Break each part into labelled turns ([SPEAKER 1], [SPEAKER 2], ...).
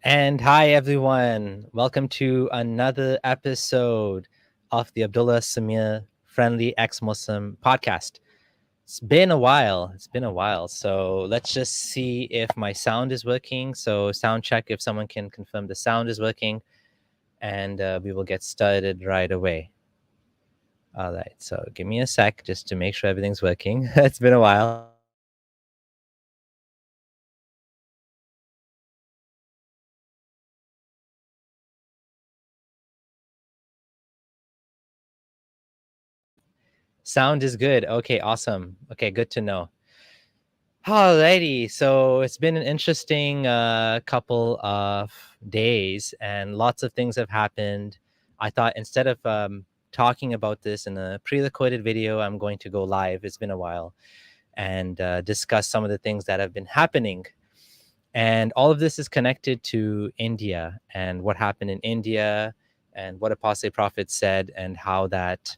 [SPEAKER 1] And hi, everyone. Welcome to another episode of the Abdullah Samir Friendly Ex-Muslim podcast. It's been a while. So let's just see if my sound is working. So sound check if someone can confirm the sound is working. And we will get started right away. All right. So give me a sec just to make sure everything's working. It's been a while. Sound is good. Okay, awesome. Okay, good to know. Alrighty, so it's been an interesting couple of days, and lots of things have happened. I thought instead of talking about this in a pre-recorded video, I'm going to go live. It's been a while, and discuss some of the things that have been happening. And all of this is connected to India and what happened in India, and what Apostate Prophet said, and how that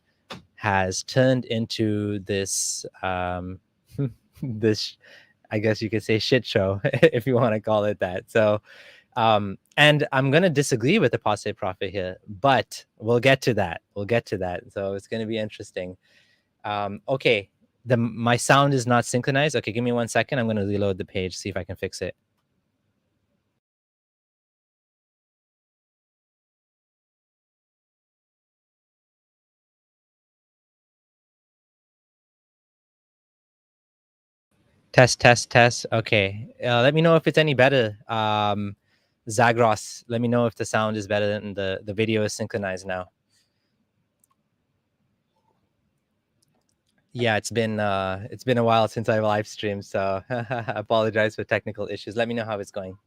[SPEAKER 1] has turned into this this, I guess you could say, shit show, if you want to call it that. So and I'm going to disagree with the Apostate Prophet here, but we'll get to that. So it's going to be interesting. Okay, my sound is not synchronized. Okay, give me 1 second. I'm going to reload the page, see if I can fix it. Test. Okay. Let me know if it's any better. Zagros, let me know if the sound is better and the video is synchronized now. Yeah, it's been a while since I live streamed, so I apologize for technical issues. Let me know how it's going.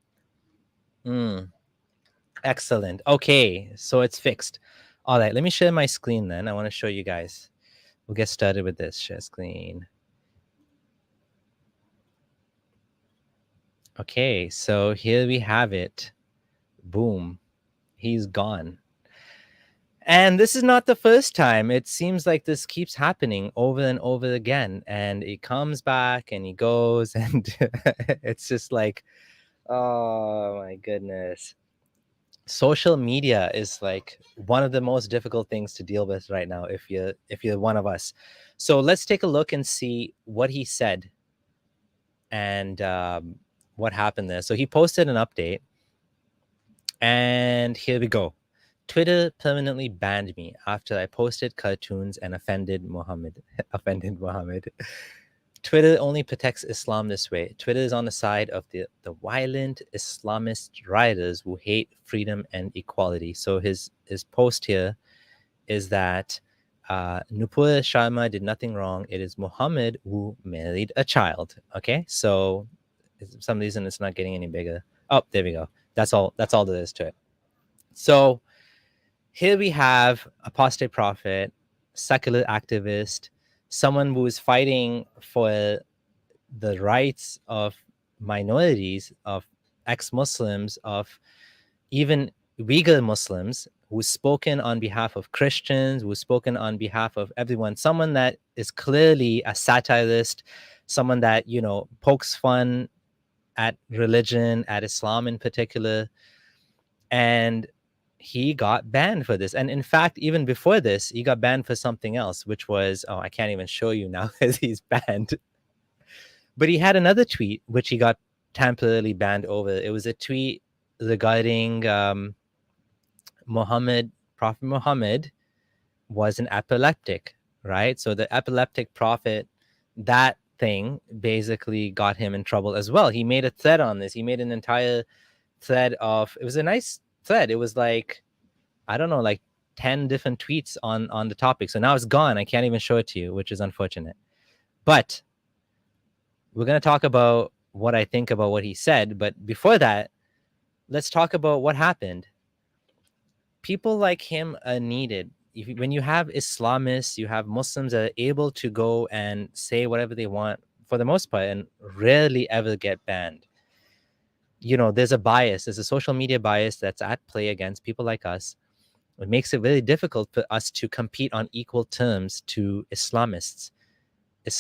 [SPEAKER 1] Excellent. Okay, so it's fixed. All right, let me share my screen then. I want to show you guys. We'll get started with this. Share screen. Okay, so here we have it. Boom. He's gone. And this is not the first time. It seems like this keeps happening over and over again. And he comes back and he goes, and it's just like, oh my goodness. Social media is like one of the most difficult things to deal with right now if you're one of us. So let's take a look and see what he said and what happened there. So he posted an update, and here we go. Twitter permanently banned me after I posted cartoons and offended Muhammad. Twitter only protects Islam this way. Twitter is on the side of the violent Islamist rioters who hate freedom and equality. So his post here is that Nupur Sharma did nothing wrong. It is Muhammad who married a child. Okay, so for some reason it's not getting any bigger. Oh, there we go. That's all there is to it. So here we have Apostate Prophet, secular activist, someone who is fighting for the rights of minorities, of ex-Muslims, of even Uyghur Muslims, who's spoken on behalf of Christians, who's spoken on behalf of everyone, someone that is clearly a satirist, someone that, pokes fun at religion, at Islam in particular. And he got banned for this. And in fact, even before this, he got banned for something else, which was, I can't even show you now because he's banned. But he had another tweet, which he got temporarily banned over. It was a tweet regarding Prophet Muhammad was an epileptic, right? So the epileptic prophet, that thing basically got him in trouble as well. He made a thread on this. He made an entire thread it was a nice thread. It was like, I don't know, like 10 different tweets on the topic. So now it's gone. I can't even show it to you, which is unfortunate. But we're going to talk about what I think about what he said. But before that, let's talk about what happened. People like him are needed. When you have Islamists, you have Muslims that are able to go and say whatever they want for the most part and rarely ever get banned. There's a bias, there's a social media bias that's at play against people like us. It makes it very difficult for us to compete on equal terms to Islamists. The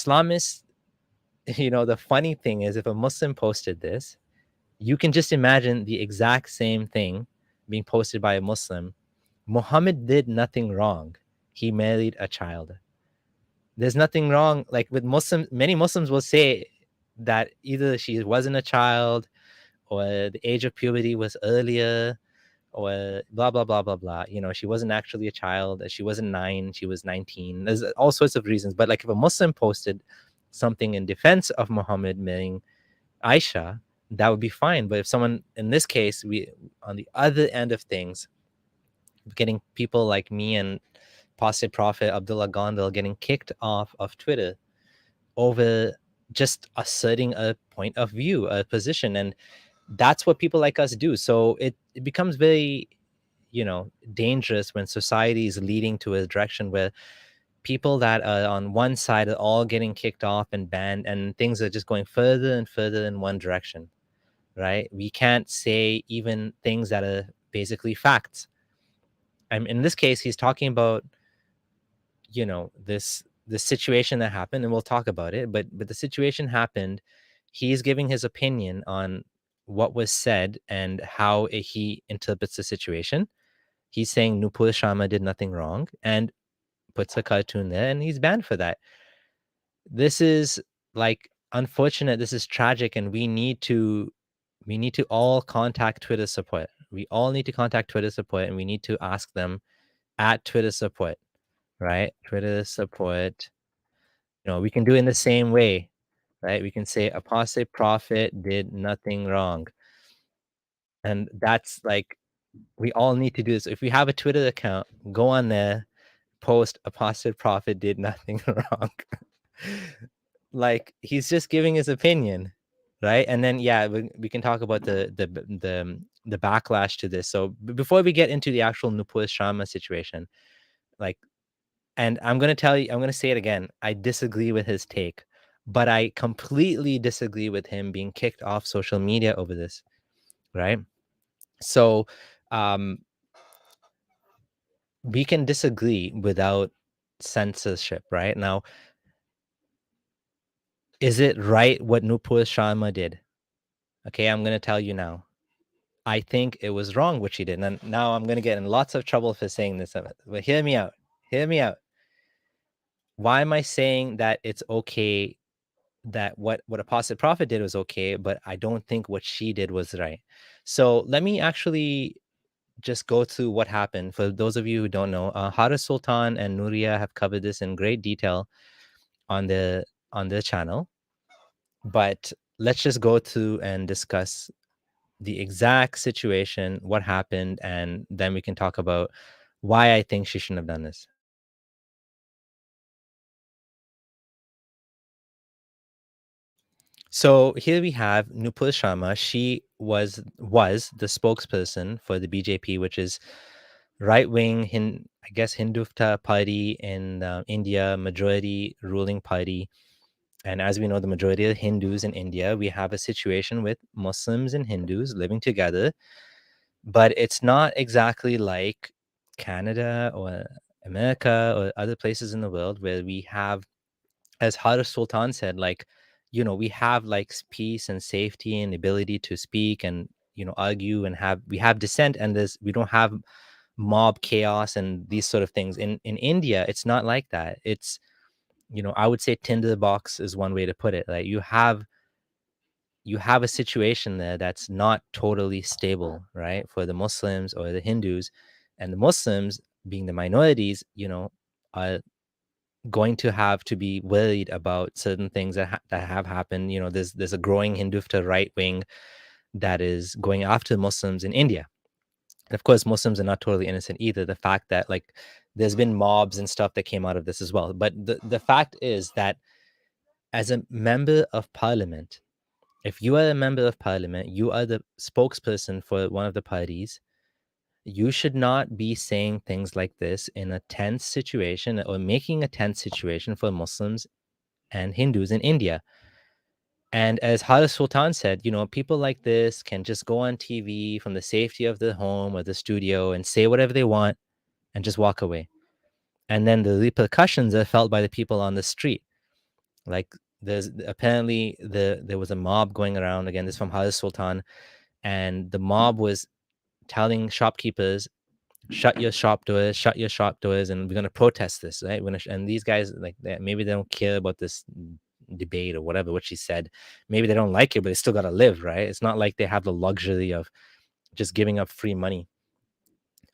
[SPEAKER 1] funny thing is, if a Muslim posted this, You can just imagine the exact same thing being posted by a Muslim. Muhammad did nothing wrong. He married a child. There's nothing wrong. Like with Muslims, many Muslims will say that either she wasn't a child, or the age of puberty was earlier, or blah blah blah blah blah. You know, she wasn't actually a child. She wasn't 9. She was 19. There's all sorts of reasons. But like if a Muslim posted something in defense of Muhammad marrying Aisha, that would be fine. But if someone, in this case, we on the other end of things, getting people like me and Apostate Prophet Abdullah Gondal getting kicked off of Twitter over just asserting a point of view, a position, and that's what people like us do. So it becomes very, dangerous when society is leading to a direction where people that are on one side are all getting kicked off and banned, and things are just going further and further in one direction, right? We can't say even things that are basically facts. In this case, he's talking about, this situation that happened, and we'll talk about it. But the situation happened. He's giving his opinion on what was said and how he interprets the situation. He's saying Nupur Sharma did nothing wrong and puts a cartoon there, and he's banned for that. This is like unfortunate. This is tragic, and we need to all contact Twitter support. We all need to contact Twitter support, and we need to ask them at Twitter support, right? Twitter support. We can do it in the same way, right? We can say Apostate Prophet did nothing wrong. And that's like, we all need to do this. If we have a Twitter account, go on there, post Apostate Prophet did nothing wrong. Like, he's just giving his opinion, right? And then we can talk about the backlash to this. So before we get into the actual Nupur Sharma situation, like, and I'm going to say it again, I disagree with his take, but I completely disagree with him being kicked off social media over this, right? So we can disagree without censorship, right? Now, is it right what Nupur Sharma did? Okay, I'm going to tell you now. I think it was wrong what she did. And now I'm going to get in lots of trouble for saying this. But hear me out. Hear me out. Why am I saying that it's okay, that what Apostate Prophet did was okay, but I don't think what she did was right? So let me actually just go through what happened. For those of you who don't know, Haris Sultan and Nuria have covered this in great detail on their channel. But let's just go through and discuss the exact situation, what happened, and then we can talk about why I think she shouldn't have done this. So here we have Nupur Sharma. She was the spokesperson for the BJP, which is right-wing, Hindutva party in India, majority ruling party. And as we know, the majority of Hindus in India, we have a situation with Muslims and Hindus living together, but it's not exactly like Canada or America or other places in the world where we have, as Haris Sultan said, like, we have like peace and safety and ability to speak and, argue, and we have dissent, and we don't have mob chaos and these sort of things. In India, it's not like that. It's, I would say tinderbox is one way to put it. Like, you have a situation there that's not totally stable, right? For the Muslims or the Hindus, and the Muslims being the minorities, are going to have to be worried about certain things that have happened. There's a growing Hindutva right wing that is going after Muslims in India. And of course, Muslims are not totally innocent either. The fact that, like, there's been mobs and stuff that came out of this as well. But the fact is that as a member of parliament, if you are a member of parliament, you are the spokesperson for one of the parties, you should not be saying things like this in a tense situation, or making a tense situation for Muslims and Hindus in India. And as Haris Sultan said, people like this can just go on TV from the safety of the home or the studio and say whatever they want and just walk away. And then the repercussions are felt by the people on the street. Like, There's apparently there was a mob going around. Again, this is from Hadith Sultan, and the mob was telling shopkeepers, shut your shop doors, and we're going to protest this, right? And these guys, like, maybe they don't care about this debate or whatever, what she said. Maybe they don't like it, but they still got to live, right? It's not like they have the luxury of just giving up free money.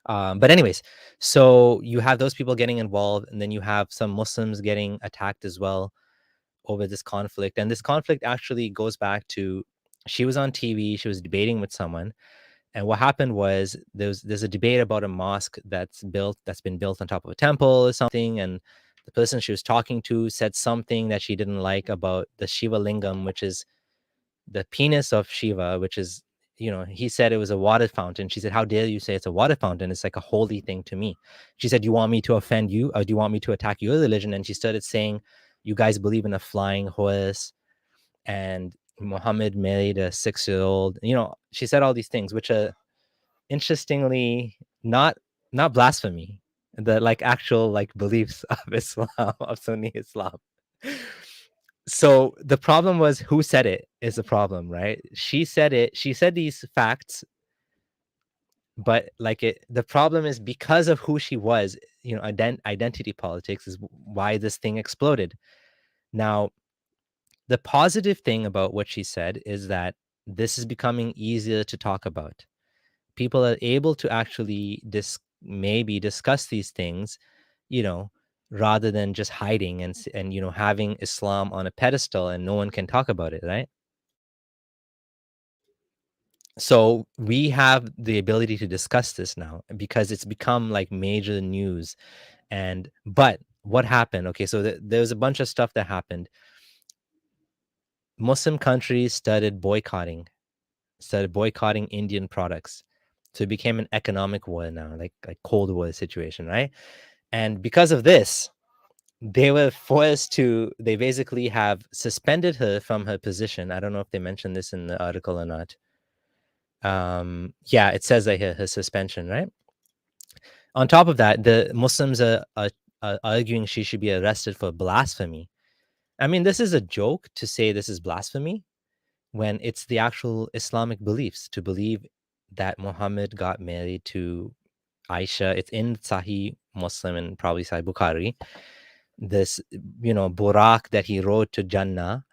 [SPEAKER 1] But anyways, so you have those people getting involved, and then you have some Muslims getting attacked as well over this conflict. And this conflict actually goes back to, she was on TV, she was debating with someone, and what happened was there's a debate about a mosque that's been built on top of a temple or something, and the person she was talking to said something that she didn't like about the Shiva Lingam, which is the penis of Shiva, which is, he said it was a water fountain. She said, how dare you say it's a water fountain? It's like a holy thing to me. She said, you want me to offend you, or do you want me to attack your religion? And she started saying, you guys believe in a flying horse, and Muhammad married a 6-year-old. She said all these things, which are interestingly not blasphemy, the like actual like beliefs of Islam, of Sunni Islam. So the problem was, who said it is the problem, right? She said it. She said these facts, but the problem is because of who she was. Identity politics is why this thing exploded. Now, the positive thing about what she said is that this is becoming easier to talk about. People are able to actually maybe discuss these things, rather than just hiding and having Islam on a pedestal and no one can talk about it, right? So we have the ability to discuss this now because it's become like major news. But what happened? Okay, so there's a bunch of stuff that happened. Muslim countries started boycotting Indian products. So it became an economic war now, like Cold War situation, right? And because of this, they were forced to, they basically have suspended her from her position. I don't know if they mentioned this in the article or not. Yeah, it says that here, her suspension, right? On top of that, the Muslims are arguing she should be arrested for blasphemy. I mean, this is a joke to say this is blasphemy when it's the actual Islamic beliefs, to believe that Muhammad got married to Aisha. It's in Sahih Muslim and probably Sahih Bukhari. This, Burak that he rode to Jannah,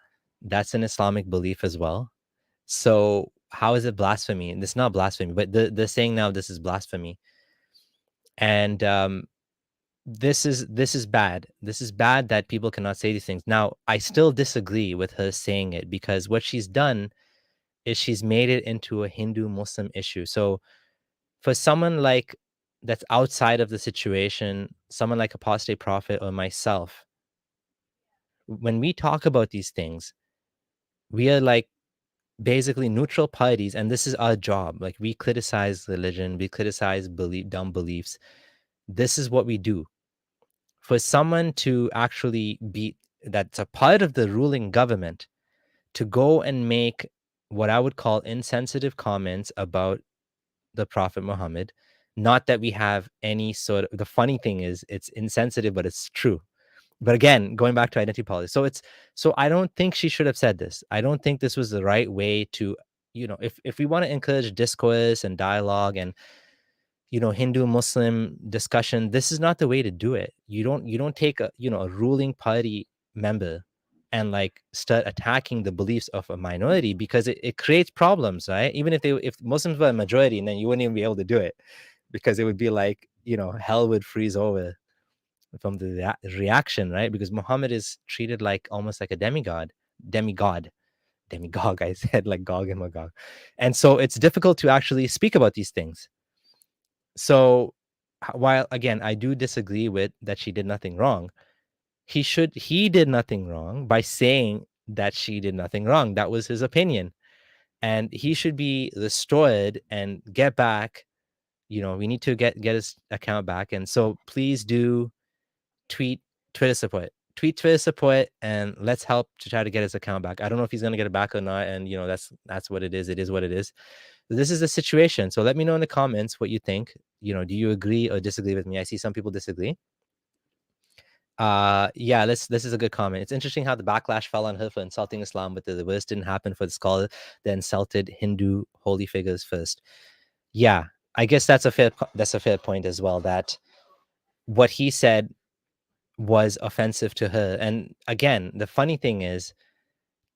[SPEAKER 1] that's an Islamic belief as well. So how is it blasphemy? And it's not blasphemy, but they're saying now this is blasphemy. And this is bad. This is bad that people cannot say these things. Now, I still disagree with her saying it, because what she's done is she's made it into a Hindu-Muslim issue. So for someone like that's outside of the situation, someone like Apostate Prophet or myself, when we talk about these things, we are like basically neutral parties, and this is our job. Like, we criticize religion, we criticize dumb beliefs. This is what we do. For someone to actually be, that's a part of the ruling government, to go and make what I would call insensitive comments about the Prophet Muhammad, not that we have any sort of, the funny thing is it's insensitive, but it's true. But again, going back to identity politics, so I don't think she should have said this. I don't think this was the right way to, if we want to encourage discourse and dialogue and, Hindu Muslim discussion, this is not the way to do it. You don't take a ruling party member and like start attacking the beliefs of a minority, because it creates problems, right? Even if Muslims were a majority, and then you wouldn't even be able to do it, because it would be like, hell would freeze over from the reaction, right? Because Muhammad is treated like almost like a demigod. I said like Gog and Magog. And so it's difficult to actually speak about these things. So while again, I do disagree with that she did nothing wrong, he did nothing wrong by saying that she did nothing wrong. That was his opinion. And he should be restored and get back. We need to get his account back. And so please do tweet Twitter support, and let's help to try to get his account back. I don't know if he's going to get it back or not. And that's what it is. It is what it is. This is the situation. So let me know in the comments what you think. Do you agree or disagree with me? I see some people disagree. Yeah, this is a good comment. It's interesting how the backlash fell on her for insulting Islam, but the worst didn't happen for the scholar that insulted Hindu holy figures first. Yeah, I guess that's a fair point as well, that what he said was offensive to her. And again, the funny thing is,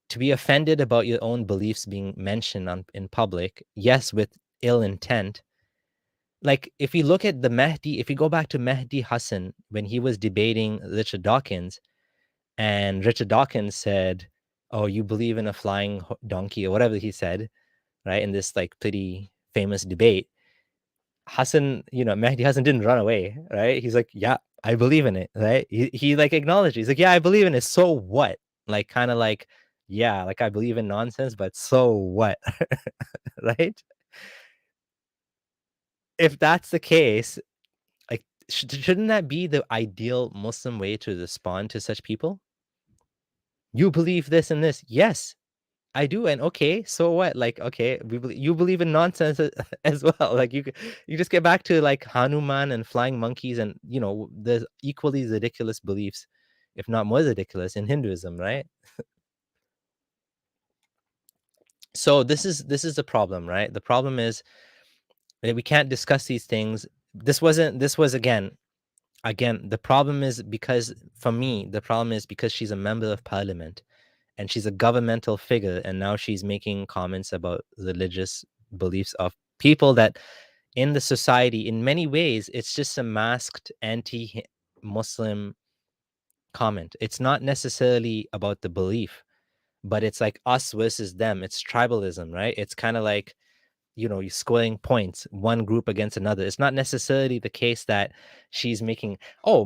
[SPEAKER 1] to be offended about your own beliefs being mentioned in public, yes, with ill intent. Like, if you look at the Mahdi, if you go back to Mahdi Hassan when he was debating Richard Dawkins, and Richard Dawkins said, "Oh, you believe in a flying donkey," or whatever he said, right? In this like pretty famous debate, Hassan, Mehdi Hassan didn't run away, right? He's like, "Yeah, I believe in it," right? He like acknowledged it. He's like, "Yeah, I believe in it. So what?" Like, kind of like, "Yeah, like I believe in nonsense, but so what?" Right? If that's the case, like, shouldn't that be the ideal Muslim way to respond to such people? You believe this and this. Yes, I do, and okay, so what? Like, okay, you believe in nonsense as well. Like, you just get back to like Hanuman and flying monkeys, and there's equally ridiculous beliefs, if not more ridiculous, in Hinduism, right? So this is the problem, right? The problem is that we can't discuss these things. This was again. The problem is because for me, the problem is because she's a member of parliament and she's a governmental figure, and now she's making comments about religious beliefs of people that in the society, in many ways, it's just a masked anti-Muslim comment. It's not necessarily about the belief, but it's like us versus them. It's tribalism, right? It's kind of like, you're scoring points, one group against another. It's not necessarily the case that she's making, oh,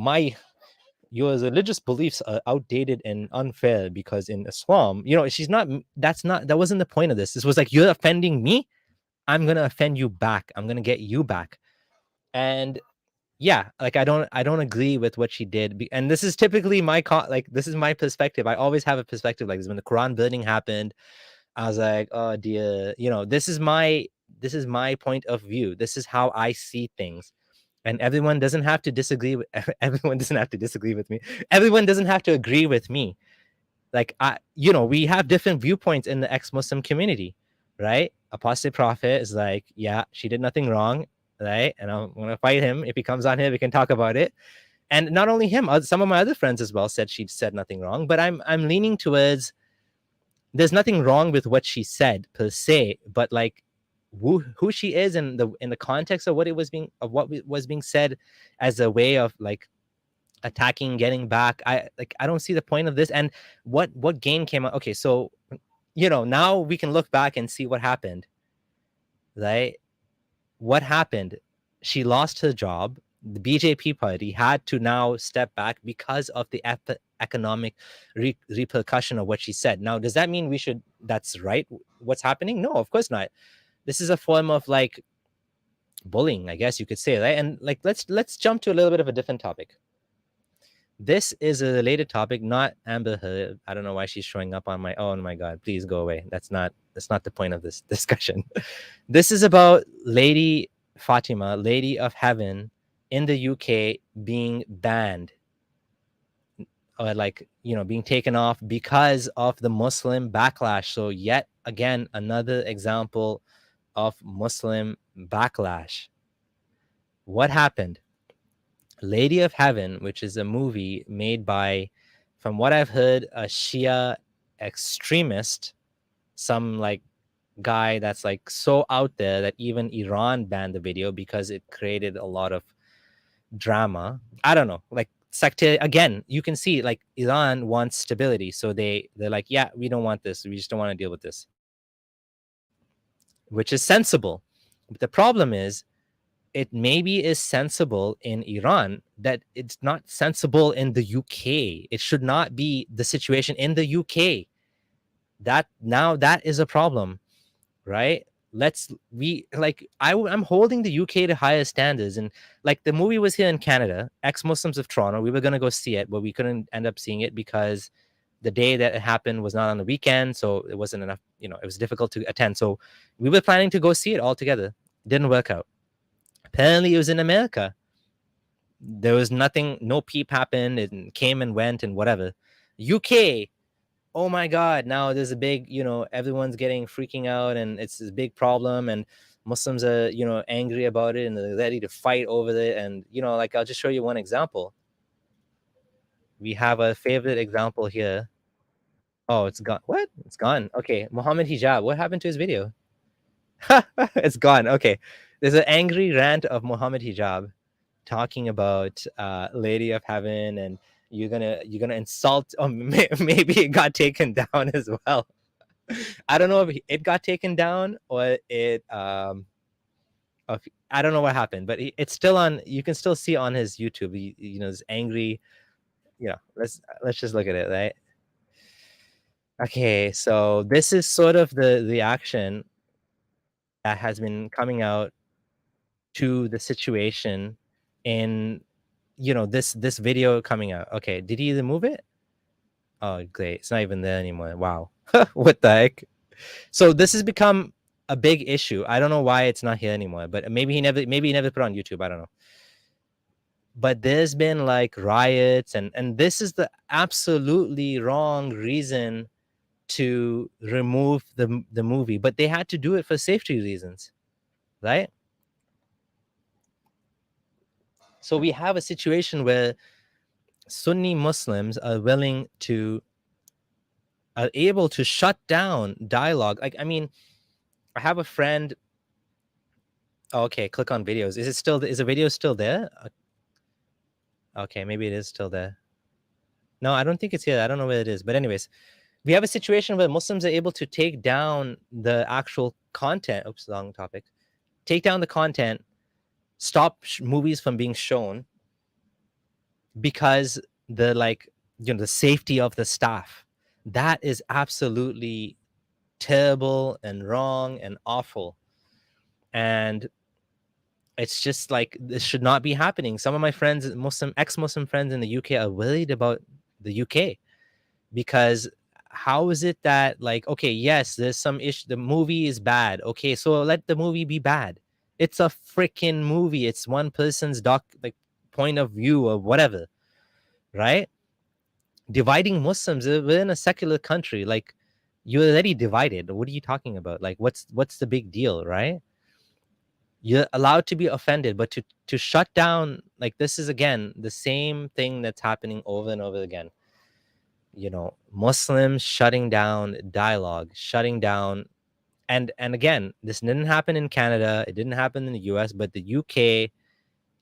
[SPEAKER 1] your religious beliefs are outdated and unfair because in Islam, she's not, that wasn't the point of this. This was like, you're offending me, I'm gonna offend you back. I'm gonna get you back. And yeah, like I don't agree with what she did. And this is typically like this is my perspective. I always have a perspective like this. When the Quran burning happened, I was like, oh dear, this is my point of view. This is how I see things. And everyone doesn't have to disagree with everyone doesn't have to disagree with me. Everyone doesn't have to agree with me. Like, we have different viewpoints in the ex-Muslim community, right? Apostate Prophet is like, yeah, she did nothing wrong, right? And I'm gonna fight him. If he comes on here, we can talk about it. And not only him, some of my other friends as well said she said nothing wrong. But I'm leaning towards there's nothing wrong with what she said per se, but like who she is in the context of what was being said as a way of like attacking, getting back. I don't see the point of this. And what gain came out. Okay, so now we can look back and see what happened, right? What happened? She lost her job. The BJP party had to now step back because of the economic repercussion of what she said. Now, does that mean that's right, what's happening? No, of course not. This is a form of like bullying, I guess you could say, right? And like let's jump to a little bit of a different topic. This is a related topic, not Amber Heard. I don't know why she's showing up on my. Oh my God! Please go away. That's not the point of this discussion. This is about Lady Fatima, Lady of Heaven, in the UK being banned, or like being taken off because of the Muslim backlash. So yet again, another example of Muslim backlash. What happened? Lady of Heaven, which is a movie made by, from what I've heard, a Shia extremist, some like guy that's like so out there that even Iran banned the video because it created a lot of drama. I don't know, like sectarian. Again, you can see like Iran wants stability, so they're like, yeah, we don't want this. We just don't want to deal with this, which is sensible. But the problem is, it maybe is sensible in Iran, that it's not sensible in the UK. It should not be the situation in the UK. That is a problem, right? I'm holding the UK to higher standards. And like the movie was here in Canada, Ex-Muslims of Toronto. We were going to go see it, but we couldn't end up seeing it because the day that it happened was not on the weekend. So it wasn't enough, it was difficult to attend. So we were planning to go see it all together. Didn't work out. Apparently it was in America. There was nothing, no peep happened. It came and went and whatever. UK, oh my God, now there's a big, everyone's getting freaking out and it's this big problem and Muslims are, angry about it and they're ready to fight over it. And, like, I'll just show you one example. We have a favorite example here. Oh, it's gone. What? It's gone. Okay. Muhammad Hijab. What happened to his video? It's gone. Okay. There's an angry rant of Muhammad Hijab talking about Lady of Heaven, and you're gonna insult, or maybe it got taken down as well. I don't know if it got taken down or it I don't know what happened, but it's still on. You can still see on his YouTube. This angry. Let's just look at it, right? Okay, so this is sort of the reaction that has been coming out to the situation in this video coming out. Okay, did he remove it? Oh, great. It's not even there anymore. Wow. What the heck? So this has become a big issue. I don't know why it's not here anymore, but maybe he never put it on YouTube. I don't know. But there's been like riots, and this is the absolutely wrong reason to remove the movie, but they had to do it for safety reasons, right? So we have a situation where Sunni Muslims are able to shut down dialogue. Like, I mean, I have a friend. Oh, okay, click on videos. Is the video still there? Okay, maybe it is still there. No, I don't think it's here. I don't know where it is. But anyways, we have a situation where Muslims are able to take down the actual content. Oops, wrong topic. Take down the content, stop movies from being shown because the safety of the staff. That is absolutely terrible and wrong and awful. And it's just like, this should not be happening. Some of my friends, ex-Muslim friends in the UK, are worried about the UK because how is it that, like, okay, yes, there's some issue. The movie is bad. Okay, so let the movie be bad. It's a freaking movie. It's one person's point of view or whatever, right? Dividing Muslims. We're in a secular country. Like, you're already divided. What are you talking about? Like, what's the big deal, right? You're allowed to be offended, but to shut down, like, this is again the same thing that's happening over and over again. Muslims shutting down dialogue, shutting down, and again, this didn't happen in Canada, it didn't happen in the US, but the UK,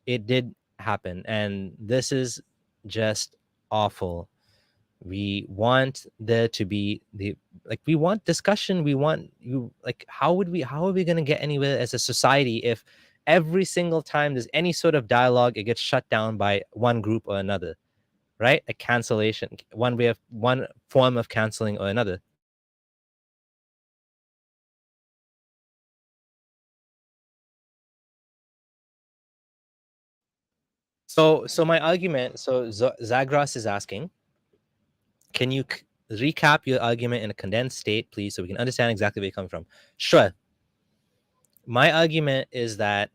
[SPEAKER 1] it did happen, and this is just awful. We want there to be we want discussion. We want how are we going to get anywhere as a society if every single time there's any sort of dialogue, it gets shut down by one group or another, right? A cancellation, one form of canceling or another. So my argument, Zagros is asking, can you recap your argument in a condensed state, please, so we can understand exactly where you come from? Sure. My argument is that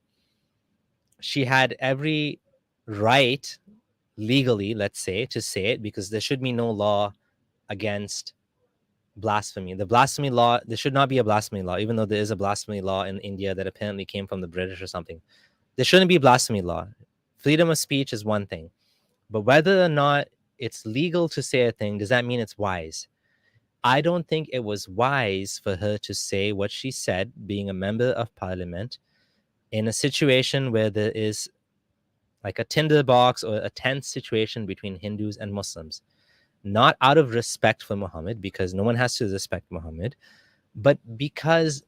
[SPEAKER 1] she had every right, legally, let's say, to say it, because there should be no law against blasphemy. The blasphemy law, there should not be a blasphemy law, even though there is a blasphemy law in India that apparently came from the British or something. There shouldn't be a blasphemy law. Freedom of speech is one thing, but whether or not it's legal to say a thing, does that mean it's wise? I don't think it was wise for her to say what she said, being a member of parliament, in a situation where there is like a tinderbox or a tense situation between Hindus and Muslims. Not out of respect for Muhammad, because no one has to respect Muhammad, but because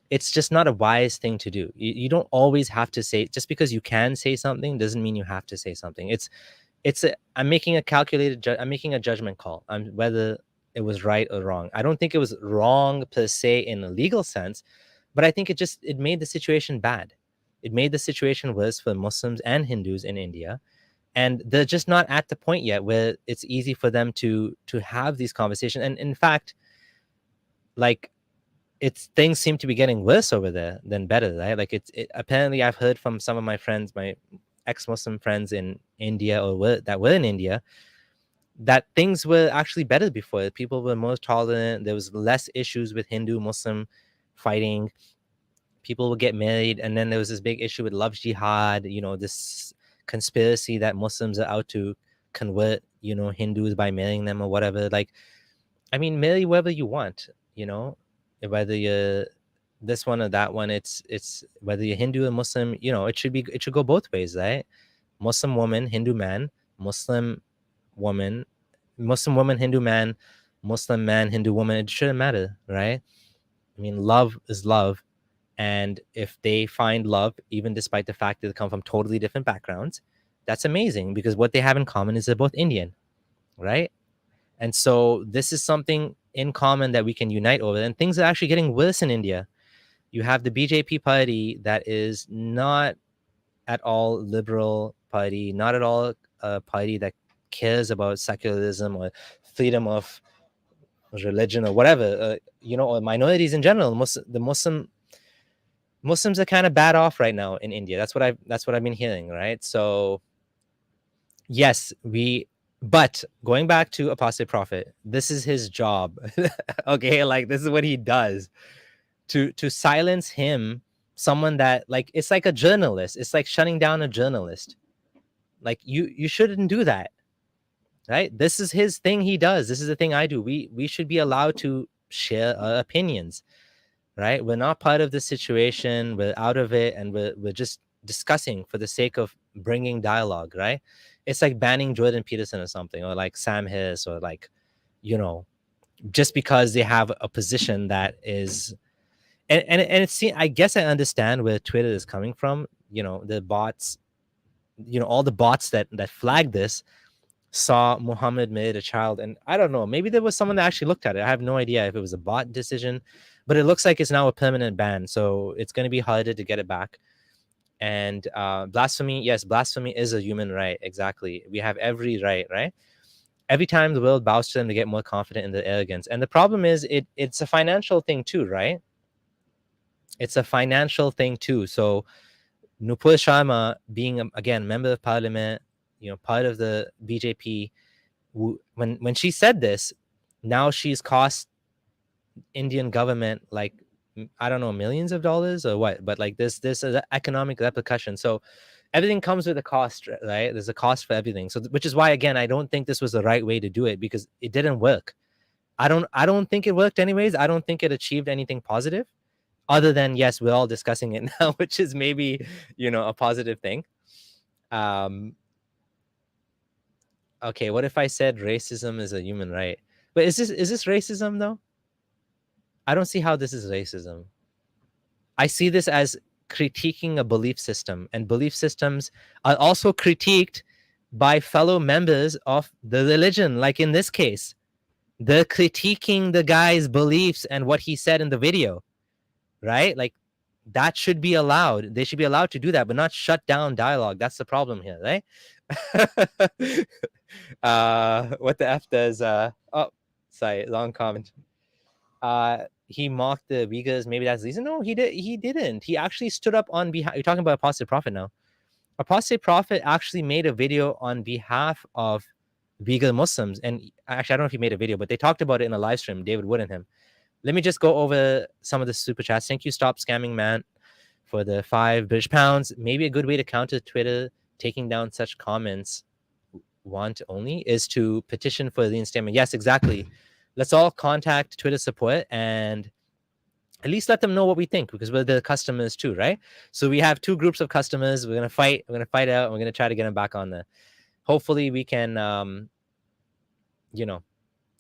[SPEAKER 1] it's just not a wise thing to do. You don't always have to say, just because you can say something doesn't mean you have to say something. I'm making a I'm making a judgment call on whether it was right or wrong. I don't think it was wrong per se in a legal sense, but I think it made the situation bad. It made the situation worse for Muslims and Hindus in India. And they're just not at the point yet where it's easy for them to have these conversations. And in fact, like, things seem to be getting worse over there than better, right? Like, apparently I've heard from some of my friends, my ex-Muslim friends in India that were in India, that things were actually better before. People were more tolerant. There was less issues with Hindu Muslim fighting. People would get married, and then there was this big issue with love jihad, this conspiracy that Muslims are out to convert Hindus by marrying them or whatever. Like, I mean, marry whoever you want, whether you're this one or that one. It's whether you're Hindu or Muslim, it should go both ways, right? Muslim woman, Hindu man, Muslim woman, Hindu man, Muslim man, Hindu woman. It shouldn't matter, right? I mean, love is love. And if they find love, even despite the fact that they come from totally different backgrounds, that's amazing, because what they have in common is they're both Indian, right? And so this is something in common that we can unite over. And things are actually getting worse in India. You have the BJP party that is not at all liberal party, not at all a party that cares about secularism or freedom of religion or whatever, or minorities in general. Muslims are kind of bad off right now in India. That's what I've been hearing, right? So yes, but going back to Apostate Prophet, this is his job. Okay, like this is what he does. To silence him, someone that, like, it's like a journalist. It's like shutting down a journalist. Like, you shouldn't do that. Right? This is his thing he does. This is the thing I do. We should be allowed to share our opinions. Right? We're not part of the situation. We're out of it, and we're just discussing for the sake of bringing dialogue, right? It's like banning Jordan Peterson or something, or like Sam Harris, or like, just because they have a position that is, and it's, I guess I understand where Twitter is coming from. The bots, all the bots that flagged this saw Muhammad married a child, and I don't know, maybe there was someone that actually looked at it. I have no idea if it was a bot decision, but it looks like it's now a permanent ban, so it's going to be harder to get it back. And blasphemy, yes, blasphemy is a human right. Exactly. We have every right, right? Every time the world bows to them, they get more confident in their arrogance. And the problem is it's a financial thing too, right? It's a financial thing too. So Nupur Sharma, being, again, member of parliament, part of the BJP, when she said this, now she's cost Indian government, like, I don't know, millions of dollars or what, but like this is an economic repercussion. So everything comes with a cost, right? There's a cost for everything. So which is why, again, I don't think this was the right way to do it, because it didn't work. I don't think it worked anyways. I don't think it achieved anything positive, other than, yes, we're all discussing it now, which is maybe, a positive thing. Okay, what if I said racism is a human right? But is this racism though? I don't see how this is racism. I see this as critiquing a belief system, and belief systems are also critiqued by fellow members of the religion. Like in this case, they're critiquing the guy's beliefs and what he said in the video, right? Like, that should be allowed. They should be allowed to do that, but not shut down dialogue. That's the problem here, right? What the F does, oh, sorry, long comment. He mocked the Uyghurs. Maybe that's the reason. No, he didn't. He actually stood up on behalf. You're talking about Apostate Prophet now. Apostate Prophet actually made a video on behalf of Uyghur Muslims. And actually, I don't know if he made a video, but they talked about it in a live stream, David Wood and him. Let me just go over some of the super chats. Thank you, Stop Scamming Man, for the £5 Maybe a good way to counter Twitter taking down such comments only is to petition for reinstatement. Yes, exactly. Let's all contact Twitter support and at least let them know what we think, because we're the customers too, right? So we have two groups of customers. We're gonna fight. We're gonna fight out. And we're gonna try to get them back on there. Hopefully we can,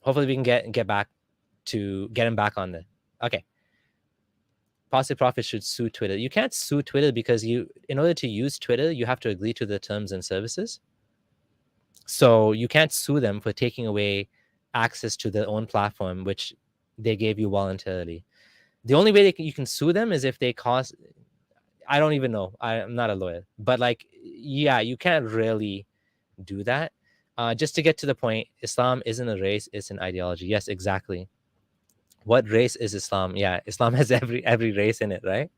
[SPEAKER 1] hopefully we can get him back on there. Okay. Apostate Prophet should sue Twitter. You can't sue Twitter because in order to use Twitter, you have to agree to the terms and services. So you can't sue them for taking away access to their own platform, which they gave you voluntarily. The only way you can sue them is if they cost, I don't even know. I'm not a lawyer, but like, yeah, you can't really do that. Just to get to the point, Islam isn't a race, it's an ideology. Yes, exactly. What race is Islam? Yeah, Islam has every race in it, right?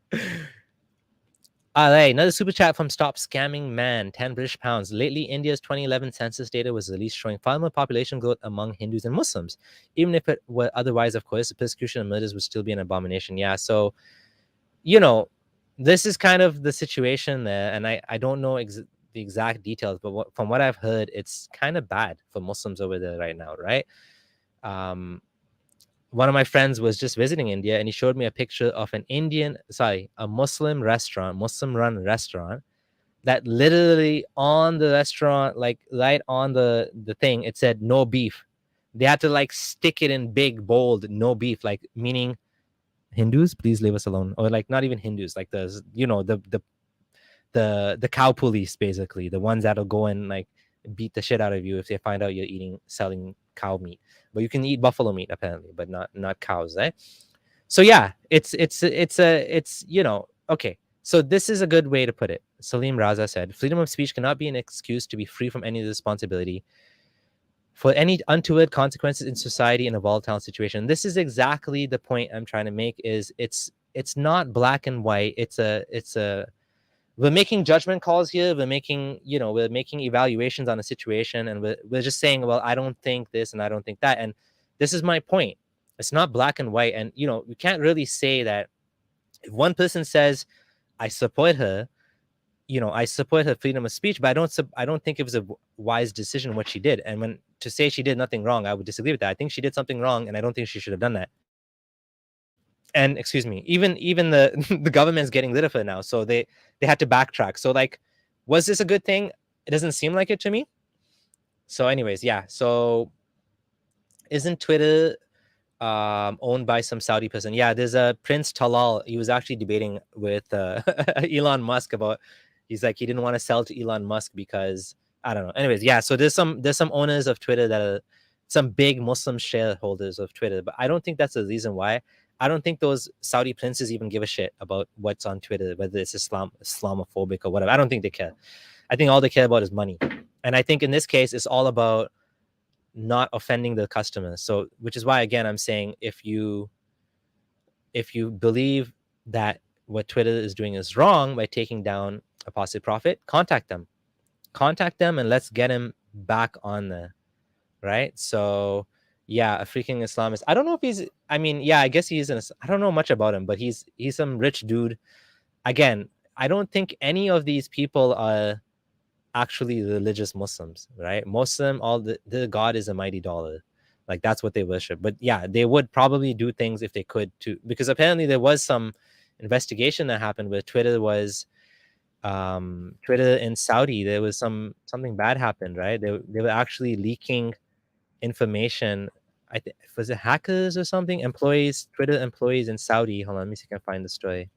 [SPEAKER 1] All right, another super chat from Stop Scamming Man, 10 British pounds. Lately, India's 2011 census data was released showing far more population growth among Hindus and Muslims. Even if it were otherwise, of course, the persecution and murders would still be an abomination. Yeah, so, this is kind of the situation there, and I don't know the exact details, but from what I've heard, it's kind of bad for Muslims over there right now, right? One of my friends was just visiting India, and he showed me a picture of a Muslim restaurant, Muslim-run restaurant, that literally on the restaurant, like right on the thing, it said no beef. They had to like stick it in big, bold, no beef, like meaning Hindus, please leave us alone. Or like not even Hindus, like the cow police, basically, the ones that'll go and like beat the shit out of you if they find out you're selling cow meat. But you can eat buffalo meat apparently, but not cows, right? So yeah, it's okay. So this is a good way to put it. Salim Raza said, freedom of speech cannot be an excuse to be free from any responsibility for any untoward consequences in society in a volatile situation. This is exactly the point I'm trying to make. Is it's not black and white. It's a we're making judgment calls here. We're making evaluations on a situation, and we're just saying, well, I don't think this and I don't think that. And this is my point. It's not black and white. And we can't really say that if one person says, I support her, I support her freedom of speech, but I don't think it was a wise decision what she did. And when to say she did nothing wrong, I would disagree with that. I think she did something wrong, and I don't think she should have done that. And excuse me, even the the government's getting rid of her now, so they had to backtrack. So like, was this a good thing? It doesn't seem like it to me. So anyways, yeah. So isn't Twitter owned by some Saudi person? Yeah, there's a Prince Talal. He was actually debating with Elon Musk about. He's like, he didn't want to sell to Elon Musk because I don't know. Anyways, yeah. So there's some owners of Twitter that are some big Muslim shareholders of Twitter, but I don't think that's the reason why. I don't think those Saudi princes even give a shit about what's on Twitter, whether it's Islamophobic or whatever. I don't think they care. I think all they care about is money. And I think in this case, it's all about not offending the customer. So, which is why, again, I'm saying if you believe that what Twitter is doing is wrong by taking down Apostate Prophet, contact them and let's get him back on there. Right. So yeah, a freaking Islamist. I don't know if he's, I guess he's I don't know much about him, but he's some rich dude. Again, I don't think any of these people are actually religious Muslims, right? Muslim, the God is a mighty dollar. Like that's what they worship. But yeah, they would probably do things if they could too, because apparently there was some investigation that happened where Twitter in Saudi, there was something bad happened, right? They were actually leaking information. I think was it hackers or something? Twitter employees in Saudi. Hold on, let me see if I can find the story.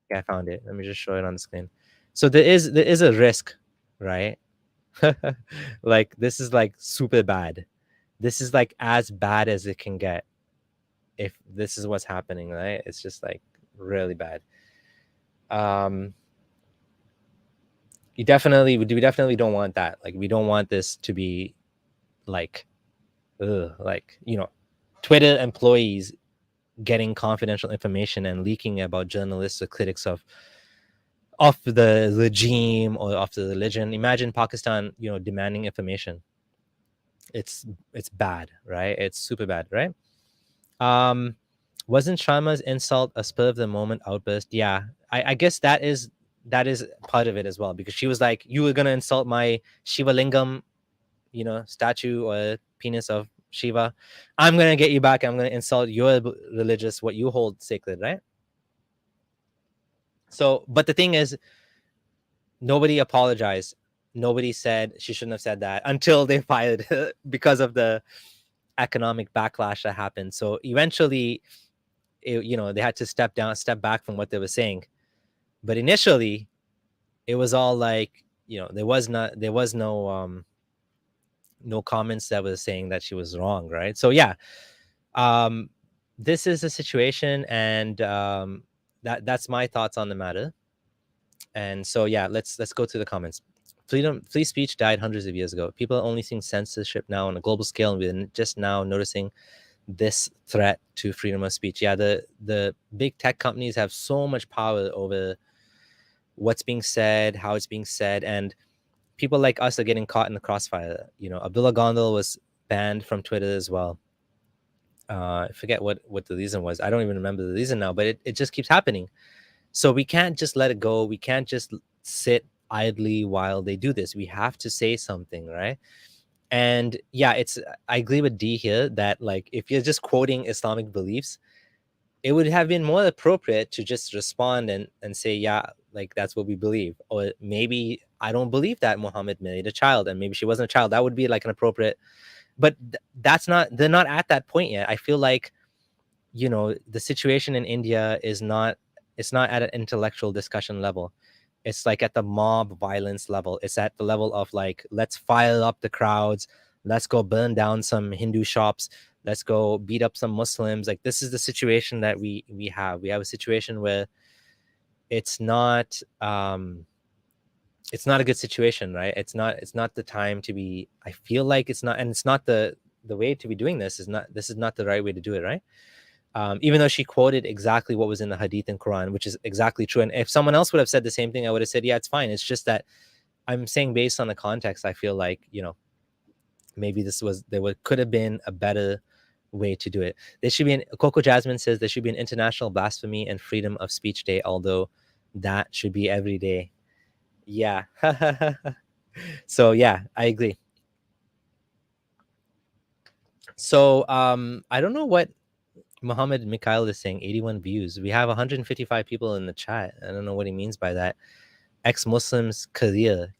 [SPEAKER 1] Yeah, I found it. Let me just show it on the screen. So there is a risk, right? Like this is like super bad. This is like as bad as it can get if this is what's happening, right? It's just like really bad. We definitely don't want that. Like we don't want this to be like Twitter employees getting confidential information and leaking about journalists or critics of the regime or of the religion. Imagine Pakistan, demanding information. It's bad, right? It's super bad, right? Wasn't Sharma's insult a spur of the moment outburst? Yeah, I guess that is part of it as well, because she was like, you were gonna insult my Shiva Lingam, statue or penis of Shiva. I'm gonna get you back. I'm gonna insult your religious, what you hold sacred, right? So, but the thing is, nobody apologized. Nobody said she shouldn't have said that until they fired her because of the economic backlash that happened. So eventually, they had to step back from what they were saying. But initially, it was all like, there was no comments that was saying that she was wrong, right? So yeah, this is a situation, and that's my thoughts on the matter. And so yeah, let's go to the comments. Free speech died hundreds of years ago. People are only seeing censorship now on a global scale, and we're just now noticing this threat to freedom of speech. Yeah, the big tech companies have so much power over what's being said, how it's being said, and people like us are getting caught in the crossfire. Abdullah Gondal was banned from Twitter as well. I forget what the reason was. I don't even remember the reason now, but it just keeps happening. So we can't just let it go. We can't just sit idly while they do this. We have to say something, right? And yeah, I agree with D here that like if you're just quoting Islamic beliefs, it would have been more appropriate to just respond and say, yeah, like that's what we believe. Or maybe I don't believe that Muhammad married a child and maybe she wasn't a child. That would be like an appropriate, but they're not at that point yet. I feel like, the situation in India it's not at an intellectual discussion level. It's like at the mob violence level. It's at the level of like, let's fire up the crowds. Let's go burn down some Hindu shops. Let's go beat up some Muslims. Like this is the situation that we have. We have a situation where it's not a good situation, right? It's not the time to be. I feel like it's not, and it's not the way to be doing this. This is not the right way to do it, right? Even though she quoted exactly what was in the Hadith and Quran, which is exactly true. And if someone else would have said the same thing, I would have said, yeah, it's fine. It's just that I'm saying based on the context, I feel like, maybe could have been a better way to do it. There should be Coco Jasmine says there should be an International Blasphemy and Freedom of Speech Day, although that should be every day. Yeah. So yeah, I agree. So I don't know what Muhammad Mikhail is saying. 81 views. We have 155 people in the chat. I don't know what he means by that. Ex-Muslims career.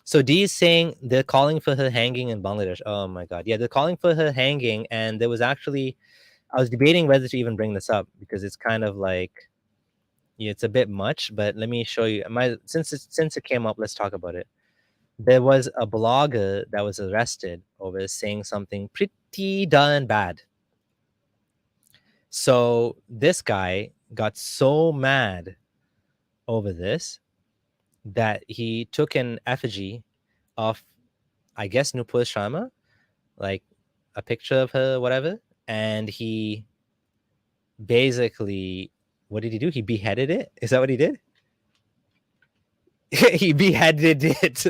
[SPEAKER 1] So D is saying they're calling for her hanging in Bangladesh. Oh my god. Yeah, they're calling for her hanging, and there was actually, I was debating whether to even bring this up because it's kind of like, yeah, it's a bit much, but let me show you. Since it came up, let's talk about it. There was a blogger that was arrested over saying something pretty darn bad. So this guy got so mad over this that he took an effigy of, I guess, Nupur Sharma, like a picture of her, whatever, and he basically, what did he do? He beheaded it. Is that what he did? He beheaded it.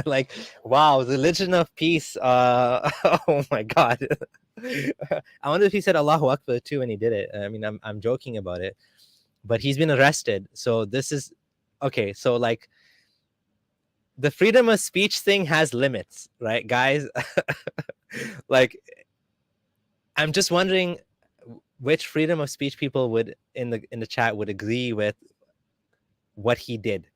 [SPEAKER 1] Like, wow, religion of peace. Oh my god. I wonder if he said Allahu Akbar too when he did it. I mean, I'm joking about it, but he's been arrested. So this is okay. So like, the freedom of speech thing has limits, right, guys? Like, I'm just wondering which freedom of speech people would in the chat would agree with what he did.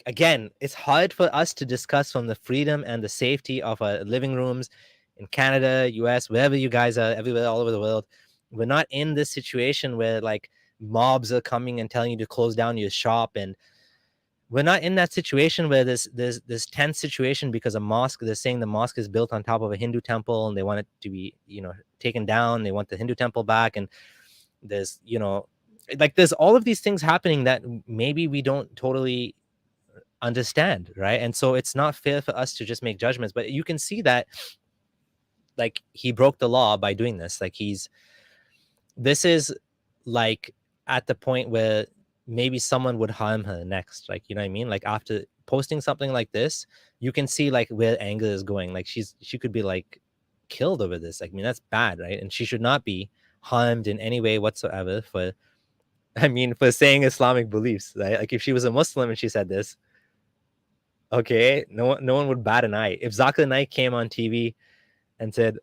[SPEAKER 1] Again, it's hard for us to discuss from the freedom and the safety of our living rooms in Canada, US, wherever you guys are, everywhere, all over the world. We're not in this situation where like mobs are coming and telling you to close down your shop, and we're not in that situation where there's this tense situation because a mosque, they're saying the mosque is built on top of a Hindu temple and they want it to be, taken down. They want the Hindu temple back, and there's, like there's all of these things happening that maybe we don't totally understand, right? And so it's not fair for us to just make judgments, but you can see that like he broke the law by doing this. Like this is like at the point where maybe someone would harm her next, like, you know what I mean? Like after posting something like this, you can see like where anger is going. Like she could be like killed over this. Like, I mean, that's bad, right? And she should not be harmed in any way whatsoever for saying Islamic beliefs, right? Like if she was a Muslim and she said this, okay, no one would bat an eye. If Zakir Naik came on TV and said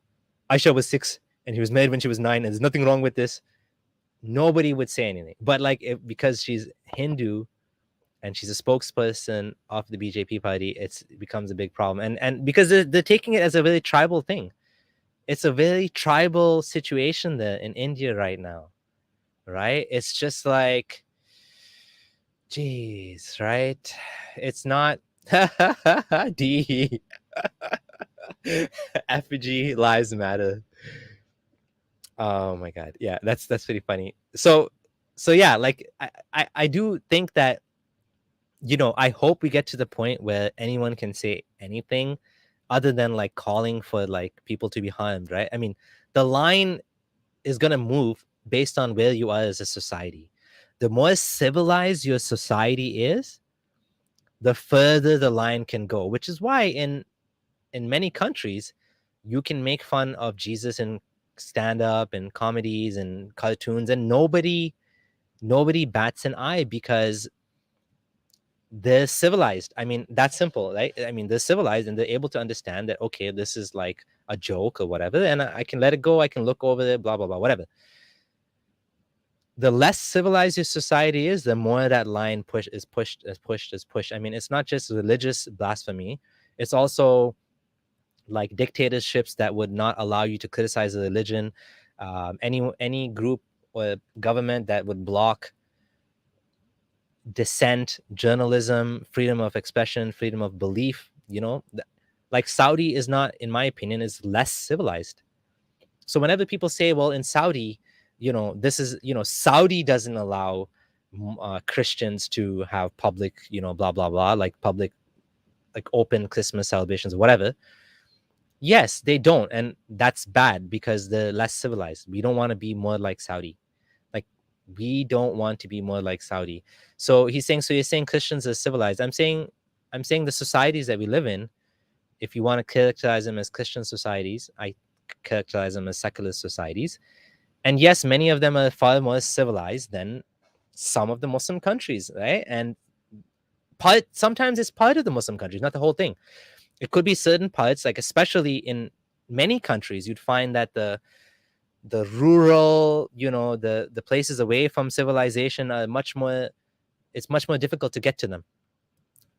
[SPEAKER 1] Aisha was 6 and he was married when she was 9 and there's nothing wrong with this, nobody would say anything. But like because she's Hindu and she's a spokesperson of the BJP party, it becomes a big problem. And because they're taking it as a very tribal thing. It's a very tribal situation there in India right now, right? It's just like, geez, right? It's not D. Effigy lives matter. Oh my god, yeah, that's pretty funny. So yeah, like I do think that, I hope we get to the point where anyone can say anything other than like calling for like people to be harmed, right? I mean, the line is gonna move based on where you are as a society. The more civilized your society is, the further the line can go, which is why in many countries you can make fun of Jesus in stand up and comedies and cartoons, and nobody bats an eye, because they're civilized. I mean, that's simple, right? I mean, they're civilized and they're able to understand that, okay, this is like a joke or whatever, and I can let it go. I can look over it, blah, blah, blah, whatever. The less civilized your society is, the more that line is pushed. I mean, it's not just religious blasphemy. It's also like dictatorships that would not allow you to criticize the religion. Any group or government that would block dissent, journalism, freedom of expression, freedom of belief, like Saudi is not, in my opinion, is less civilized. So whenever people say, well, in Saudi, this is, Saudi doesn't allow Christians to have public, blah, blah, blah, like public, like open Christmas celebrations or whatever. Yes, they don't. And that's bad because they're less civilized. We don't want to be more like Saudi. Like, we don't want to be more like Saudi. So he's saying, so you're saying Christians are civilized. I'm saying the societies that we live in, if you want to characterize them as Christian societies, I characterize them as secular societies. And yes, many of them are far more civilized than some of the Muslim countries, right? And sometimes it's part of the Muslim countries, not the whole thing. It could be certain parts, like especially in many countries, you'd find that the rural, the places away from civilization are it's much more difficult to get to them.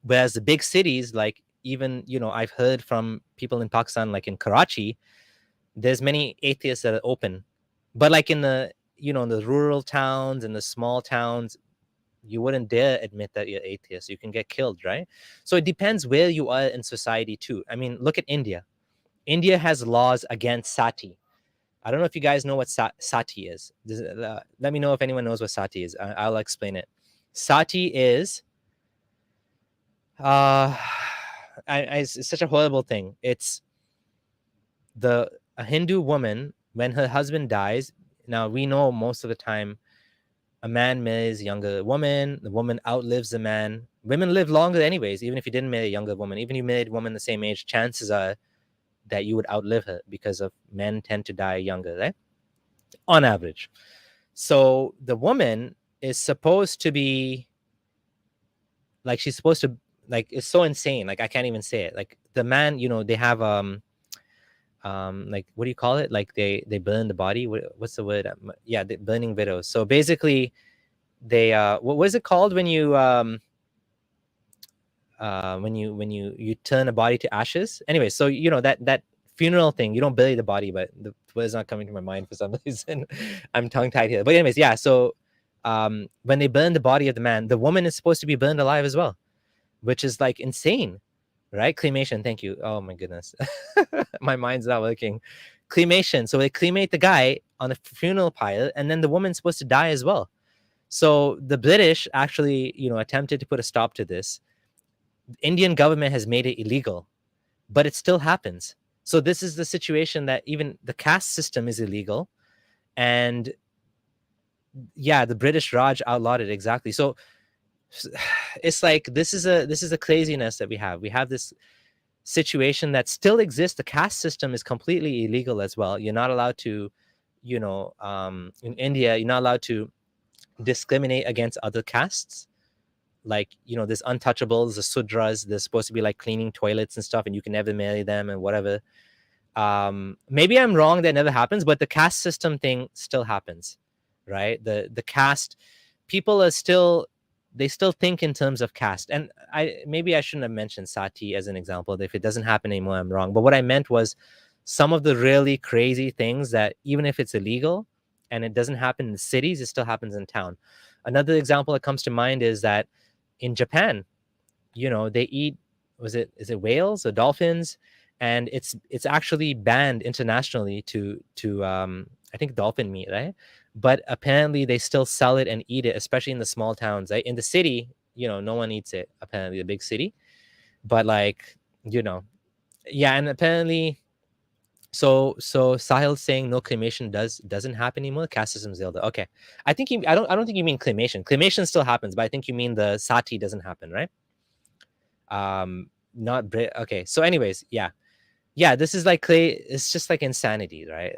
[SPEAKER 1] Whereas the big cities, like even, I've heard from people in Pakistan, like in Karachi, there's many atheists that are open. But like in the, in the rural towns and the small towns, you wouldn't dare admit that you're atheist. You can get killed, right? So it depends where you are in society too. I mean, look at India. India has laws against sati. I don't know if you guys know what sati is. Let me know if anyone knows what sati is. I'll explain it. Sati is, it's such a horrible thing. It's a Hindu woman, when her husband dies. Now, we know most of the time a man marries a younger woman, the woman outlives the man. Women live longer anyways, even if you didn't marry a younger woman. Even if you married a woman the same age, chances are that you would outlive her, because of men tend to die younger, right? On average. So the woman is supposed to be, like, she's supposed to, like, it's so insane. Like, I can't even say it. Like, the man, they have, like, what do you call it? Like, they burn the body. What's the word? Yeah, the burning widows. So basically, they what was it called when you turn a body to ashes? Anyway, so that funeral thing, you don't bury the body, but the word's not coming to my mind for some reason. I'm tongue tied here. But anyways, yeah. So when they burn the body of the man, the woman is supposed to be burned alive as well, which is like insane, right? Cremation. Thank you. Oh my goodness, my mind's not working. Cremation. So they cremate the guy on a funeral pyre, and then the woman's supposed to die as well. So the British actually, attempted to put a stop to this. The Indian government has made it illegal, but it still happens. So this is the situation, that even the caste system is illegal, and yeah, the British Raj outlawed it, exactly. So it's like, this is a craziness that we have. We have this situation that still exists. The caste system is completely illegal as well. You're not allowed to, in India, you're not allowed to discriminate against other castes. Like, there's untouchables, the sudras, they're supposed to be like cleaning toilets and stuff, and you can never marry them and whatever. Maybe I'm wrong, that never happens, but the caste system thing still happens, right? The caste people are still, they still think in terms of caste. And maybe I shouldn't have mentioned sati as an example. If it doesn't happen anymore, I'm wrong. But what I meant was some of the really crazy things that, even if it's illegal and it doesn't happen in the cities, it still happens in town. Another example that comes to mind is that in Japan, they eat, is it whales or dolphins? And it's actually banned internationally to I think dolphin meat, right? But apparently they still sell it and eat it, especially in the small towns. Right? In the city, no one eats it, apparently, the big city. But like, yeah, and apparently, So Sahil saying no claymation doesn't happen anymore. Casteism Zelda. Okay, I don't think you mean claymation. Claymation still happens, but I think you mean the sati doesn't happen, right? Not okay. So, anyways, yeah. This is like clay. It's just like insanity, right?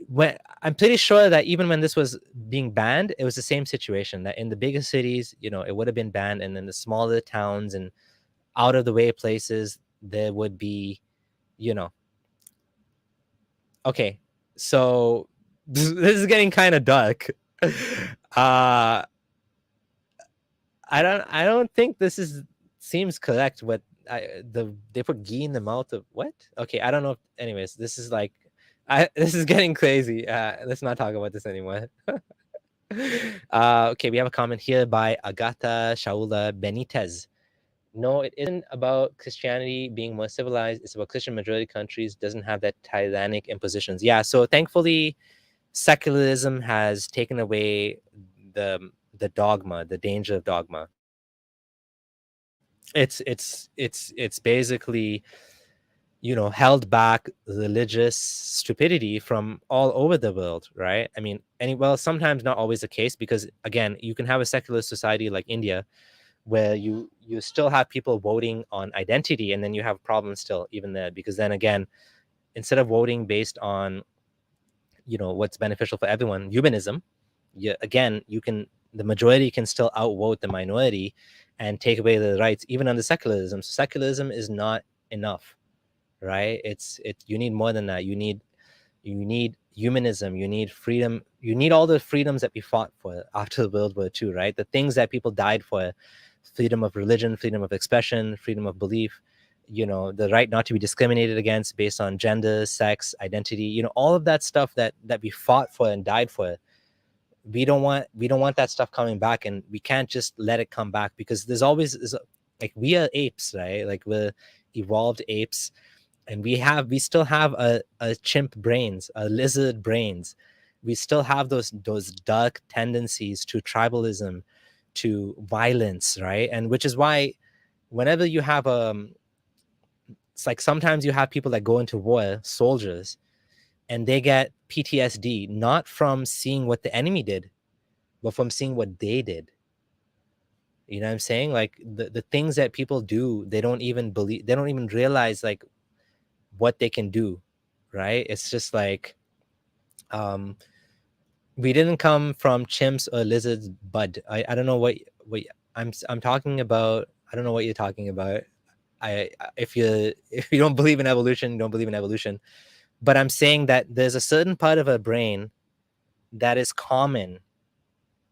[SPEAKER 1] When I'm pretty sure that even when this was being banned, it was the same situation. That in the bigger cities, it would have been banned, and in the smaller towns and out of the way places, there would be, you know, okay, so this is getting kind of dark. I don't think this seems correct. What they put ghee in the mouth of what? Okay, I don't know. Anyways, this is like, this is getting crazy. Let's not talk about this anymore. Okay, we have a comment here by Agatha Shaula Benitez. No, it isn't about Christianity being more civilized. It's about Christian majority countries doesn't have that tyrannic impositions. Yeah, so thankfully, secularism has taken away the dogma, the danger of dogma. It's basically, held back religious stupidity from all over the world, right? I mean, well, sometimes not always the case, because again, you can have a secular society like India where you still have people voting on identity, and then you have problems still even there, because then again, instead of voting based on what's beneficial for everyone, humanism, the majority can still outvote the minority and take away the rights even under secularism. So secularism is not enough, right? You need more than that. You need humanism, you need freedom, you need all the freedoms that we fought for after World War II, right? The things that people died for: freedom of religion, freedom of expression, freedom of belief, the right not to be discriminated against based on gender, sex, identity, all of that stuff that we fought for and died for. We don't want that stuff coming back, and we can't just let it come back, because there's always like, we are apes, right? Like, we're evolved apes, and we still have a chimp brains, a lizard brains. We still have those dark tendencies to tribalism, to violence, right? And which is why whenever you have it's like sometimes you have people that go into war, soldiers, and they get PTSD not from seeing what the enemy did, but from seeing what they did. You know what I'm saying? Like, the things that people do, they don't even realize like what they can do, right? It's just like, we didn't come from chimps or lizards, bud. I don't know what I'm talking about. I don't know what you're talking about. If you don't believe in evolution, you don't believe in evolution. But I'm saying that there's a certain part of a brain that is common,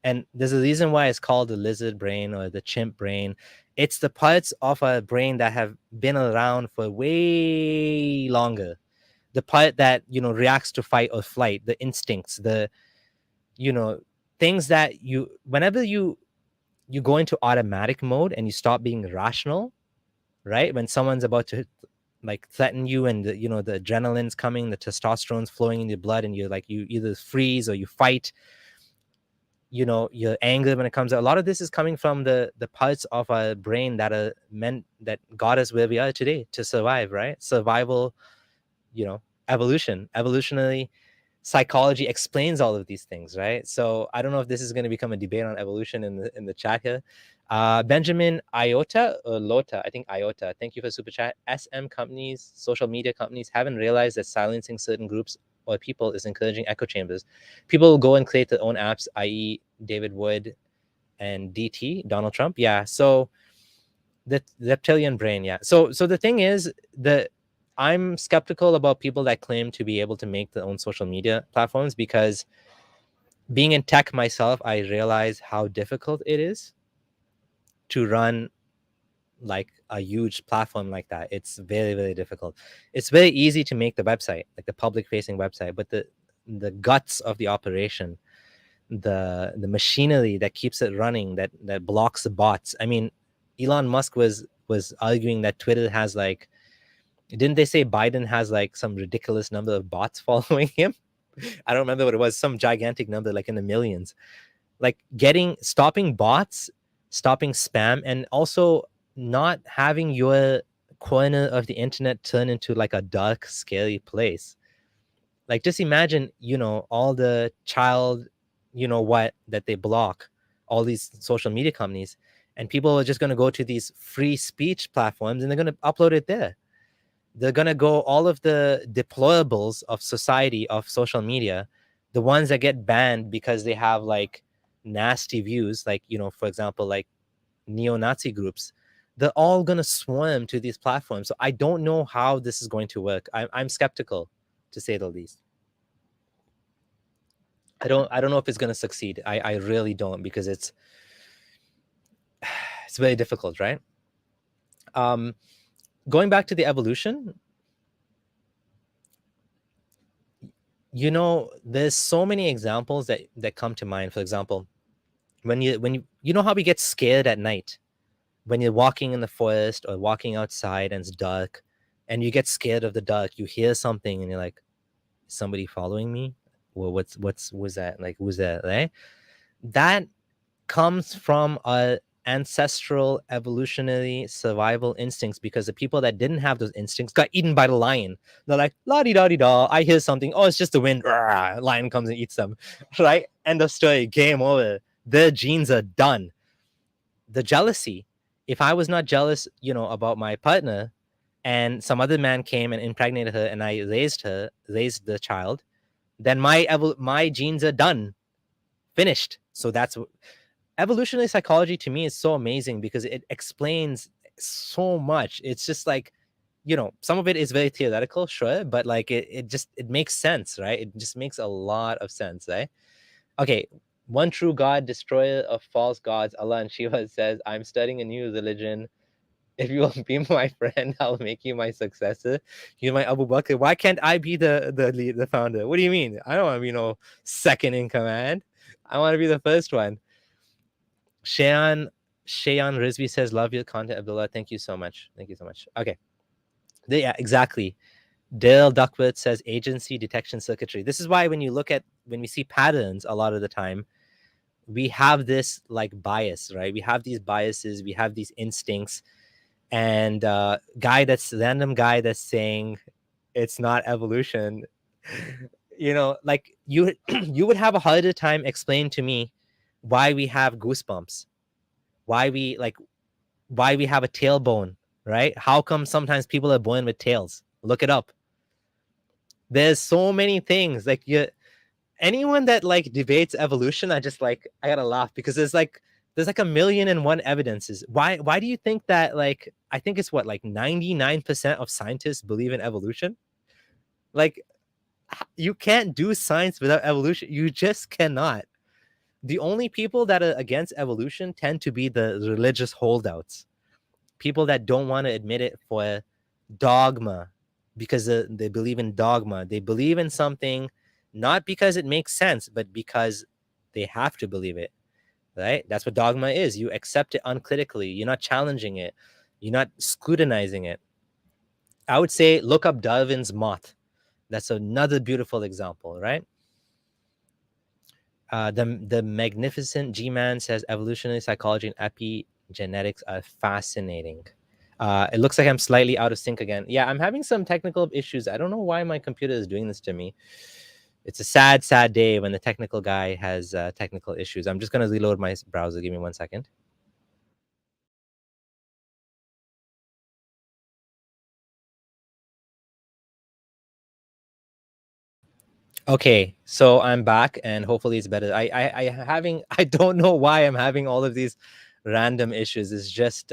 [SPEAKER 1] and there's a reason why it's called the lizard brain or the chimp brain. It's the parts of our brain that have been around for way longer. The part that reacts to fight or flight, the instincts, the things that whenever you go into automatic mode and you stop being rational, right? When someone's about to like threaten you, and the adrenaline's coming, the testosterone's flowing in your blood, and you're like, you either freeze or you fight, your anger when it comes out. A lot of this is coming from the parts of our brain that are meant, that got us where we are today, to survive, right? Survival, evolutionary psychology explains all of these things, right? So I don't know if this is going to become a debate on evolution in the chat here. Benjamin Iota or Lota, I think Iota, thank you for super chat. SM companies, social media companies haven't realized that silencing certain groups or people is encouraging echo chambers. People will go and create their own apps, i.e. David Wood and DT, Donald Trump. Yeah, so the reptilian brain, yeah. So the thing is, I'm skeptical about people that claim to be able to make their own social media platforms, because being in tech myself, I realize how difficult it is to run like a huge platform like that. It's very, very difficult. It's very easy to make the website, like the public facing website, but the guts of the operation, the machinery that keeps it running, that blocks the bots. I mean, Elon Musk was arguing that Twitter has like, didn't they say Biden has like some ridiculous number of bots following him? I don't remember what it was, some gigantic number, like in the millions. Like, stopping bots, stopping spam, and also not having your corner of the internet turn into like a dark, scary place. Like, just imagine, all the child, what, that they block, all these social media companies, and people are just going to go to these free speech platforms and they're going to upload it there. They're going to go all of the deplorables of society, of social media, the ones that get banned because they have like nasty views, like, for example, like neo-Nazi groups, they're all going to swarm to these platforms. So I don't know how this is going to work. I'm skeptical, to say the least. I don't know if it's going to succeed. I really don't, because it's very difficult, right? Going back to the evolution, there's so many examples that come to mind. For example, when you know how we get scared at night when you're walking in the forest or walking outside and it's dark, and you get scared of the dark. You hear something and you're like, "Is somebody following me? Well, was that? Like, who's that?" Right? That comes from our ancestral evolutionary survival instincts, because the people that didn't have those instincts got eaten by the lion. They're like, la di da di da, I hear something. Oh, it's just the wind. Rah, lion comes and eats them. Right? End of story. Game over. Their genes are done. The jealousy. If I was not jealous, about my partner, and some other man came and impregnated her and I raised the child, then my genes are done. Finished. So that's evolutionary psychology to me is so amazing, because it explains so much. It's just like, some of it is very theoretical, sure, but like it makes sense, right? It just makes a lot of sense, right? Okay, one true God, destroyer of false gods, Allah and Shiva, says, "I'm studying a new religion. If you will be my friend, I'll make you my successor. You're my Abu Bakr." Why can't I be the founder? What do you mean? I don't want to be second in command. I want to be the first one. Shayan Rizvi says, "Love your content, Abdullah. Thank you so much. Thank you so much." Okay. Yeah, exactly. Dale Duckworth says, "Agency detection circuitry." This is why when we see patterns, a lot of the time, we have this like bias, right? We have these biases, we have these instincts, and random guy that's saying it's not evolution, like you you would have a harder time explaining to me why we have goosebumps, why we have a tailbone, right? How come sometimes people are born with tails? Look it up. There's so many things. Like, anyone that like debates evolution, I gotta laugh, because there's like a million and one evidences. Why do you think that, like, I think it's what, like 99% of scientists believe in evolution? Like, you can't do science without evolution. You just cannot. The only people that are against evolution tend to be the religious holdouts, people that don't want to admit it for dogma, because they believe in dogma. They believe in something not because it makes sense, but because they have to believe it, right? That's what dogma is. You accept it uncritically. You're not challenging it. You're not scrutinizing it. I would say look up Darwin's moth. That's another beautiful example, right? The magnificent G-Man says evolutionary psychology and epigenetics are fascinating. It looks like I'm slightly out of sync again. Yeah, I'm having some technical issues. I don't know why my computer is doing this to me. It's a sad, sad day when the technical guy has technical issues. I'm just going to reload my browser. Give me 1 second. Okay, so I'm back, and hopefully it's better. I don't know why I'm having all of these random issues. It's just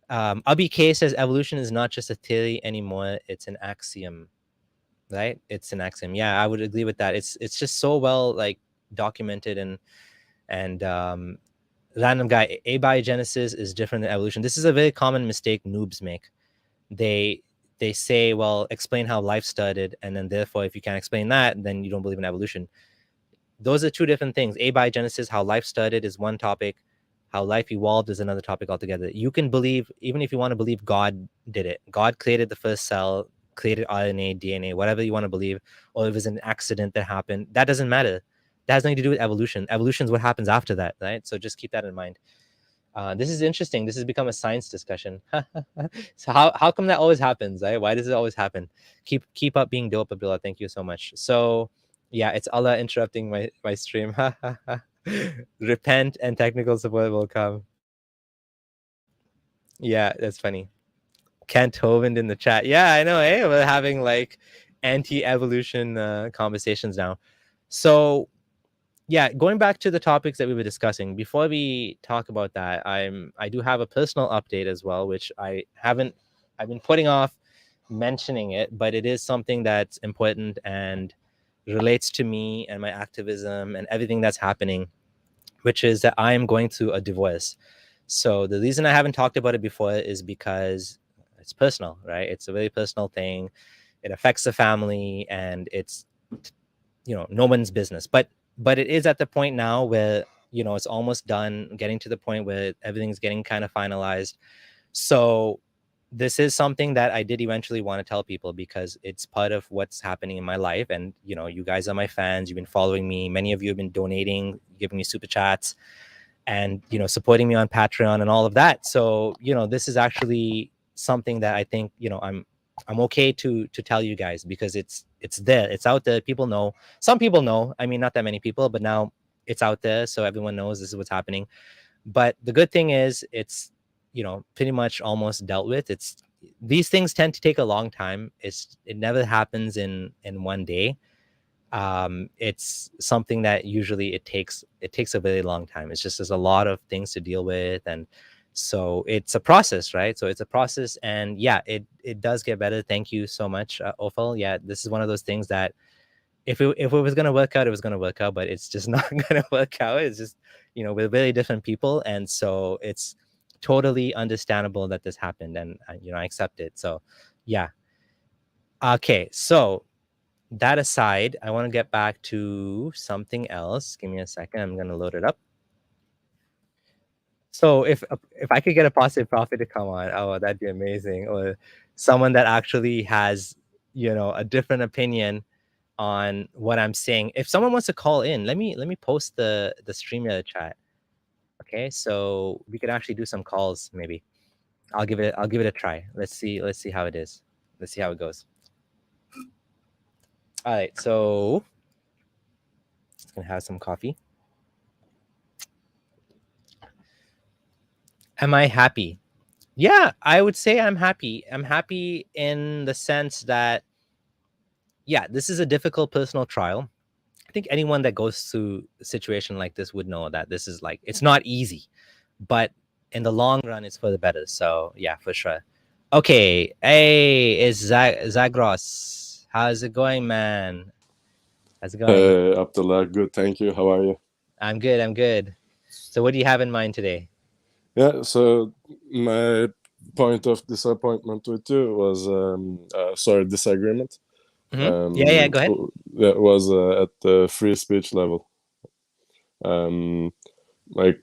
[SPEAKER 1] Abi K says evolution is not just a theory anymore, it's an axiom, right? It's an axiom. Yeah, I would agree with that. It's just so well like documented, and random guy, abiogenesis is different than evolution. This is a very common mistake noobs make. They say, well, explain how life started, and then therefore if you can't explain that, then you don't believe in evolution. Those are two different things. Abiogenesis, how life started, is one topic. How life evolved is another topic altogether. You can believe, even if you want to believe God did it, God created the first cell, created RNA, DNA, whatever you want to believe, or if it was an accident that happened, that doesn't matter. That has nothing to do with evolution. Evolution is what happens after that, right? So just keep that in mind. This is interesting. This has become a science discussion. So how come that always happens, right? Why does it always happen? Keep up being dope, Abdullah. Thank you so much. So yeah, it's Allah interrupting my stream. Repent and technical support will come. Yeah, that's funny. Kent Hovind in the chat. Yeah, I know. Hey, we're having like anti-evolution conversations now. So yeah, going back to the topics that we were discussing, before we talk about that, I do have a personal update as well, which I've been putting off mentioning it, but it is something that's important and relates to me and my activism and everything that's happening, which is that I am going through a divorce. So the reason I haven't talked about it before is because it's personal, right? It's a very personal thing. It affects the family, and it's, no one's business. But it is at the point now where, it's almost done, getting to the point where everything's getting kind of finalized. So this is something that I did eventually want to tell people, because it's part of what's happening in my life. And, you guys are my fans. You've been following me. Many of you have been donating, giving me super chats, and, supporting me on Patreon and all of that. So, this is actually something that I think, I'm okay to tell you guys, because it's there, it's out there. People know. Some people know. I mean, not that many people, but now it's out there, so everyone knows this is what's happening. But the good thing is, it's, pretty much almost dealt with. It's, these things tend to take a long time. It never happens in one day. It's something that usually it takes a very long time. It's just, there's a lot of things to deal with, and so it's a process, right? So it's a process, and yeah, it does get better. Thank you so much, Ophel. Yeah, this is one of those things that if it was going to work out, it was going to work out, but it's just not going to work out. It's just, we're very different people, and so it's totally understandable that this happened, and I accept it. So yeah. Okay, so that aside, I want to get back to something else. Give me a second. I'm going to load it up. So if I could get a positive prophet to come on, oh, that'd be amazing. Or someone that actually has, a different opinion on what I'm saying. If someone wants to call in, let me post the StreamYard chat. Okay, so we could actually do some calls. Maybe I'll give it a try. Let's see how it is. Let's see how it goes. All right, so it's gonna have some coffee. Am I happy? Yeah, I would say I'm happy. I'm happy in the sense that, yeah, this is a difficult personal trial. I think anyone that goes through a situation like this would know that this is like, it's not easy, but in the long run, it's for the better. So yeah, for sure. Okay, hey, it's Zagros. How's it going, man? How's it going?
[SPEAKER 2] Hey, Abdullah, good, thank you. How are you?
[SPEAKER 1] I'm good. So what do you have in mind today?
[SPEAKER 2] Yeah, so my point of disappointment with you was, disagreement.
[SPEAKER 1] Yeah, go ahead.
[SPEAKER 2] That was at the free speech level. Like,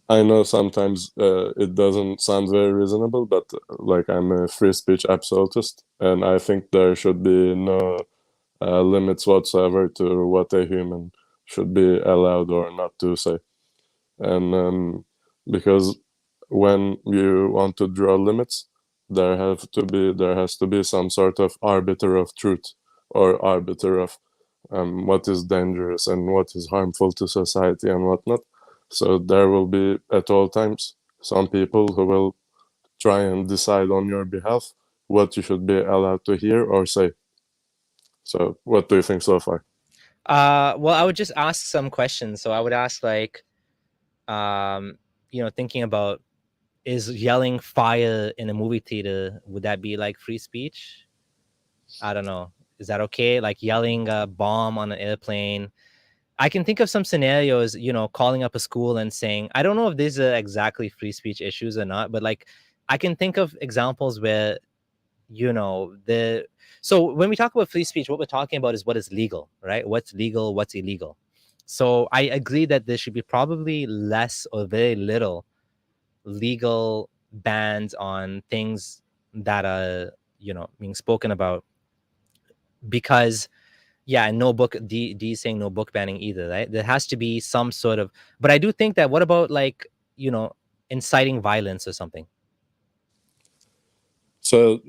[SPEAKER 2] I know sometimes it doesn't sound very reasonable, but like, I'm a free speech absolutist, and I think there should be no limits whatsoever to what a human should be allowed or not to say. And because when you want to draw limits, there has to be some sort of arbiter of truth, or arbiter of what is dangerous and what is harmful to society and whatnot. So there will be at all times some people who will try and decide on your behalf what you should be allowed to hear or say. So what do you think so far?
[SPEAKER 1] Well, I would just ask some questions. So I would ask, like, thinking about, is yelling fire in a movie theater, would that be like free speech? I don't know. Is that okay? Like yelling a bomb on an airplane. I can think of some scenarios, calling up a school and saying, I don't know if these are exactly free speech issues or not, but like I can think of examples where, the so when we talk about free speech, what we're talking about is what is legal, right? What's legal, what's illegal. So I agree that there should be probably less or very little legal bans on things that are, being spoken about, because yeah, and no book, D saying no book banning either, right? There has to be some sort of, but I do think that, what about, like, inciting violence or something.
[SPEAKER 2] So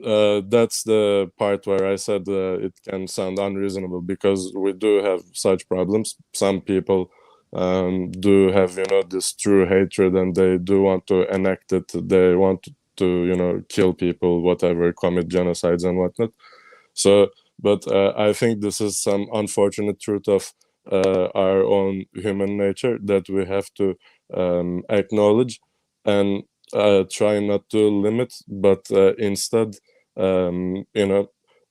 [SPEAKER 2] that's the part where I said it can sound unreasonable, because we do have such problems. Some people do have, this true hatred, and they do want to enact it. They want to, kill people, whatever, commit genocides and whatnot. So, but I think this is some unfortunate truth of our own human nature that we have to acknowledge, and try not to limit, but instead,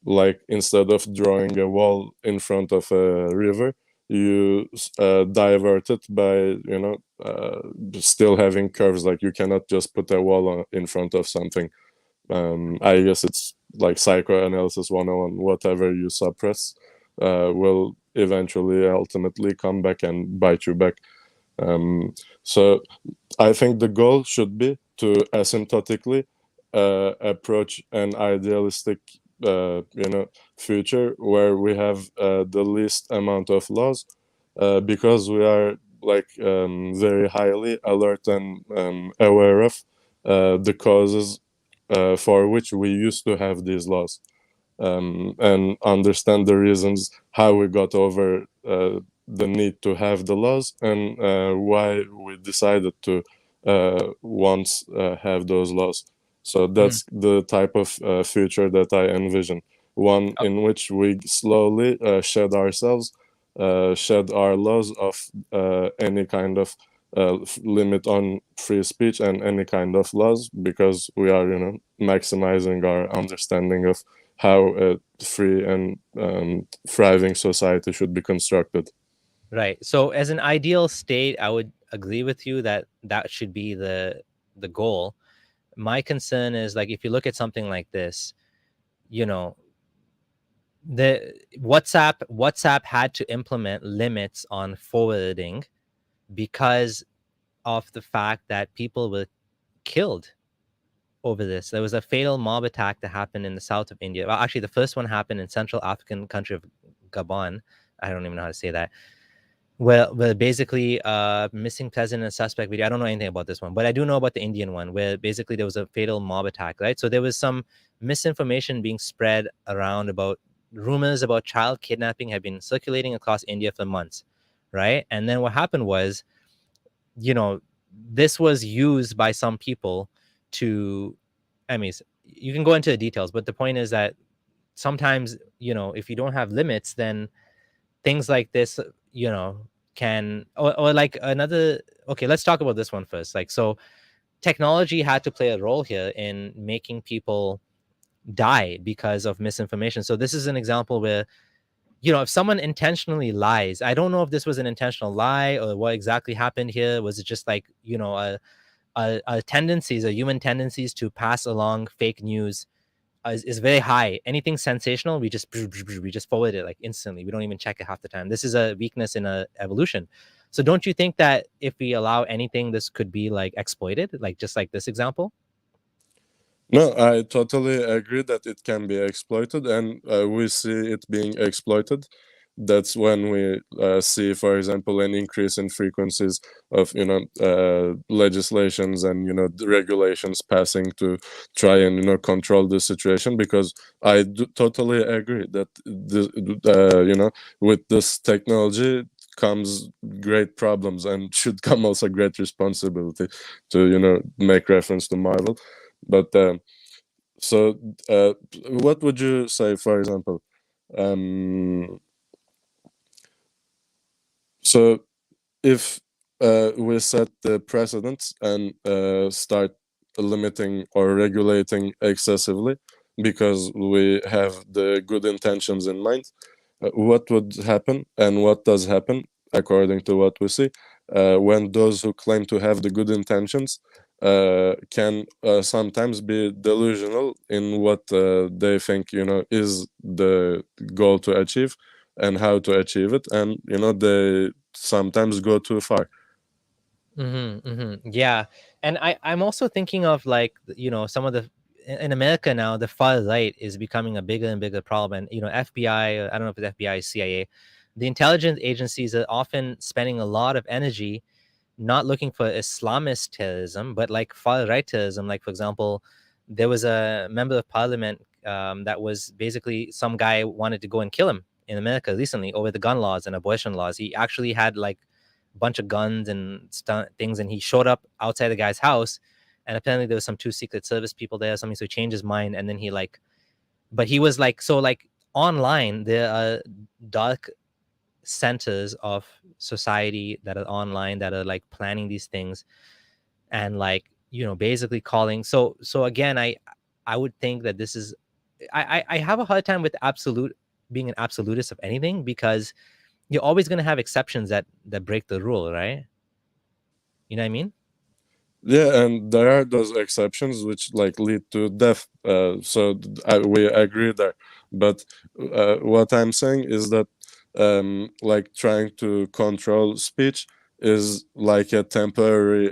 [SPEAKER 2] like instead of drawing a wall in front of a river, you divert it by, still having curves. Like, you cannot just put a wall in front of something. I guess it's like psychoanalysis 101. Whatever you suppress will eventually, ultimately come back and bite you back. So I think the goal should be to asymptotically approach an idealistic, future where we have the least amount of laws, because we are like very highly alert and aware of the causes for which we used to have these laws, and understand the reasons how we got over the need to have the laws, and why we decided to once have those laws. So
[SPEAKER 1] Mm.
[SPEAKER 2] that's the type of future that I envision. One
[SPEAKER 1] Oh,
[SPEAKER 2] in which we slowly shed ourselves, shed our laws of any kind of limit on free speech and any kind of laws, because we are, maximizing our understanding of how a free and thriving society should be constructed.
[SPEAKER 1] right. So as an ideal state, I would agree with you that that should be the goal. My concern is, like, if you look at something like this, you know, the WhatsApp had to implement limits on forwarding because of the fact that people were killed over this. There was a fatal mob attack that happened in the south of India. Well, actually, the first one happened in Central African country of Gabon. I don't even know how to say that. Well, basically, missing president and suspect video. I don't know anything about this one, but I do know about the Indian one, where basically there was a fatal mob attack, right? So there was some misinformation being spread around about rumors about child kidnapping had been circulating across India for months, right? And then what happened was, you know, this was used by some people to, I mean, you can go into the details, but the point is that sometimes, if you don't have limits, then things like this, can, or like another, okay, let's talk about this one first. Like, so technology had to play a role here in making people die because of misinformation. So this is an example where, if someone intentionally lies, I don't know if this was an intentional lie or what exactly happened here. Was it just like, a tendencies, a human tendencies to pass along fake news is very high. Anything sensational, we just forward it like instantly. We don't even check it half the time. This is a weakness in evolution. So don't you think that if we allow anything, this could be like exploited, like just like this example?
[SPEAKER 2] No, I totally agree that it can be exploited, and we see it being exploited. That's when we see, for example, an increase in frequencies of, legislations and, the regulations passing to try and, control the situation. Because I do totally agree that with this technology comes great problems, and should come also great responsibility, to, make reference to Marvel. But so, what would you say, for example? Um, so, if we set the precedents and start limiting or regulating excessively because we have the good intentions in mind, what would happen, and what does happen according to what we see, when those who claim to have the good intentions can sometimes be delusional in what they think, is the goal to achieve and how to achieve it, and they sometimes go too far.
[SPEAKER 1] Yeah. And I'm also thinking of, like, some of the, in America now, the far right is becoming a bigger and bigger problem. And, FBI, I don't know if it's FBI, CIA, the intelligence agencies are often spending a lot of energy not looking for Islamist terrorism, but like far right terrorism. Like, for example, there was a member of parliament that was basically, some guy wanted to go and kill him in America recently over the gun laws and abortion laws. He actually had like a bunch of guns and things, and he showed up outside the guy's house, and apparently there was some two Secret Service people there or something, so he changed his mind, and then he like, but he was like, so like online there are dark centers of society that are online that are like planning these things, and like, you know, basically calling. So again, I would think that this is, I have a hard time with being an absolutist of anything, because you're always going to have exceptions that break the rule, right? You know what I mean?
[SPEAKER 2] Yeah, and there are those exceptions which like lead to death. We agree there. But what I'm saying is that like trying to control speech is like a temporary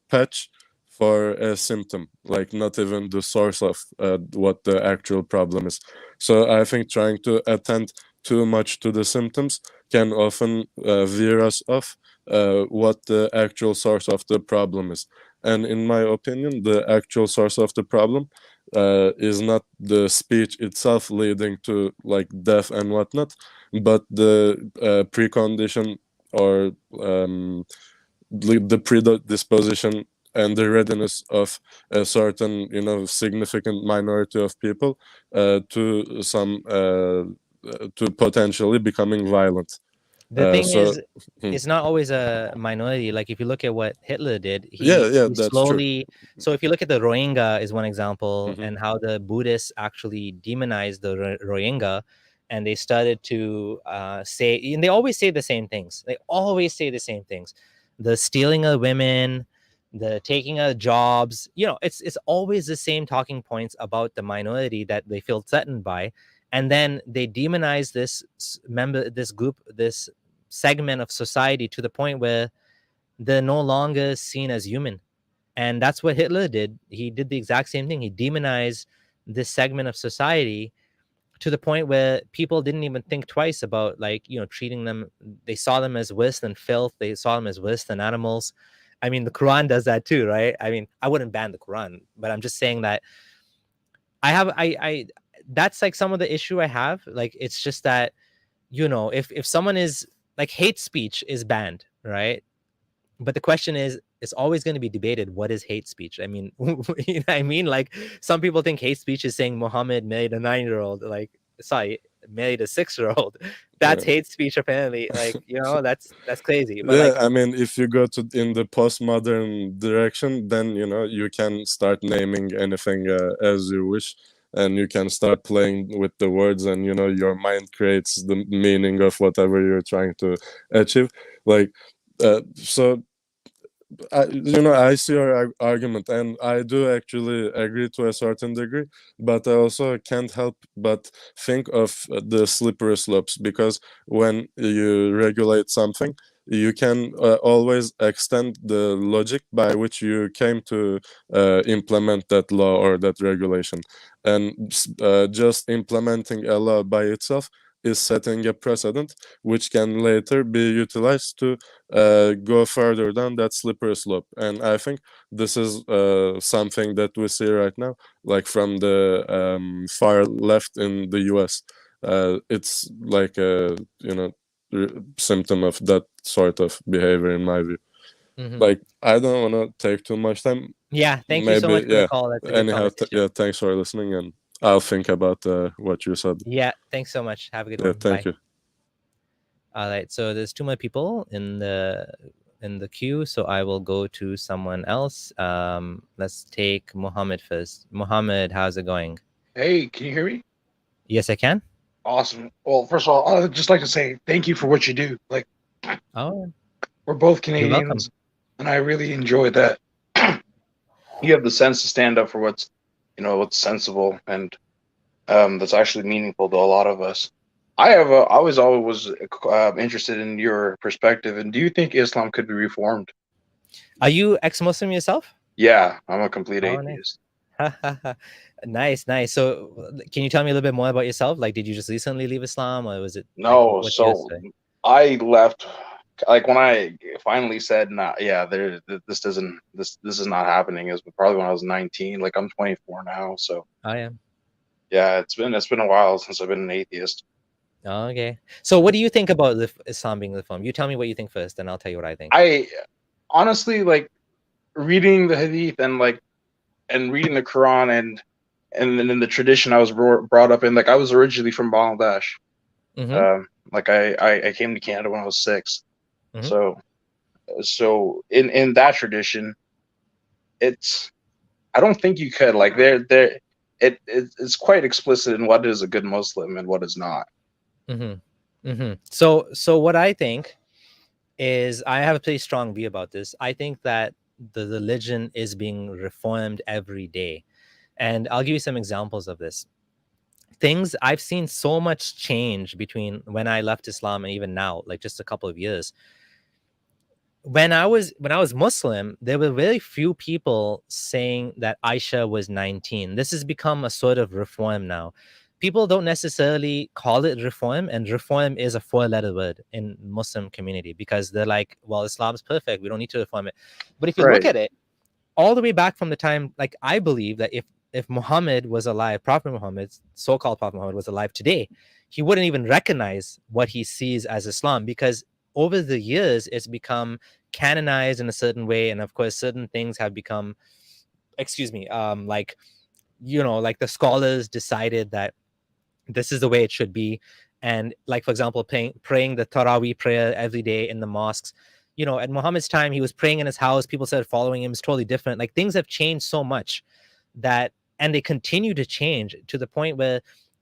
[SPEAKER 2] patch for a symptom, like not even the source of what the actual problem is. So I think trying to attend too much to the symptoms can often veer us off what the actual source of the problem is. And in my opinion, the actual source of the problem is not the speech itself leading to like death and whatnot, but the precondition or the predisposition and the readiness of a certain, you know, significant minority of people to some to potentially becoming violent.
[SPEAKER 1] The thing
[SPEAKER 2] So
[SPEAKER 1] is, it's not always a minority. Like if you look at what Hitler did,
[SPEAKER 2] yeah,
[SPEAKER 1] he
[SPEAKER 2] that's true.
[SPEAKER 1] slowly. So if you look at the Rohingya is one example,
[SPEAKER 2] Hmm.
[SPEAKER 1] and how the Buddhists actually demonized the Rohingya, and they started to say, and they always say the same things. They always say the same things: the stealing of women, the taking of jobs. You know, it's always the same talking points about the minority that they feel threatened by, and then they demonize this member, this group, this segment of society, to the point where they're no longer seen as human. And that's what Hitler did. He did the exact same thing. He demonized this segment of society to the point where people didn't even think twice about, like, you know, treating them. They saw them as worse than filth. They saw them as worse than animals. I mean, the Quran does that too, right? I mean, I wouldn't ban the Quran, but I'm just saying that I that's like some of the issue I have. Like, it's just that, you know, if someone is like, hate speech is banned, right? But the question is, it's always going to be debated, what is hate speech? I mean, you know what I mean? Like, some people think hate speech is saying Muhammad married a 9-year-old, like, sorry, married a 6-year-old. That's
[SPEAKER 2] Yeah.
[SPEAKER 1] hate speech, apparently. Like, you know, that's crazy. But
[SPEAKER 2] Yeah,
[SPEAKER 1] like,
[SPEAKER 2] I mean, if you go to in the postmodern direction, then you know you can start naming anything as you wish, and you can start playing with the words, and you know your mind creates the meaning of whatever you're trying to achieve. Like, so I see your argument, and I do actually agree to a certain degree, but I also can't help but think of the slippery slopes, because when you regulate something, you can always extend the logic by which you came to implement that law or that regulation. And just implementing a law by itself is setting a precedent which can later be utilized to go further down that slippery slope. And I think this is something that we see right now, like from the far left in the US. It's like a, you know, symptom of that sort of behavior, in my view.
[SPEAKER 1] mhm.
[SPEAKER 2] Like, I don't want to take too much time.
[SPEAKER 1] Yeah, thank you so
[SPEAKER 2] Maybe,
[SPEAKER 1] much for the
[SPEAKER 2] yeah.
[SPEAKER 1] call. That's a good
[SPEAKER 2] Anyhow,
[SPEAKER 1] conversation.
[SPEAKER 2] yeah, thanks for listening, and I'll think about what you said.
[SPEAKER 1] Yeah, thanks so much. Have a good
[SPEAKER 2] Yeah,
[SPEAKER 1] one.
[SPEAKER 2] thank
[SPEAKER 1] Bye.
[SPEAKER 2] you.
[SPEAKER 1] All right, so there's two more people in the queue, so I will go to someone else. Let's take Mohammed first. Mohammed, how's it going?
[SPEAKER 3] Hey, can you hear me?
[SPEAKER 1] Yes, I can.
[SPEAKER 3] Awesome. Well, first of all, I'd just like to say thank you for what you do. Like,
[SPEAKER 1] Oh,
[SPEAKER 3] we're both
[SPEAKER 1] you're welcome.
[SPEAKER 3] Canadians, and I really enjoy that. You have the sense to stand up for what's sensible and that's actually meaningful to a lot of us. I was always interested in your perspective. And do you think Islam could be reformed?
[SPEAKER 1] Are you ex-Muslim yourself?
[SPEAKER 3] Yeah, I'm a complete
[SPEAKER 1] Oh, nice.
[SPEAKER 3] atheist.
[SPEAKER 1] Nice, nice. So, can you tell me a little bit more about yourself? Like, did you just recently leave Islam, or was it like,
[SPEAKER 3] No,
[SPEAKER 1] what's your
[SPEAKER 3] so
[SPEAKER 1] story?
[SPEAKER 3] I left like when I finally said, "Nah, yeah, this is not happening," is probably when I was 19. Like I'm 24 now, so
[SPEAKER 1] I am.
[SPEAKER 3] yeah, it's been a while since I've been an atheist.
[SPEAKER 1] Okay. So what do you think about Islam being reformed? You tell me what you think first, and I'll tell you what I think.
[SPEAKER 3] I honestly like reading the Hadith and reading the Quran and then in the tradition I was brought up in. Like I was originally from Bangladesh.
[SPEAKER 1] Mm-hmm.
[SPEAKER 3] Like I came to Canada when I was 6.
[SPEAKER 1] Mm-hmm.
[SPEAKER 3] So in that tradition, it's I don't think you could like it's quite explicit in what is a good Muslim and what is not.
[SPEAKER 1] Mm-hmm. Mm-hmm. So what I think is, I have a pretty strong view about this. I think that the religion is being reformed every day, and I'll give you some examples of this. Things I've seen so much change between when I left Islam and even now, like just a couple of years. When I was Muslim, there were very few people saying that Aisha was 19. This has become a sort of reform now. People don't necessarily call it reform, and reform is a 4-letter word in Muslim community, because they're like, well, Islam's perfect, we don't need to reform it. But if you look
[SPEAKER 3] Right.
[SPEAKER 1] at it, all the way back from the time, like I believe that if Muhammad was alive, Prophet Muhammad, so-called Prophet Muhammad, was alive today, he wouldn't even recognize what he sees as Islam, because over the years it's become canonized in a certain way, and of course certain things have become, like, like the scholars decided that this is the way it should be. And like, for example, praying the Taraweeh prayer every day in the mosques, at Muhammad's time, he was praying in his house, people started following him. It's totally different. Like, things have changed so much that, and they continue to change to the point where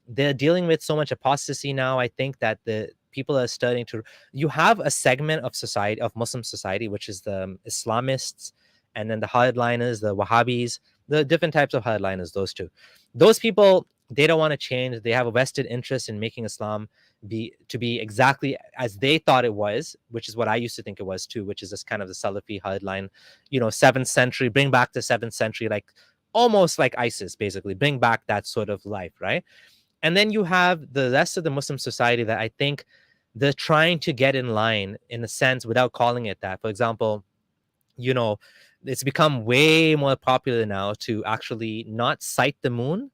[SPEAKER 1] they're dealing with so much apostasy now. I think that the people are starting to, you have a segment of society, of Muslim society, which is the Islamists, and then the hardliners, the Wahhabis, the different types of hardliners, those two. Those people, they don't want to change. They have a vested interest in making Islam be exactly as they thought it was, which is what I used to think it was too, which is this kind of the Salafi hardline, 7th century, bring back the 7th century, like almost like ISIS, basically, bring back that sort of life, right? And then you have the rest of the Muslim society that I think they're trying to get in line, in a sense, without calling it that. For example, it's become way more popular now to actually not sight the moon,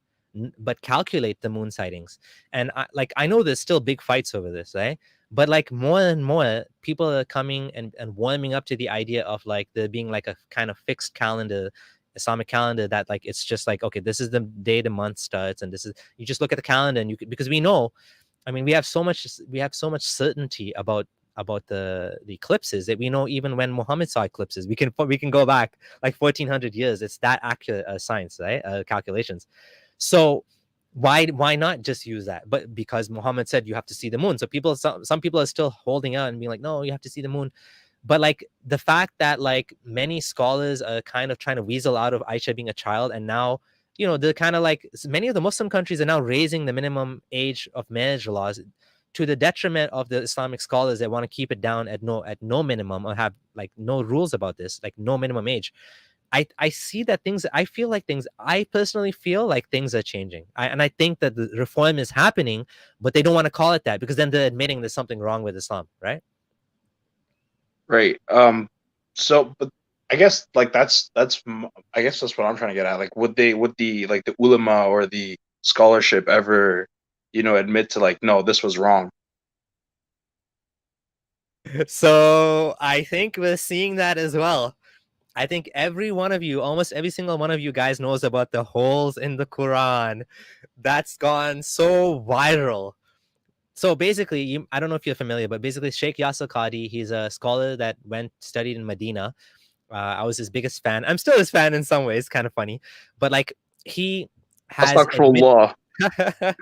[SPEAKER 1] but calculate the moon sightings. And I know there's still big fights over this, right? But like, more and more people are coming and warming up to the idea of like there being like a kind of fixed calendar, Islamic calendar, that like it's just like, okay, this is the day the month starts, and this is, you just look at the calendar and because we know, I mean, we have so much certainty about the eclipses, that we know even when Muhammad saw eclipses, we can go back like 1400 years. It's that accurate science, right? Calculations. So why not just use that? But because Muhammad said you have to see the moon, so some people are still holding out and being like, no, you have to see the moon. But like, the fact that like many scholars are kind of trying to weasel out of Aisha being a child, and now, they're kind of like, many of the Muslim countries are now raising the minimum age of marriage laws, to the detriment of the Islamic scholars that want to keep it down at no minimum, or have like no rules about this, like no minimum age. I see that I personally feel like things are changing. And I think that the reform is happening, but they don't want to call it that, because then they're admitting there's something wrong with Islam, right?
[SPEAKER 3] Right. So, but I guess like I guess that's what I'm trying to get at. Like, would the like the ulama or the scholarship ever, admit to like, no, this was wrong?
[SPEAKER 1] So I think we're seeing that as well. I think every one of you, almost every single one of you guys, knows about the holes in the Quran. That's gone so viral. So basically, I don't know if you're familiar, but basically Sheikh Yasir Qadi, he's a scholar that studied in Medina. I was his biggest fan. I'm still his fan in some ways, kind of funny. But like, he has
[SPEAKER 3] Astaghfirullah.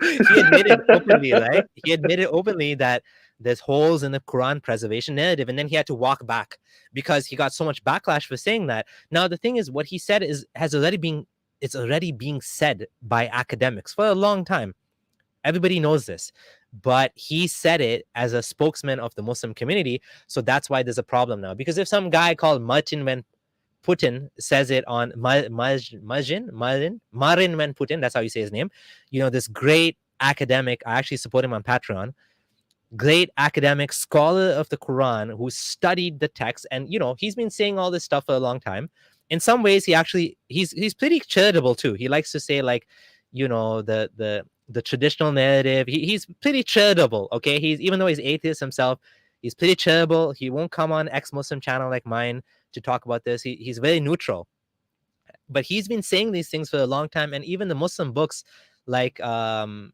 [SPEAKER 1] he admitted openly, right? He admitted openly that there's holes in the Quran preservation narrative, and then he had to walk back because he got so much backlash for saying that. Now the thing is, what he said it's already being said by academics for a long time. Everybody knows this, but he said it as a spokesman of the Muslim community, so that's why there's a problem now. Because if some guy called Martin Van Putin says it on Marin Van Putin, that's how you say his name, this great academic, I actually support him on Patreon. great academic scholar of the Quran who studied the text, and he's been saying all this stuff for a long time. In some ways, he's pretty charitable too. He likes to say like, the traditional narrative. He's pretty charitable. Okay, even though he's atheist himself, he's pretty charitable. He won't come on ex-Muslim channel like mine to talk about this. He's very neutral, but he's been saying these things for a long time. And even the Muslim books, like the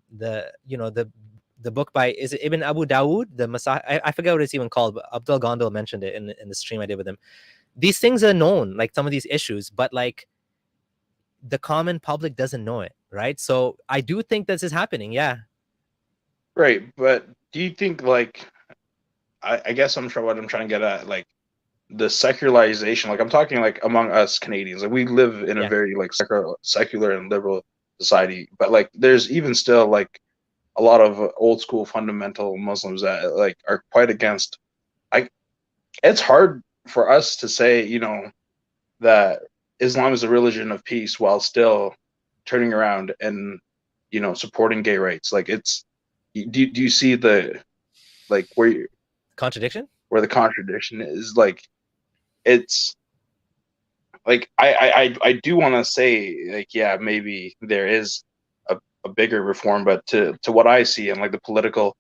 [SPEAKER 1] book by, is it Ibn Abu Dawood, the Masah, I forget what it's even called, but Abdul Gondal mentioned it in the stream I did with him. These things are known, like some of these issues, but like the common public doesn't know it, right? So I do think this is happening. Yeah.
[SPEAKER 3] Right, but do you think, like, I guess I'm sure what I'm trying to get at, like, the secularization, like I'm talking like among us Canadians, like we live in a very like secular and liberal society, but like there's even still like a lot of old school fundamental Muslims that like are quite against. It's hard for us to say, that Islam is a religion of peace while still turning around and supporting gay rights. Like do you see the like
[SPEAKER 1] contradiction?
[SPEAKER 3] Where the contradiction is, like, it's like I do want to say, like, yeah, maybe there is a bigger reform, but to what I see and like the political,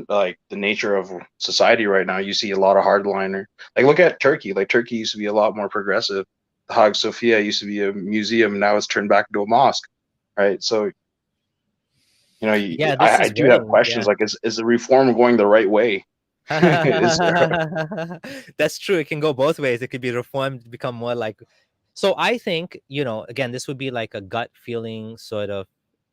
[SPEAKER 3] like the nature of society right now, you see a lot of hardliner. Like look at Turkey. Like Turkey used to be a lot more progressive. The Hagia Sophia used to be a museum, now it's turned back into a mosque, right? So I do have questions. Like, is the reform going the right way?
[SPEAKER 1] That's true. It can go both ways. It could be reformed, become more like. So I think, again, this would be like a gut feeling sort of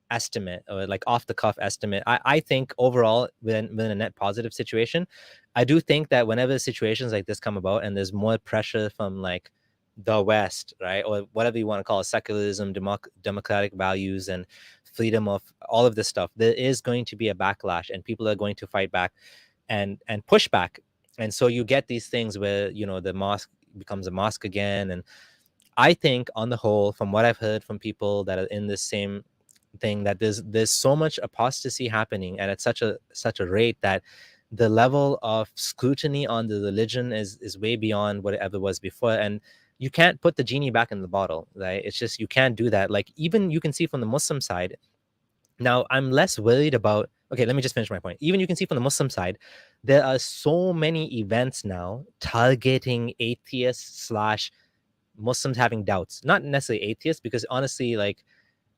[SPEAKER 1] estimate, or like off the cuff estimate. I think overall, within a net positive situation, I do think that whenever situations like this come about and there's more pressure from like the West, right, or whatever you want to call it, secularism, democratic values, and freedom of all of this stuff, there is going to be a backlash, and people are going to fight back and push back. And so you get these things where the mosque becomes a mosque again. And I think on the whole, from what I've heard from people that are in this same thing, that there's so much apostasy happening, and at such a rate that the level of scrutiny on the religion is way beyond what it ever was before. And you can't put the genie back in the bottle, right? It's just, you can't do that. Like, even you can see from the Muslim side. Now, I'm less worried about, okay, let me just finish my point. Even you can see from the Muslim side, there are so many events now targeting atheists / Muslims having doubts. Not necessarily atheists, because honestly, like,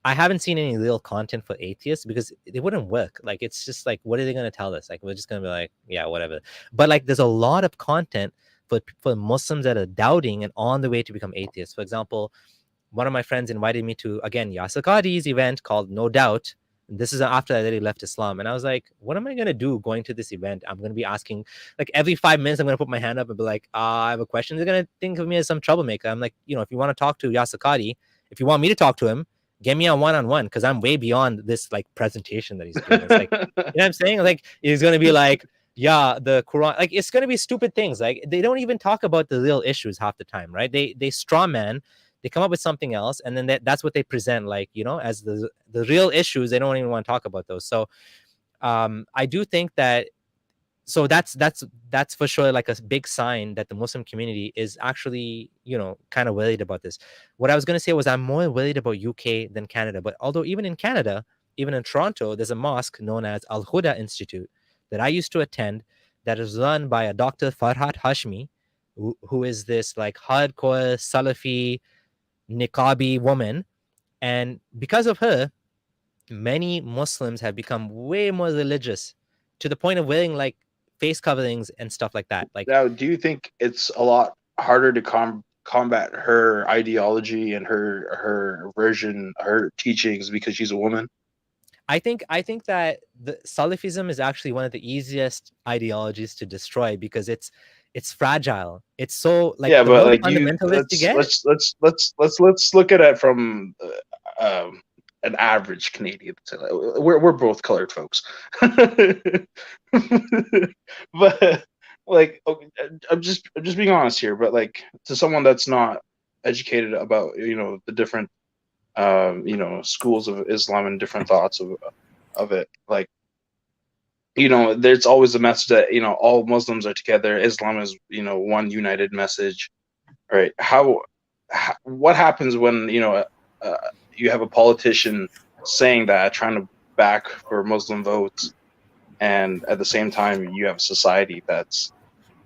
[SPEAKER 1] I haven't seen any real content for atheists, because it wouldn't work. Like, it's just like, what are they going to tell us? Like, we're just going to be like, yeah, whatever. But like, there's a lot of content for Muslims that are doubting and on the way to become atheists. For example, one of my friends invited me to, again, Yasir Qadhi's event called No Doubt. This is after I already left Islam. And I was like, what am I going to do going to this event? I'm going to be asking, like, every 5 minutes, I'm going to put my hand up and be like, I have a question. They're going to think of me as some troublemaker. I'm like, if you want to talk to Yasir Qadhi, if you want me to talk to him, get me on one-on-one, because I'm way beyond this like presentation that he's doing. It's like, you know what I'm saying? Like, he's going to be like, yeah, the Quran, like, it's going to be stupid things. Like, they don't even talk about the real issues half the time, right? They straw man. They come up with something else, and then that's what they present, like, as the real issues. They don't even want to talk about those. So I do think that, so that's for sure like a big sign that the Muslim community is actually, kind of worried about this. What I was going to say was, I'm more worried about UK than Canada. But although even in Canada, even in Toronto, there's a mosque known as Al Huda Institute that I used to attend, that is run by a Dr. Farhat Hashmi, who is this like hardcore Salafi niqabi woman. And because of her, many Muslims have become way more religious, to the point of wearing like face coverings and stuff like that. Like,
[SPEAKER 3] now, do you think it's a lot harder to combat her ideology and her version, her teachings, because she's a woman?
[SPEAKER 1] I think that the Salafism is actually one of the easiest ideologies to destroy, because it's fragile. It's so like,
[SPEAKER 3] yeah,
[SPEAKER 1] the
[SPEAKER 3] but
[SPEAKER 1] more
[SPEAKER 3] like
[SPEAKER 1] fundamentalist you get.
[SPEAKER 3] Let's look at it from an average Canadian. We're both colored folks, but like, okay, I'm just being honest here. But like, to someone that's not educated about the different schools of Islam and different thoughts of it, like, there's always a message that, all Muslims are together. Islam is, one united message, right? What happens when, you have a politician saying that, trying to back for Muslim votes, and at the same time you have a society that's,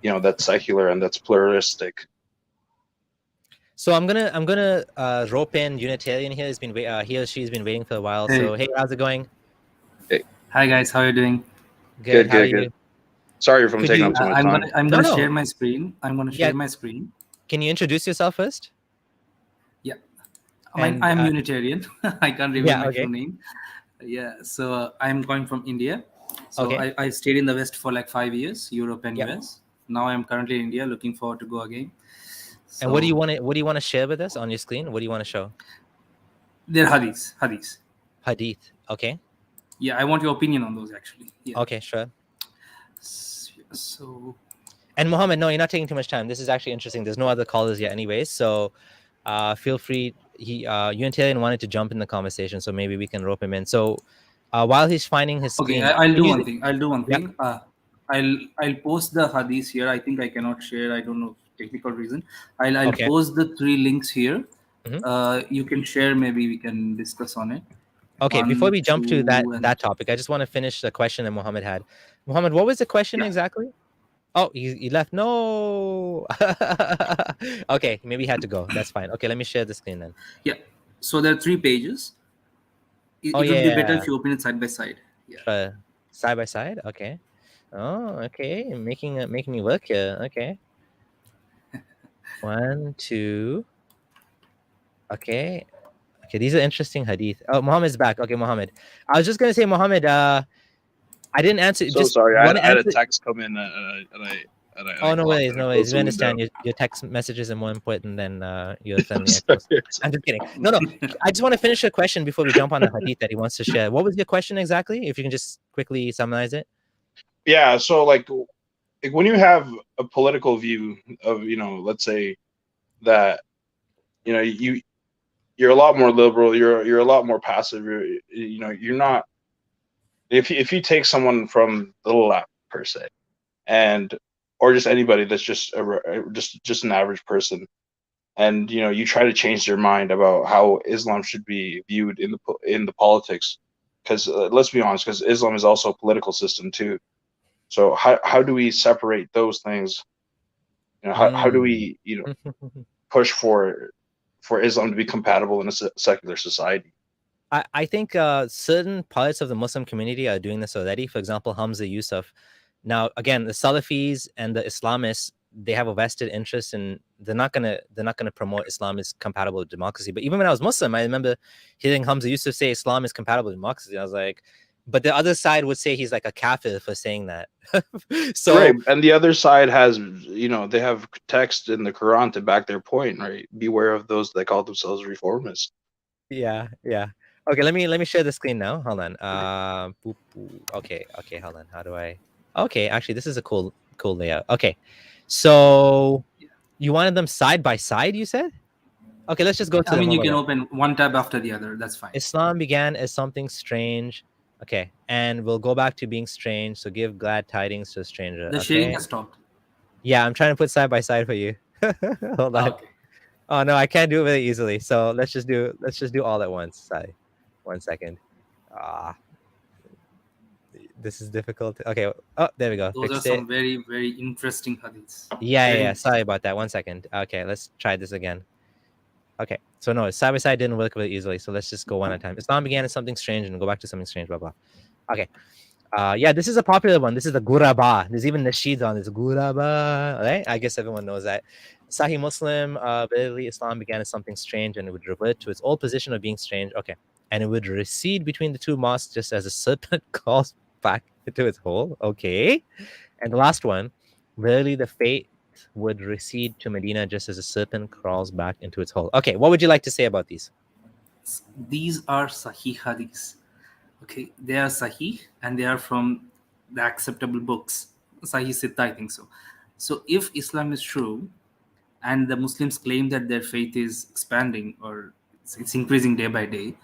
[SPEAKER 3] that's secular and that's pluralistic.
[SPEAKER 1] So I'm gonna rope in Unitarian here. He or she's been waiting for a while. So hey, how's it going?
[SPEAKER 4] Hi guys, how are you doing?
[SPEAKER 1] Good. How are
[SPEAKER 3] Good.
[SPEAKER 1] you?
[SPEAKER 3] Sorry if I'm taking up too much time.
[SPEAKER 4] I'm gonna
[SPEAKER 1] No.
[SPEAKER 4] share my screen. I'm gonna share my screen.
[SPEAKER 1] Can you introduce yourself first?
[SPEAKER 4] Yeah,
[SPEAKER 1] And,
[SPEAKER 4] I'm Unitarian. I can't reveal my
[SPEAKER 1] okay.
[SPEAKER 4] full name. Yeah, so I'm going from India. So
[SPEAKER 1] Okay.
[SPEAKER 4] I stayed in the West for like 5 years, Europe and
[SPEAKER 1] Yep.
[SPEAKER 4] US. Now I'm currently in India, looking forward to go again. So
[SPEAKER 1] And what do you want to share with us on your screen? What do you want to show?
[SPEAKER 4] they're hadiths.
[SPEAKER 1] Hadith. Okay.
[SPEAKER 4] Yeah, I want your opinion on those actually. Yeah.
[SPEAKER 1] Okay, sure.
[SPEAKER 4] So.
[SPEAKER 1] And Mohammed, no, you're not taking too much time. This is actually interesting. There's no other callers yet, anyways. So, feel free. Unitarian wanted to jump in the conversation, so maybe we can rope him in. So, while he's finding his screen,
[SPEAKER 4] I'll do one thing.
[SPEAKER 1] Yep.
[SPEAKER 4] I'll post the hadith here. I think I cannot share. I don't know, technical reason. I'll
[SPEAKER 1] Okay.
[SPEAKER 4] post the 3 links here.
[SPEAKER 1] Mm-hmm.
[SPEAKER 4] You can share. Maybe we can discuss on it.
[SPEAKER 1] Okay.
[SPEAKER 4] 1,
[SPEAKER 1] Before we jump to
[SPEAKER 4] 2,
[SPEAKER 1] that topic, I just want to finish the question that Mohammed had. Mohammed, what was the question exactly? Oh, he left. No. Okay, maybe he had to go. That's fine. Okay, let me share the screen then.
[SPEAKER 4] Yeah. So there are 3 pages. It would be better if you open it side by side. Yeah.
[SPEAKER 1] Side by side. Okay. Oh, okay. Making me work here. Okay. 1, 2. Okay. Okay, these are interesting hadith. Oh, Muhammad's back. Okay, Muhammad. I was just gonna say, Muhammad. I didn't answer.
[SPEAKER 3] So sorry, I had a text come in, and I.
[SPEAKER 1] Oh, no worries. We understand. Your text messages are more important than your friendly echoes. I'm just kidding. No. I just want to finish a question before we jump on the hadith that he wants to share. What was your question exactly? If you can just quickly summarize it.
[SPEAKER 3] Yeah. So like when you have a political view of, let's say that, you're a lot more liberal. You're a lot more passive. You're not. If you take someone from the left per se, or just anybody that's just an average person, and you try to change their mind about how Islam should be viewed in the politics, because let's be honest, because Islam is also a political system too. So how do we separate those things? How do we push for Islam to be compatible in a secular society?
[SPEAKER 1] I think certain parts of the Muslim community are doing this already. For example, Hamza Yusuf. Now, again, the Salafis and the Islamists, they have a vested interest in they're not gonna promote Islam is compatible with democracy. But even when I was Muslim, I remember hearing Hamza Yusuf say Islam is compatible with democracy. I was like, but the other side would say he's like a kafir for saying that. So
[SPEAKER 3] right, and the other side has, they have text in the Quran to back their point, right? Beware of those that call themselves reformists.
[SPEAKER 1] Yeah. Okay, let me share the screen now. Hold on. Okay, hold on. How do I? Okay, actually, this is a cool layout. Okay, so you wanted them side by side, you said? Okay, let's just go to.
[SPEAKER 4] You can open one tab after the other. That's fine.
[SPEAKER 1] Islam began as something strange. Okay, and we'll go back to being strange. So give glad tidings to a stranger.
[SPEAKER 4] The sharing has stopped.
[SPEAKER 1] Yeah, I'm trying to put side by side for you. Hold on. Okay. Oh no, I can't do it very easily. So let's just do all at once. Sorry. 1 second. This is difficult. Okay. Oh, there we go.
[SPEAKER 4] Those are some very, very interesting hadiths.
[SPEAKER 1] Yeah. Sorry about that. 1 second. Okay, let's try this again. Okay. So no, side by side didn't work very easily. So let's just go one at a time. Islam began as something strange and go back to something strange. Blah blah. Okay. Yeah, this is a popular one. This is the Guraba. There's even nasheed on this Guraba. Right? I guess everyone knows that. Sahih Muslim. Verily, Islam began as something strange and it would revert to its old position of being strange. Okay. And it would recede between the two mosques just as a serpent crawls back into its hole. Okay. And the last one, verily the faith would recede to Medina just as a serpent crawls back into its hole. Okay, what would you like to say about these?
[SPEAKER 4] These are Sahih hadiths. Okay, they are Sahih and they are from the acceptable books. Sahih Sitta, I think so. So if Islam is true and the Muslims claim that their faith is expanding or it's increasing day by day,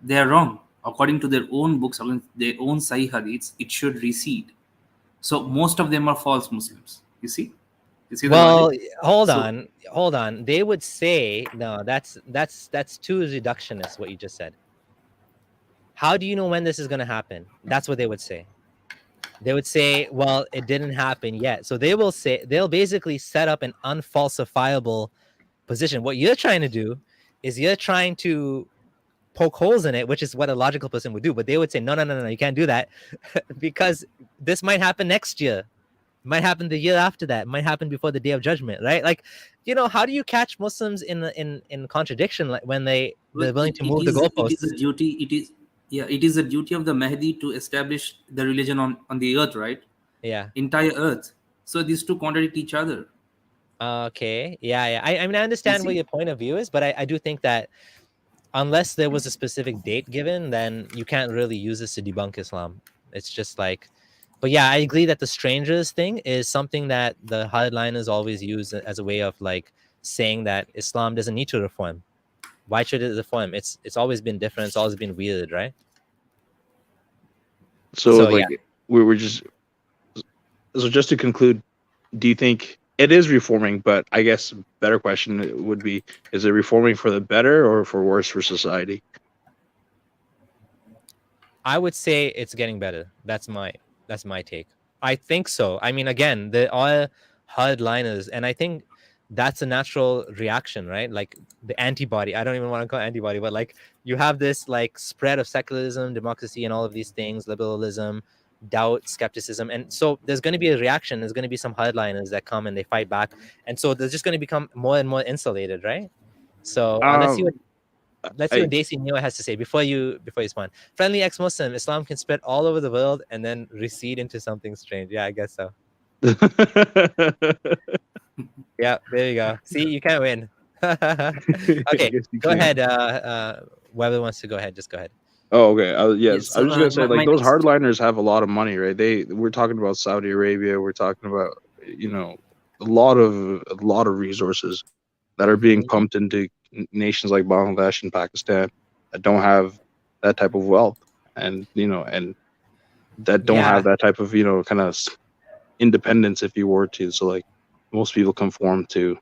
[SPEAKER 4] they are wrong. according to their own books, according to their own Sahih Hadiths, it should recede. So most of them are false Muslims. You see the
[SPEAKER 1] Well,
[SPEAKER 4] logic?
[SPEAKER 1] hold
[SPEAKER 4] So-
[SPEAKER 1] on. They would say no. That's too reductionist. What you just said. How do you know when this is going to happen? That's what they would say. They would say, well, it didn't happen yet. So they'll basically set up an unfalsifiable position. What you're trying to do is you're trying to poke holes in it, which is what a logical person would do. But they would say, no, you can't do that because this might happen next year. Might happen the year after that. Might happen before the day of judgment, right? Like, how do you catch Muslims in contradiction, like when they're willing to move the
[SPEAKER 4] it is
[SPEAKER 1] goalposts?
[SPEAKER 4] a duty. It is a duty of the Mahdi to establish the religion on the earth, right?
[SPEAKER 1] Yeah.
[SPEAKER 4] Entire earth. So these two contradict each other.
[SPEAKER 1] Okay. Yeah. I mean, I understand what your point of view is, but I do think that unless there was a specific date given, then you can't really use this to debunk Islam. It's just like, but yeah, I agree that the strangers thing is something that the hardliners always use as a way of like saying that Islam doesn't need to reform. Why should it reform? It's always been different. It's always been weird, right?
[SPEAKER 3] So
[SPEAKER 1] yeah.
[SPEAKER 3] we're just so just to conclude, do you think it is reforming? But I guess a better question would be: is it reforming for the better or for worse for society?
[SPEAKER 1] I would say it's getting better. That's my take. I think so. I mean, again, they're all hardliners, and I think that's a natural reaction, right? Like the antibody. I don't even want to call it antibody, but like you have this like spread of secularism, democracy, and all of these things, liberalism, doubt, skepticism, and so there's going to be a reaction. There's going to be some hardliners that come and they fight back, and so they're just going to become more and more insulated, right? So let's see what Desi Neo has to say before you respond. Friendly ex-Muslim, Islam can spread all over the world and then recede into something strange. Yeah, I guess so. Yeah, there you go. See, you can't win. Okay, go ahead. Whoever wants to go ahead, just go ahead.
[SPEAKER 3] Oh, okay. Yes,
[SPEAKER 4] so,
[SPEAKER 3] I was just gonna say, like, those
[SPEAKER 4] next-
[SPEAKER 3] hardliners have a lot of money, right? We're talking about Saudi Arabia. We're talking about a lot of resources that are being pumped into nations like Bangladesh and Pakistan that don't have that type of wealth, and and that don't have that type of kind of independence, if you were to. So like, most people conform to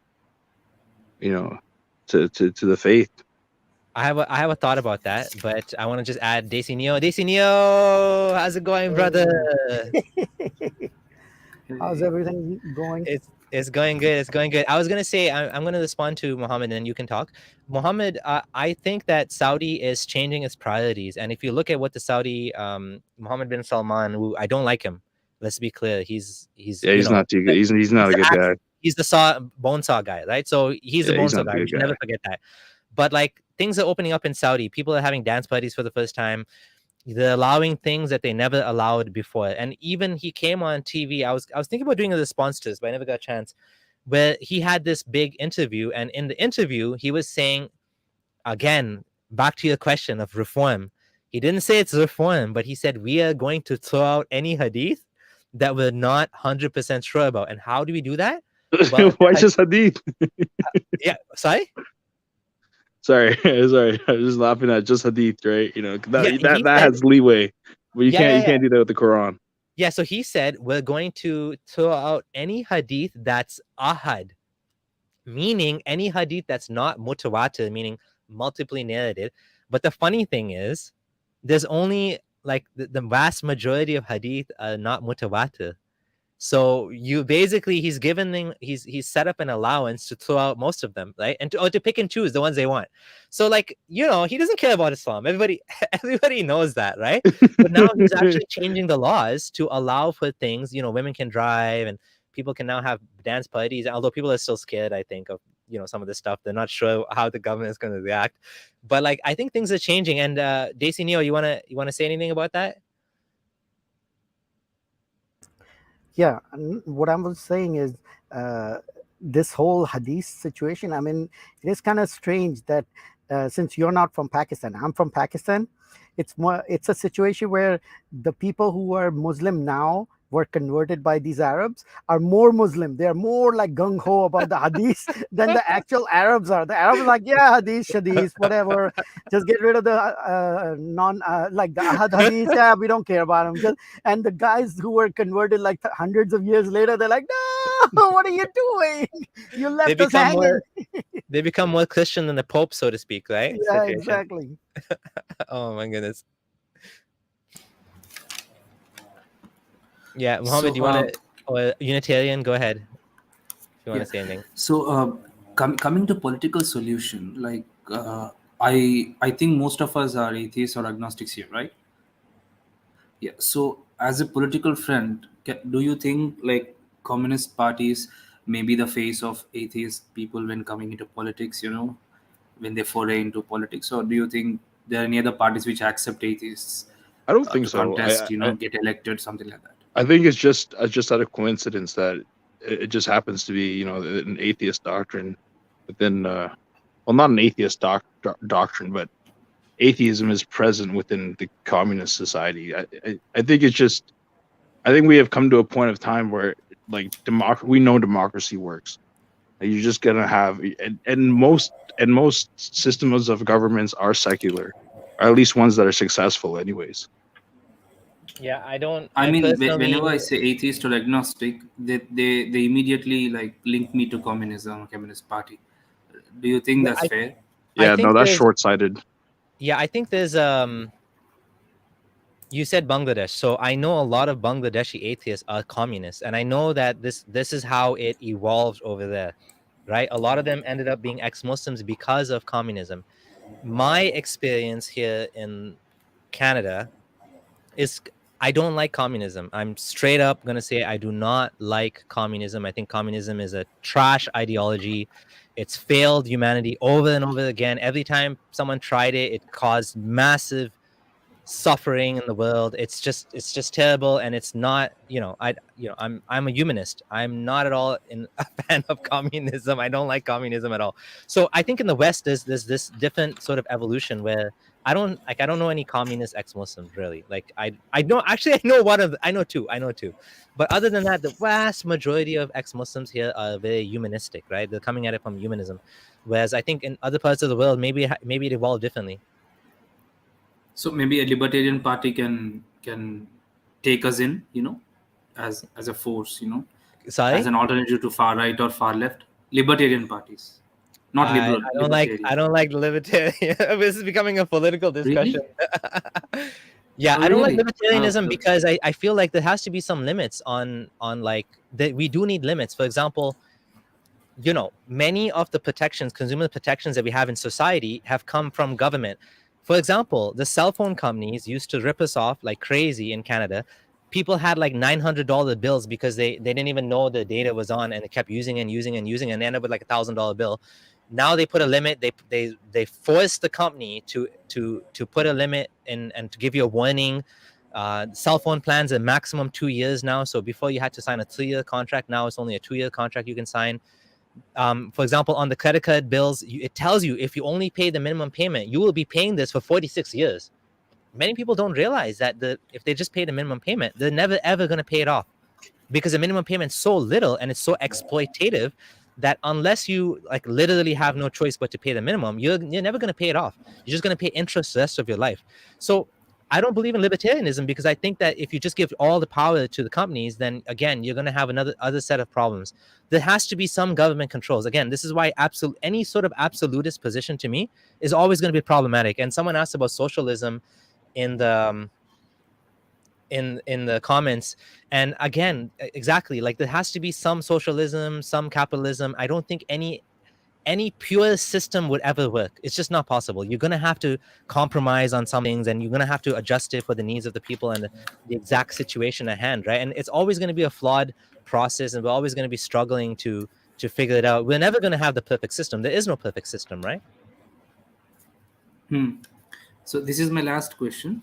[SPEAKER 3] to the faith.
[SPEAKER 1] I have a thought about that, but I want to just add Desi Neo. Desi Neo, how's it going, brother?
[SPEAKER 5] How's everything going?
[SPEAKER 1] It's going good. It's going good. I was gonna say I'm gonna respond to Muhammad, and you can talk. Muhammad, I think that Saudi is changing its priorities, and if you look at what the Saudi Mohammed bin Salman, who I don't like him. Let's be clear. He's
[SPEAKER 3] not too good. He's not a good guy.
[SPEAKER 1] He's the bone saw guy, right? So he's the bone saw guy. We should never forget that. But like things are opening up in Saudi. People are having dance parties for the first time. They're allowing things that they never allowed before. And even he came on TV. I was thinking about doing a response to this, but I never got a chance. Where he had this big interview, and in the interview, he was saying, again, back to your question of reform. He didn't say it's reform, but he said we are going to throw out any hadith that we're not 100% sure about. And how do we do that?
[SPEAKER 3] Well, why just hadith?
[SPEAKER 1] Yeah, sorry.
[SPEAKER 3] Sorry. I was just laughing at just hadith, right? That
[SPEAKER 1] said,
[SPEAKER 3] has leeway, but you can't do that with the Quran.
[SPEAKER 1] Yeah, so he said we're going to throw out any hadith that's ahad, meaning any hadith that's not mutawatir, meaning multiply narrated. But the funny thing is, there's only like the vast majority of hadith are not mutawatir. So you basically he's set up an allowance to throw out most of them, right? And to pick and choose the ones they want. So like, he doesn't care about Islam. Everybody knows that, right? But now he's actually changing the laws to allow for things, women can drive and people can now have dance parties, although people are still scared, I think, of some of this stuff. They're not sure how the government is going to react. But like I think things are changing. And Desi Neo, you wanna say anything about that?
[SPEAKER 5] Yeah, what I was saying is this whole hadith situation. I mean, it is kind of strange that since you're not from Pakistan, I'm from Pakistan. It's a situation where the people who are Muslim now were converted by these Arabs are more Muslim. They are more like gung ho about the hadith than the actual Arabs are. The Arabs are like, yeah, hadith, shadith, whatever. Just get rid of the like the ahad hadith. Yeah, we don't care about them. And the guys who were converted like hundreds of years later, they're like, no, what are you doing? You left us hanging.
[SPEAKER 1] They become more Christian than the Pope, so to speak, right?
[SPEAKER 5] Yeah, exactly.
[SPEAKER 1] Oh my goodness. Yeah, Mohammed,
[SPEAKER 4] So,
[SPEAKER 1] do you want to, or Unitarian, go ahead if you want to say anything.
[SPEAKER 4] So coming to political solution, like I think most of us are atheists or agnostics here, right? Yeah. So as a political friend, do you think like communist parties may be the face of atheist people when coming into politics, when they foray into politics? Or do you think there are any other parties which accept atheists
[SPEAKER 3] I don't think
[SPEAKER 4] to
[SPEAKER 3] so.
[SPEAKER 4] contest, get elected, something like that?
[SPEAKER 3] I think it's just out of coincidence that it just happens to be, an atheist doctrine within, well, not an atheist doctrine, but atheism is present within the communist society. I think it's just, I think we have come to a point of time where, like, we know democracy works. You're just gonna have, and most systems of governments are secular, or at least ones that are successful, anyways.
[SPEAKER 1] Yeah, I don't.
[SPEAKER 4] I mean,
[SPEAKER 1] personally,
[SPEAKER 4] whenever I say atheist or agnostic, they immediately like link me to Communist Party. Do you think that's fair?
[SPEAKER 3] Yeah,
[SPEAKER 1] think
[SPEAKER 3] no, that's
[SPEAKER 1] there's-
[SPEAKER 3] short-sighted.
[SPEAKER 1] Yeah, I think there's you said Bangladesh, so I know a lot of Bangladeshi atheists are communists, and I know that this is how it evolved over there, right? A lot of them ended up being ex-Muslims because of communism. My experience here in Canada is I don't like communism. I'm straight up gonna say I do not like communism. I think communism is a trash ideology. It's failed humanity over and over again. Every time someone tried it, it caused massive suffering in the world. It's just terrible, and it's not. I'm a humanist. I'm not at all a fan of communism. I don't like communism at all. So I think in the West there's this different sort of evolution where I don't know any communist ex-Muslims really. Like I know two. But other than that, the vast majority of ex-Muslims here are very humanistic, right? They're coming at it from humanism. Whereas I think in other parts of the world, maybe it evolved differently.
[SPEAKER 4] So maybe a libertarian party can take us in, as a force,
[SPEAKER 1] Sorry?
[SPEAKER 4] as an alternative to far right or far left. Libertarian parties, not liberal.
[SPEAKER 1] I don't like libertarian. This is becoming a political discussion.
[SPEAKER 4] Really?
[SPEAKER 1] Yeah,
[SPEAKER 4] Oh,
[SPEAKER 1] I don't like
[SPEAKER 4] really?
[SPEAKER 1] libertarianism because I feel like there has to be some limits on like that. We do need limits. For example, many of the consumer protections that we have in society have come from government. For example, the cell phone companies used to rip us off like crazy in Canada. People had like $900 bills because they didn't even know the data was on, and they kept using and they ended up with like $1,000 bill. Now they put a limit. They force the company to put a limit and to give you a warning. Cell phone plans are maximum 2 years now. So before you had to sign a 3-year contract, now it's only a 2-year contract you can sign. For example, on the credit card bills, it tells you if you only pay the minimum payment, you will be paying this for 46 years. Many people don't realize that if they just pay the minimum payment, they're never ever going to pay it off, because the minimum payment is so little and it's so exploitative that unless you like literally have no choice but to pay the minimum, you're never going to pay it off. You're just going to pay interest the rest of your life. So I don't believe in libertarianism, because I think that if you just give all the power to the companies, then again, you're going to have other set of problems. There has to be some government controls. Again, this is why any sort of absolutist position to me is always going to be problematic. And someone asked about socialism in the comments, and again, exactly, like there has to be some socialism, some capitalism. I don't think any pure system would ever work. It's just not possible. You're going to have to compromise on some things, and you're going to have to adjust it for the needs of the people and the exact situation at hand, right? And it's always going to be a flawed process, and we're always going to be struggling to figure it out. We're never going to have the perfect system. There is no perfect system, right?
[SPEAKER 4] So this is my last question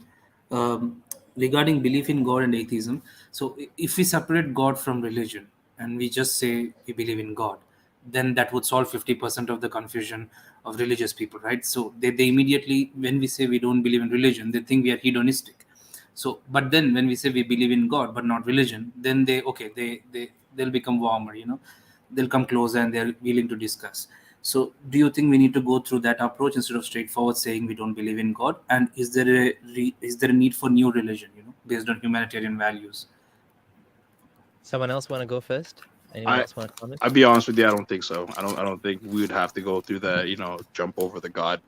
[SPEAKER 4] regarding belief in God and atheism. So if we separate God from religion and we just say we believe in God, then that would solve 50% of the confusion of religious people, right? So they immediately, when we say we don't believe in religion, they think we are hedonistic. So, but then when we say we believe in God but not religion, then they'll become warmer, they'll come closer and they're willing to discuss. So do you think we need to go through that approach instead of straightforward saying we don't believe in God? And is there a need for new religion, based on humanitarian values?
[SPEAKER 1] Someone else want to go first? Anyone else want to comment?
[SPEAKER 3] I'll be honest with you, I don't think so. I don't think we would have to go through that, jump over the God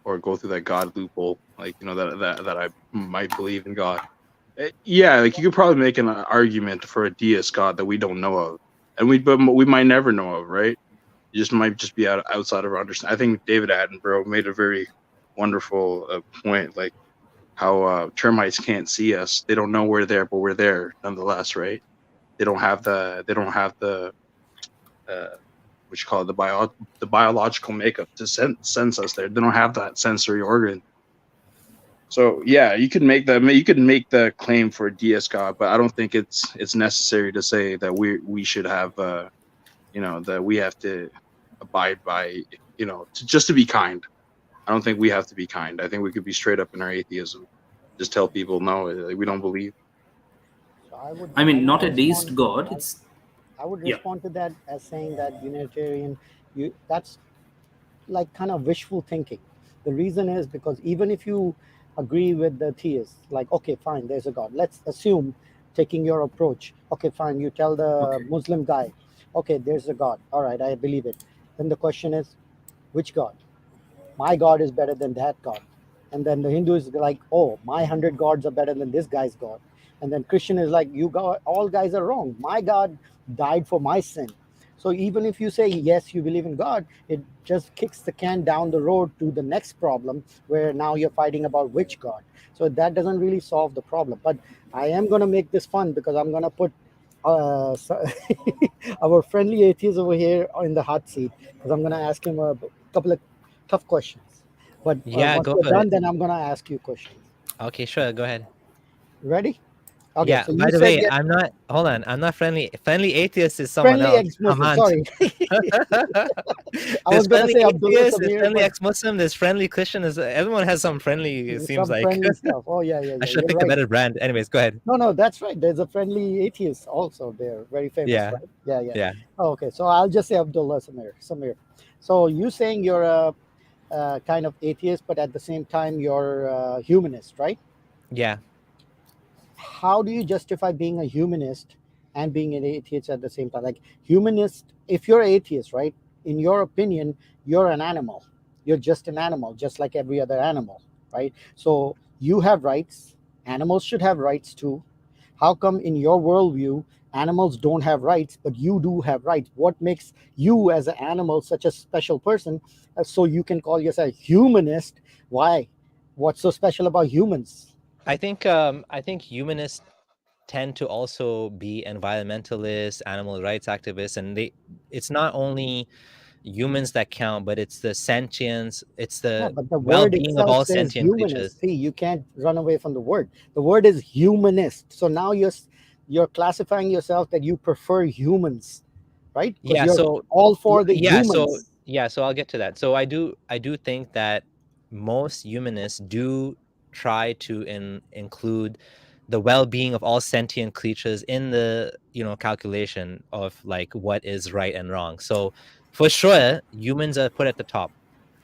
[SPEAKER 3] or go through that God loophole, like, that I might believe in God. Yeah, like you could probably make an argument for a deist God that we don't know of, and we might never know of, right? It just might just be outside of our understanding. I think David Attenborough made a very wonderful point, like how termites can't see us. They don't know we're there, but we're there nonetheless, right? They don't have the what you call it, the biological makeup to sense us there. They don't have that sensory organ. So yeah, you could make the claim for a deist God, but I don't think it's necessary to say that we should have that we have to abide by just to be kind. I don't think we have to be kind. I think we could be straight up in our atheism. Just tell people no, we don't believe.
[SPEAKER 5] So
[SPEAKER 4] not a deist God.
[SPEAKER 5] I would respond to that as saying that Unitarian, that's like kind of wishful thinking. The reason is because even if you agree with the theists, like, okay, fine, there's a God. Let's assume, taking your approach, okay, fine, you tell the Muslim guy, okay, there's a God. All right, I believe it. Then the question is, which God? My God is better than that God. And then the Hindu is like, oh, my 100 gods are better than this guy's God. And then Christian is like, all guys are wrong. My God died for my sin. So even if you say, yes, you believe in God, it just kicks the can down the road to the next problem where now you're fighting about which God. So that doesn't really solve the problem. But I am going to make this fun because I'm going to put our friendly atheist over here in the hot seat because I'm going to ask him a couple of tough questions. But once we're done, then I'm going to ask you questions.
[SPEAKER 1] Okay, sure. Go ahead.
[SPEAKER 5] Ready? Okay,
[SPEAKER 1] yeah.
[SPEAKER 5] So
[SPEAKER 1] by the way, I'm not. Hold on. I'm not friendly. Friendly atheist is someone
[SPEAKER 5] friendly
[SPEAKER 1] else.
[SPEAKER 5] Ex-Muslim, sorry. I was going to say
[SPEAKER 1] atheist, there's friendly ex-Muslim, there's friendly Christian. Everyone has some friendly. It seems like
[SPEAKER 5] friendly stuff. Oh yeah.
[SPEAKER 1] I should pick a better brand. Anyways, go ahead.
[SPEAKER 5] No, that's right. There's a friendly atheist also there, very famous.
[SPEAKER 1] Yeah.
[SPEAKER 5] Right? Yeah. Oh, okay, so I'll just say Abdullah Samir. So you saying you're a kind of atheist, but at the same time you're a humanist, right?
[SPEAKER 1] Yeah.
[SPEAKER 5] How do you justify being a humanist and being an atheist at the same time? Like humanist, if you're atheist, right? In your opinion, you're an animal. You're just an animal, just like every other animal, right? So you have rights. Animals should have rights too. How come in your worldview, animals don't have rights, but you do have rights? What makes you as an animal such a special person so you can call yourself humanist? Why? What's so special about humans?
[SPEAKER 1] I think humanists tend to also be environmentalists, animal rights activists, and it's not only humans that count, but it's the sentience, it's the well-being of all sentient creatures.
[SPEAKER 5] See, you can't run away from the word. The word is humanist. So now you're classifying yourself that you prefer humans, right?
[SPEAKER 1] Yeah. So
[SPEAKER 5] all for the humans.
[SPEAKER 1] So I'll get to that. So I do think that most humanists do try to include the well-being of all sentient creatures in the calculation of like what is right and wrong. So for sure humans are put at the top,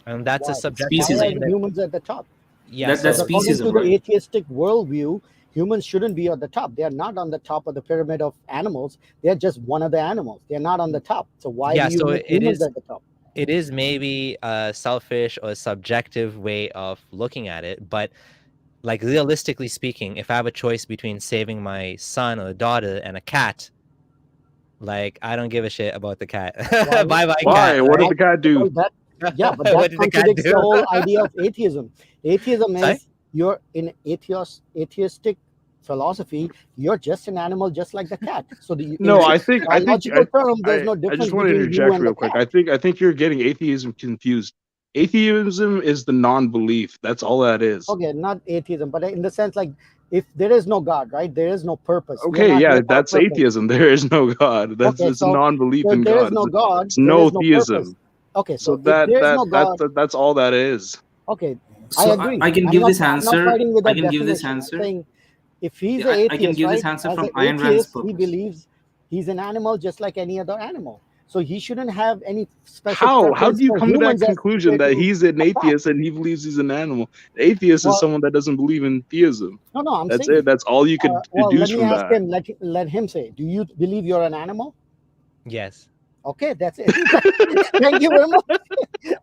[SPEAKER 1] and that's a subjective
[SPEAKER 5] thing. Humans at the top?
[SPEAKER 1] Yeah,
[SPEAKER 4] that's speciesism.
[SPEAKER 5] According to the atheistic worldview, humans shouldn't be at the top. They are not on the top of the pyramid of animals. They're just one of the animals. They're not on the top. So why do you make humans at the top?
[SPEAKER 1] It is maybe a selfish or subjective way of looking at it, but like realistically speaking, if I have a choice between saving my son or daughter and a cat, like I don't give a shit about the cat. Bye,
[SPEAKER 3] Why?
[SPEAKER 1] cat.
[SPEAKER 3] What did the cat do?
[SPEAKER 5] But that contradicts the whole idea of atheism. Atheism is you're in atheistic philosophy. You're just an animal, just like the cat. So there's no difference.
[SPEAKER 3] I just want to interject real quick. I think you're getting atheism confused. Atheism is the non-belief. That's all that is.
[SPEAKER 5] Okay, not atheism, but in the sense like if there is no God, right? There is no purpose.
[SPEAKER 3] Okay, yeah, that's atheism. There is no God. That's non-belief in God.
[SPEAKER 5] There is no God.
[SPEAKER 3] It's no theism.
[SPEAKER 5] Okay,
[SPEAKER 3] so that's all that is.
[SPEAKER 5] Okay,
[SPEAKER 4] so
[SPEAKER 5] I agree.
[SPEAKER 4] I can give this answer. I can give this answer.
[SPEAKER 5] If he's
[SPEAKER 4] Yeah,
[SPEAKER 5] an
[SPEAKER 4] I can
[SPEAKER 5] atheist,
[SPEAKER 4] give this
[SPEAKER 5] right?
[SPEAKER 4] answer
[SPEAKER 5] As
[SPEAKER 4] from
[SPEAKER 5] an
[SPEAKER 4] Ayn Rand's
[SPEAKER 5] atheist, he
[SPEAKER 4] purpose.
[SPEAKER 5] believes he's an animal just like any other animal. So he shouldn't have any special
[SPEAKER 3] How
[SPEAKER 5] preference
[SPEAKER 3] do you
[SPEAKER 5] for
[SPEAKER 3] come to that
[SPEAKER 5] humans as
[SPEAKER 3] conclusion
[SPEAKER 5] compared
[SPEAKER 3] that
[SPEAKER 5] to
[SPEAKER 3] he's an
[SPEAKER 5] a cat.
[SPEAKER 3] atheist and he believes he's an animal? An atheist is
[SPEAKER 5] Well,
[SPEAKER 3] someone that doesn't believe in theism.
[SPEAKER 5] no, I'm
[SPEAKER 3] That's
[SPEAKER 5] saying.
[SPEAKER 3] it. That's all you could
[SPEAKER 5] Well, let
[SPEAKER 3] deduce
[SPEAKER 5] me
[SPEAKER 3] from
[SPEAKER 5] ask
[SPEAKER 3] that.
[SPEAKER 5] him. Let him say. Do you believe you're an animal?
[SPEAKER 1] Yes.
[SPEAKER 5] Okay, that's it. Thank you very much,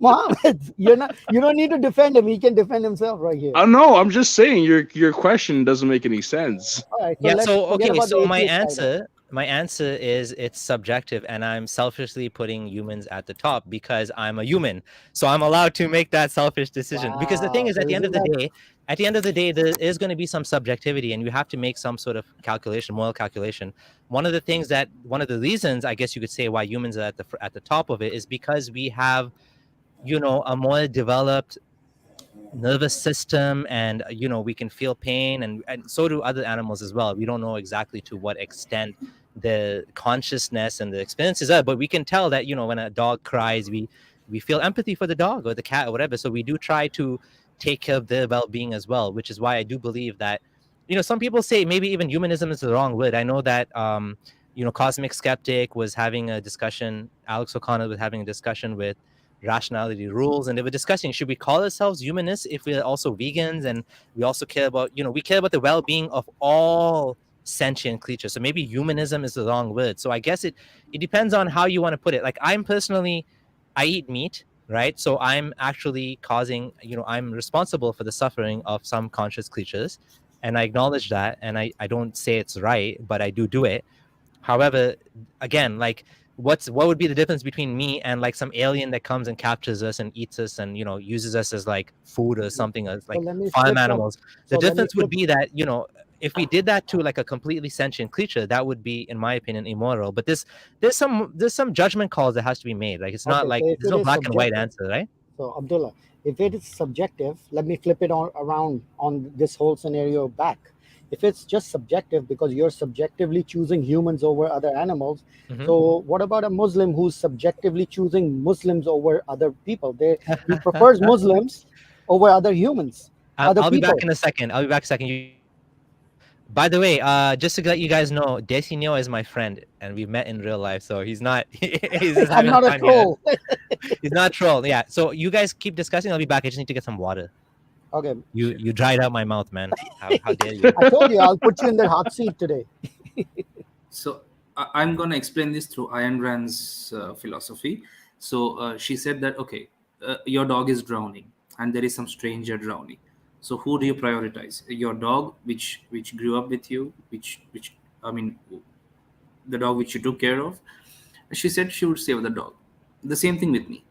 [SPEAKER 5] Mohammed. You don't need to defend him. He can defend himself right here.
[SPEAKER 3] I know. I'm just saying your question doesn't make any sense.
[SPEAKER 5] All right. So
[SPEAKER 1] Yeah,
[SPEAKER 5] let's
[SPEAKER 1] so
[SPEAKER 5] forget
[SPEAKER 1] okay,
[SPEAKER 5] about the
[SPEAKER 1] so my
[SPEAKER 5] atheist side of it.
[SPEAKER 1] answer is it's subjective, and I'm selfishly putting humans at the top because I'm a human. So I'm allowed to make that selfish decision. Because the thing
[SPEAKER 5] Wow.
[SPEAKER 1] is,
[SPEAKER 5] So
[SPEAKER 1] at the end of
[SPEAKER 5] isn't
[SPEAKER 1] the
[SPEAKER 5] that
[SPEAKER 1] day, there is going to be some subjectivity, and you have to make some sort of calculation, moral calculation. One of the reasons I guess you could say why humans are at the top of it is because we have, a more developed nervous system, and we can feel pain, and so do other animals as well. We don't know exactly to what extent the consciousness and the experiences are, but we can tell that when a dog cries, we feel empathy for the dog or the cat or whatever. So we do try to take care of their well-being as well, which is why I do believe that some people say maybe even humanism is the wrong word. I know that Cosmic Skeptic was having a discussion, Alex O'Connor was having a discussion with Rationality Rules, and they were discussing, should we call ourselves humanists if we're also vegans, and we also care about the well-being of all sentient creatures. So maybe humanism is the wrong word. So I guess it depends on how you want to put it. Like I eat meat, right? So I'm actually I'm responsible for the suffering of some conscious creatures, and I acknowledge that, and I don't say it's right, but I do it. However, again, like what would be the difference between me and like some alien that comes and captures us and eats us and uses us as like food or something, as
[SPEAKER 5] so
[SPEAKER 1] like
[SPEAKER 5] let me
[SPEAKER 1] farm
[SPEAKER 5] flip that.
[SPEAKER 1] animals?
[SPEAKER 5] So
[SPEAKER 1] The
[SPEAKER 5] let me
[SPEAKER 1] difference would
[SPEAKER 5] flip.
[SPEAKER 1] be that if we did that to like a completely sentient creature, that would be, in my opinion, immoral. But there's some judgment calls that has to be made. Like it's not
[SPEAKER 5] Okay.
[SPEAKER 1] like
[SPEAKER 5] So if
[SPEAKER 1] there's
[SPEAKER 5] it
[SPEAKER 1] no
[SPEAKER 5] is
[SPEAKER 1] black and white
[SPEAKER 5] subjective,
[SPEAKER 1] answer, right?
[SPEAKER 5] so Abdullah, if it is subjective, let me flip it around on this whole scenario back. If it's just subjective because you're subjectively choosing humans over other animals,
[SPEAKER 1] Mhm.
[SPEAKER 5] so what about a Muslim who's subjectively choosing Muslims over other people? He prefers Muslims over other humans, other
[SPEAKER 1] I'll be back
[SPEAKER 5] people.
[SPEAKER 1] in a second. I'll be back in a second. By the way, just to let you guys know, Desinio is my friend, and we've met in real life. So he's not. He's just
[SPEAKER 5] I'm
[SPEAKER 1] having
[SPEAKER 5] not a
[SPEAKER 1] fun here.
[SPEAKER 5] troll.
[SPEAKER 1] He's not troll. Yeah. So you guys keep discussing. I'll be back. I just need to get some water.
[SPEAKER 5] Okay.
[SPEAKER 1] You dried out my mouth, man. How dare you?
[SPEAKER 5] I told you I'll put you in the hot seat today.
[SPEAKER 4] So I'm going to explain this through Ayn Rand's philosophy. So she said that, okay, your dog is drowning and there is some stranger drowning. So who do you prioritize? Your dog, which grew up with you, which I mean, the dog which you took care of. She said she would save the dog. The same thing with me.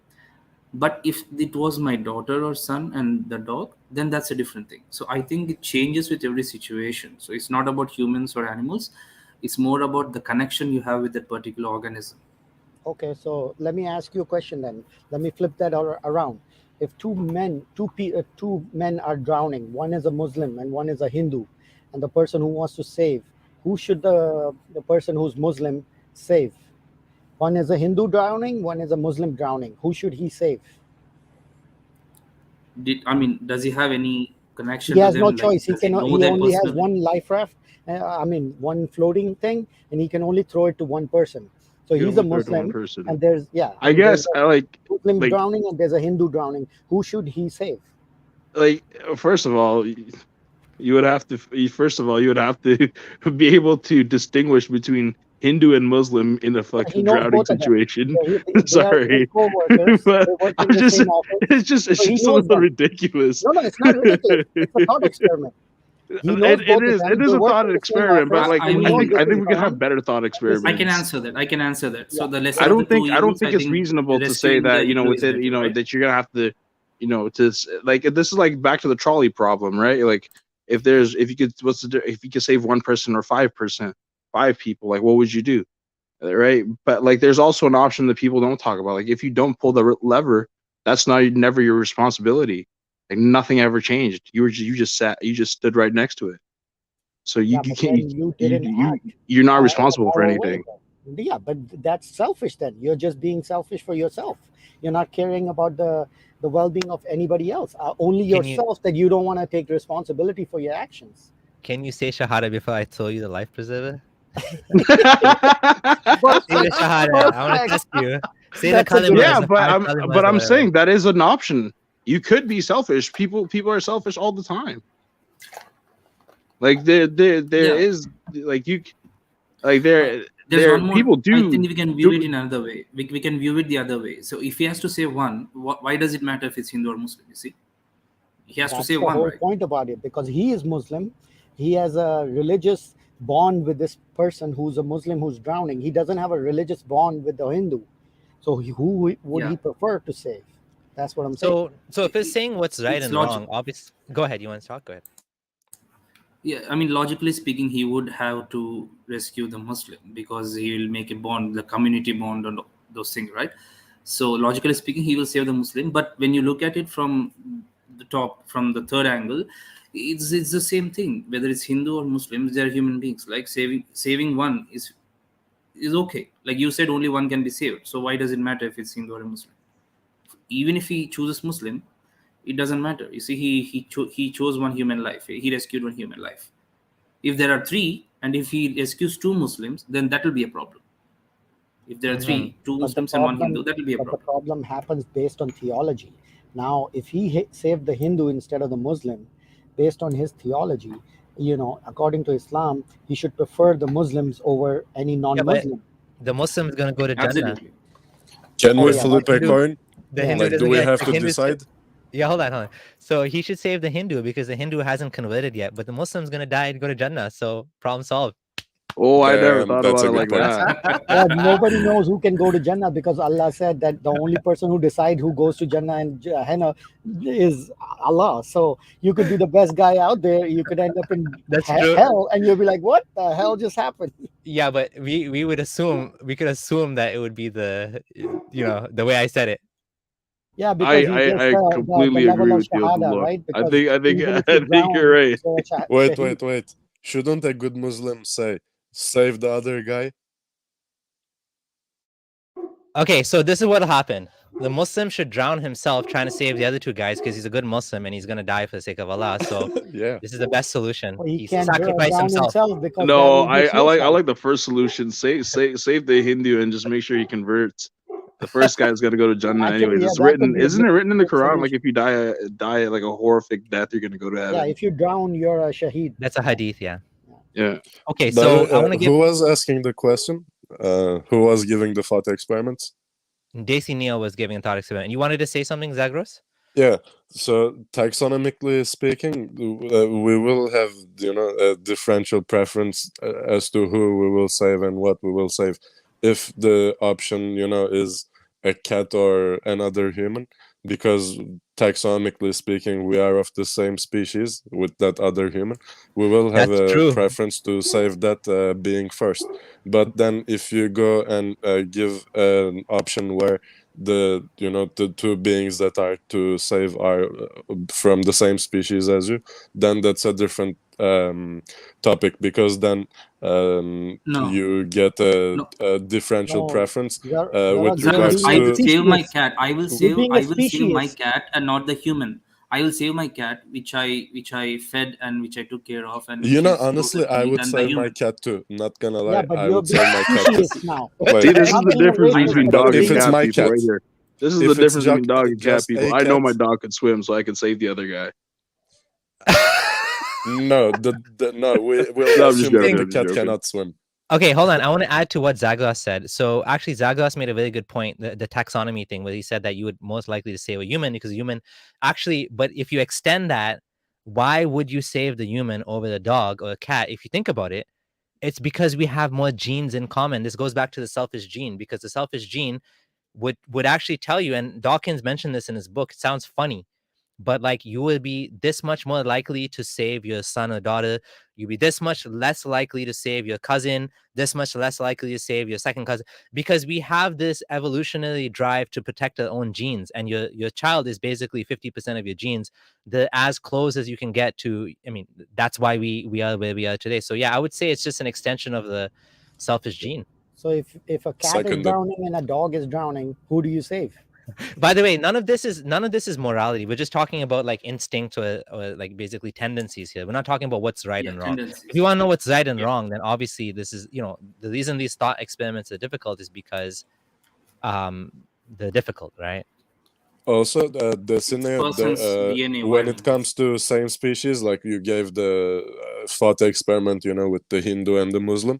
[SPEAKER 4] But if it was my daughter or son and the dog, then that's a different thing. So I think it changes with every situation. So it's not about humans or animals. It's more about the connection you have with that particular organism.
[SPEAKER 5] Okay, so let me ask you a question then. Let me flip that around. If two men are drowning, one is a Muslim and one is a Hindu, and the person who wants to save, who should the person who's Muslim save? One is a Hindu drowning, one is a Muslim drowning. Who should he save?
[SPEAKER 4] Does he have any connection
[SPEAKER 5] He
[SPEAKER 4] to
[SPEAKER 5] has no
[SPEAKER 4] them? Like,
[SPEAKER 5] choice.
[SPEAKER 4] does he know
[SPEAKER 5] He
[SPEAKER 4] them
[SPEAKER 5] only has
[SPEAKER 4] personally?
[SPEAKER 5] one life raft. One floating thing, and he can only throw it to one person. So
[SPEAKER 3] You
[SPEAKER 5] he's a
[SPEAKER 3] only throw it to one
[SPEAKER 5] Muslim,
[SPEAKER 3] person.
[SPEAKER 5] and there's
[SPEAKER 3] I guess
[SPEAKER 5] there's
[SPEAKER 3] I
[SPEAKER 5] a
[SPEAKER 3] like
[SPEAKER 5] Muslim drowning and there's a Hindu drowning. Who should he save?
[SPEAKER 3] first of all, you would have to be able to distinguish between Hindu and Muslim in a
[SPEAKER 5] He
[SPEAKER 3] fucking
[SPEAKER 5] knows
[SPEAKER 3] drowning
[SPEAKER 5] both of them.
[SPEAKER 3] situation.
[SPEAKER 5] They are his
[SPEAKER 3] Sorry,
[SPEAKER 5] co-workers.
[SPEAKER 3] but
[SPEAKER 5] They work
[SPEAKER 3] I'm
[SPEAKER 5] in the
[SPEAKER 3] just
[SPEAKER 5] same office.
[SPEAKER 3] it's just
[SPEAKER 5] So he
[SPEAKER 3] a
[SPEAKER 5] knows
[SPEAKER 3] little
[SPEAKER 5] them.
[SPEAKER 3] ridiculous.
[SPEAKER 5] No, it's not ridiculous. It's a thought experiment. He knows both of them.
[SPEAKER 3] It is
[SPEAKER 5] They
[SPEAKER 3] a
[SPEAKER 5] work
[SPEAKER 3] thought
[SPEAKER 5] in the same
[SPEAKER 3] experiment, but
[SPEAKER 5] office.
[SPEAKER 3] like
[SPEAKER 4] I
[SPEAKER 5] He
[SPEAKER 3] I
[SPEAKER 5] knows
[SPEAKER 4] mean,
[SPEAKER 3] think
[SPEAKER 5] this
[SPEAKER 3] I
[SPEAKER 5] is
[SPEAKER 3] think we could have
[SPEAKER 5] wrong.
[SPEAKER 3] better thought
[SPEAKER 4] I
[SPEAKER 3] experiments.
[SPEAKER 4] can answer that.
[SPEAKER 5] Yeah.
[SPEAKER 4] So the lesser
[SPEAKER 3] I
[SPEAKER 4] of the
[SPEAKER 3] don't
[SPEAKER 4] two
[SPEAKER 3] think
[SPEAKER 4] evils, I
[SPEAKER 3] it's
[SPEAKER 4] think
[SPEAKER 3] reasonable to say
[SPEAKER 4] rescuing the
[SPEAKER 3] that
[SPEAKER 4] Hindu
[SPEAKER 3] with
[SPEAKER 4] is
[SPEAKER 3] it
[SPEAKER 4] better, right?
[SPEAKER 3] that you're gonna have to like this is like back to the trolley problem, right? Like if you could save one person or 5%, 5 people, like what would you do, right? But like there's also an option that people don't talk about. Like if you don't pull the lever, that's never your responsibility. Like nothing ever changed. You just stood right next to it. So you
[SPEAKER 5] Yeah, but
[SPEAKER 3] can't
[SPEAKER 5] then you didn't act
[SPEAKER 3] you're not
[SPEAKER 5] in a
[SPEAKER 3] responsible for
[SPEAKER 5] moral way.
[SPEAKER 3] anything.
[SPEAKER 5] Yeah, but that's selfish then. You're just being selfish for yourself. You're not caring about the well-being of anybody else. Only
[SPEAKER 1] Can you
[SPEAKER 5] yourself, that you don't want to take responsibility for your actions.
[SPEAKER 1] Can you say Shahada before I throw you the life preserver?
[SPEAKER 5] Perfect.
[SPEAKER 1] Say the Shahada. I want to
[SPEAKER 5] Perfect.
[SPEAKER 1] test you. Say
[SPEAKER 5] That's a
[SPEAKER 1] the
[SPEAKER 5] good
[SPEAKER 1] kalimas,
[SPEAKER 3] Yeah,
[SPEAKER 1] the
[SPEAKER 3] but
[SPEAKER 1] 5 kalimas
[SPEAKER 3] I'm
[SPEAKER 1] or whatever.
[SPEAKER 3] saying that is an option. You could be selfish. People are selfish all the time. Like there
[SPEAKER 4] Yeah.
[SPEAKER 3] is like you like there
[SPEAKER 4] There's one more.
[SPEAKER 3] people do.
[SPEAKER 4] I think we can view it in another way. We can view it the other way. So if he has to say one, why does it matter if it's Hindu or Muslim? You see, he has to
[SPEAKER 5] That's
[SPEAKER 4] say
[SPEAKER 5] the
[SPEAKER 4] one,
[SPEAKER 5] whole
[SPEAKER 4] right?
[SPEAKER 5] point about it, because he is Muslim. He has a religious bond with this person who's a Muslim who's drowning. He doesn't have a religious bond with the Hindu. So who would
[SPEAKER 4] Yeah.
[SPEAKER 5] he prefer to save? That's what I'm saying.
[SPEAKER 1] So if it's saying what's right
[SPEAKER 4] It's
[SPEAKER 1] and
[SPEAKER 4] logic.
[SPEAKER 1] wrong, obviously. Go ahead. You want to talk? Go ahead.
[SPEAKER 4] Yeah, I mean, logically speaking, he would have to rescue the Muslim because he will make a bond, the community bond, and those things, right? So logically speaking, he will save the Muslim. But when you look at it from the top, from the third angle, it's the same thing. Whether it's Hindu or Muslims, they are human beings. Like saving one is okay. Like you said, only one can be saved. So why does it matter if it's Hindu or a Muslim? Even if he chooses Muslim, it doesn't matter. You see, he chose one human life. He rescued one human life. If there are three, and if he rescues two Muslims, then that will be a problem. If there are three, two Muslims and one Hindu, that will be a
[SPEAKER 5] But the
[SPEAKER 4] problem.
[SPEAKER 5] problem happens based on theology. Now, if he saved the Hindu instead of the Muslim, based on his theology, according to Islam, he should prefer the Muslims over any
[SPEAKER 1] Yeah, but
[SPEAKER 5] non-Muslim.
[SPEAKER 1] the Muslim is going to go to Jannah.
[SPEAKER 4] Absolutely.
[SPEAKER 2] Can
[SPEAKER 5] Oh,
[SPEAKER 2] we
[SPEAKER 5] yeah,
[SPEAKER 2] flip
[SPEAKER 5] that's
[SPEAKER 2] a
[SPEAKER 5] true.
[SPEAKER 2] coin?
[SPEAKER 1] The
[SPEAKER 5] Yeah.
[SPEAKER 1] Hindu
[SPEAKER 2] Like, do
[SPEAKER 1] doesn't
[SPEAKER 2] we
[SPEAKER 1] get
[SPEAKER 2] have
[SPEAKER 1] the
[SPEAKER 2] to
[SPEAKER 1] Hindu
[SPEAKER 2] decide?
[SPEAKER 1] Yeah, hold on. So he should save the Hindu because the Hindu hasn't converted yet, but the Muslim's gonna die and go to Jannah. So problem solved.
[SPEAKER 3] Oh, I never
[SPEAKER 2] Damn,
[SPEAKER 3] thought
[SPEAKER 2] that's
[SPEAKER 3] about
[SPEAKER 2] a
[SPEAKER 3] it like
[SPEAKER 2] good point.
[SPEAKER 3] that.
[SPEAKER 5] Yeah, nobody knows who can go to Jannah, because Allah said that the only person who decides who goes to Jannah and Jahannam is Allah. So you could be the best guy out there. You could end up in
[SPEAKER 1] That's true.
[SPEAKER 5] hell, and you'll be like, "What the hell just happened?"
[SPEAKER 1] Yeah, but we could assume that it would be the way I said it.
[SPEAKER 5] Yeah, because he gets
[SPEAKER 3] I
[SPEAKER 5] the
[SPEAKER 3] completely
[SPEAKER 5] level
[SPEAKER 3] agree
[SPEAKER 5] of
[SPEAKER 3] with you,
[SPEAKER 5] shahada,
[SPEAKER 3] Abdullah.
[SPEAKER 5] right?
[SPEAKER 3] I
[SPEAKER 5] Because
[SPEAKER 3] think
[SPEAKER 5] even if
[SPEAKER 3] I
[SPEAKER 5] you
[SPEAKER 3] think
[SPEAKER 5] drown,
[SPEAKER 3] you're right.
[SPEAKER 5] you're a
[SPEAKER 2] Wait.
[SPEAKER 5] shaheed.
[SPEAKER 2] Shouldn't a good Muslim say, save the other guy?
[SPEAKER 1] Okay, so this is what'll happen. The Muslim should drown himself trying to save the other two guys because he's a good Muslim and he's gonna die for the sake of Allah. So
[SPEAKER 2] Yeah.
[SPEAKER 1] this is the best solution.
[SPEAKER 5] Well, he
[SPEAKER 1] He
[SPEAKER 5] can't
[SPEAKER 1] sacrificed
[SPEAKER 5] drown
[SPEAKER 1] himself.
[SPEAKER 5] himself because that
[SPEAKER 3] No,
[SPEAKER 5] will be
[SPEAKER 3] I
[SPEAKER 5] suicide.
[SPEAKER 3] like the first solution. Save the Hindu and just make sure he converts. The first guy's got to go to Jannah
[SPEAKER 5] Actually,
[SPEAKER 3] anyways.
[SPEAKER 5] yeah,
[SPEAKER 3] It's
[SPEAKER 5] that could
[SPEAKER 3] written,
[SPEAKER 5] be a
[SPEAKER 3] isn't it written in the
[SPEAKER 5] good
[SPEAKER 3] Quran? Like
[SPEAKER 5] solution.
[SPEAKER 3] if you die like a horrific death, you're gonna go to
[SPEAKER 5] Yeah,
[SPEAKER 3] heaven.
[SPEAKER 5] if you drown, you're a shaheed.
[SPEAKER 1] That's a hadith, yeah.
[SPEAKER 3] Yeah.
[SPEAKER 1] Okay,
[SPEAKER 2] But,
[SPEAKER 1] so I want to give
[SPEAKER 2] who was asking the question? Who was giving the thought experiments?
[SPEAKER 1] Daisy Neal was giving a thought experiment. You wanted to say something, Zagros?
[SPEAKER 2] Yeah. So taxonomically speaking, we will have a differential preference as to who we will save and what we will save. If the option is a cat or another human, because taxonomically speaking, we are of the same species with that other human, we will have
[SPEAKER 1] That's
[SPEAKER 2] a
[SPEAKER 1] true.
[SPEAKER 2] preference to save that being first. But then if you go and give an option where the two beings that are to save are from the same species as you, then that's a different topic, because then
[SPEAKER 4] No.
[SPEAKER 2] you get a
[SPEAKER 4] No.
[SPEAKER 2] differential
[SPEAKER 5] No,
[SPEAKER 2] preference
[SPEAKER 5] you're
[SPEAKER 2] with
[SPEAKER 5] being
[SPEAKER 2] regards
[SPEAKER 4] I will
[SPEAKER 2] to
[SPEAKER 4] save my
[SPEAKER 5] specious.
[SPEAKER 4] cat. I will
[SPEAKER 5] You're being a
[SPEAKER 4] save my
[SPEAKER 5] species.
[SPEAKER 4] cat and not the human. I will save my cat, which I fed and which I took care of, and which is
[SPEAKER 2] honestly,
[SPEAKER 4] closer to
[SPEAKER 2] I
[SPEAKER 4] me
[SPEAKER 2] would
[SPEAKER 4] than the
[SPEAKER 2] save my
[SPEAKER 4] human.
[SPEAKER 2] cat too, not gonna
[SPEAKER 5] Yeah,
[SPEAKER 2] lie.
[SPEAKER 5] but
[SPEAKER 2] I
[SPEAKER 5] you're
[SPEAKER 2] would
[SPEAKER 5] being
[SPEAKER 2] save my cat too.
[SPEAKER 5] specious now.
[SPEAKER 2] Wait,
[SPEAKER 3] See, this
[SPEAKER 5] I'm
[SPEAKER 3] is the
[SPEAKER 5] being a
[SPEAKER 3] difference
[SPEAKER 5] racist
[SPEAKER 3] between
[SPEAKER 5] for
[SPEAKER 3] dog
[SPEAKER 2] if
[SPEAKER 3] and
[SPEAKER 5] saying
[SPEAKER 2] it's
[SPEAKER 3] cat
[SPEAKER 5] that.
[SPEAKER 2] my
[SPEAKER 3] people
[SPEAKER 2] cat,
[SPEAKER 3] right here. This is
[SPEAKER 2] if
[SPEAKER 3] the
[SPEAKER 2] it's
[SPEAKER 3] difference between dog and cat
[SPEAKER 2] just
[SPEAKER 3] people.
[SPEAKER 2] a
[SPEAKER 3] I know
[SPEAKER 2] cat,
[SPEAKER 3] my dog can swim, so I can save the other guy.
[SPEAKER 2] no, we'll
[SPEAKER 3] No, I'm just
[SPEAKER 2] assume that
[SPEAKER 3] joking.
[SPEAKER 2] the
[SPEAKER 3] I'm just
[SPEAKER 2] cat
[SPEAKER 3] joking.
[SPEAKER 2] cannot swim.
[SPEAKER 1] Okay, hold on. I want to add to what Zaglos said. So actually, Zaglos made a very good point, the taxonomy thing, where he said that you would most likely to save a human because a human actually, but if you extend that, why would you save the human over the dog or a cat? If you think about it, it's because we have more genes in common. This goes back to the selfish gene, because the selfish gene would actually tell you, and Dawkins mentioned this in his book. It sounds funny, but like you will be this much more likely to save your son or daughter. You'll be this much less likely to save your cousin, this much less likely to save your second cousin, because we have this evolutionary drive to protect our own genes. And your child is basically 50% of your genes, the as close as you can get to. I mean, that's why we are where we are today. So yeah, I would say it's just an extension of the selfish gene.
[SPEAKER 5] So if a cat is
[SPEAKER 2] Seconded.
[SPEAKER 5] drowning and a dog is drowning, who do you save?
[SPEAKER 1] By the way, none of this is morality. We're just talking about like instinct or like basically tendencies here. We're not talking about what's right
[SPEAKER 4] Yeah,
[SPEAKER 1] and wrong.
[SPEAKER 4] tendencies.
[SPEAKER 1] If you want to know what's right and
[SPEAKER 4] Yeah.
[SPEAKER 1] wrong, then obviously this is, the reason these thought experiments are difficult is because they're difficult, right?
[SPEAKER 2] Also, the scenario
[SPEAKER 4] Person's DNA
[SPEAKER 2] when it
[SPEAKER 4] wiring.
[SPEAKER 2] comes to same species, like you gave the thought experiment, with the Hindu and the Muslim,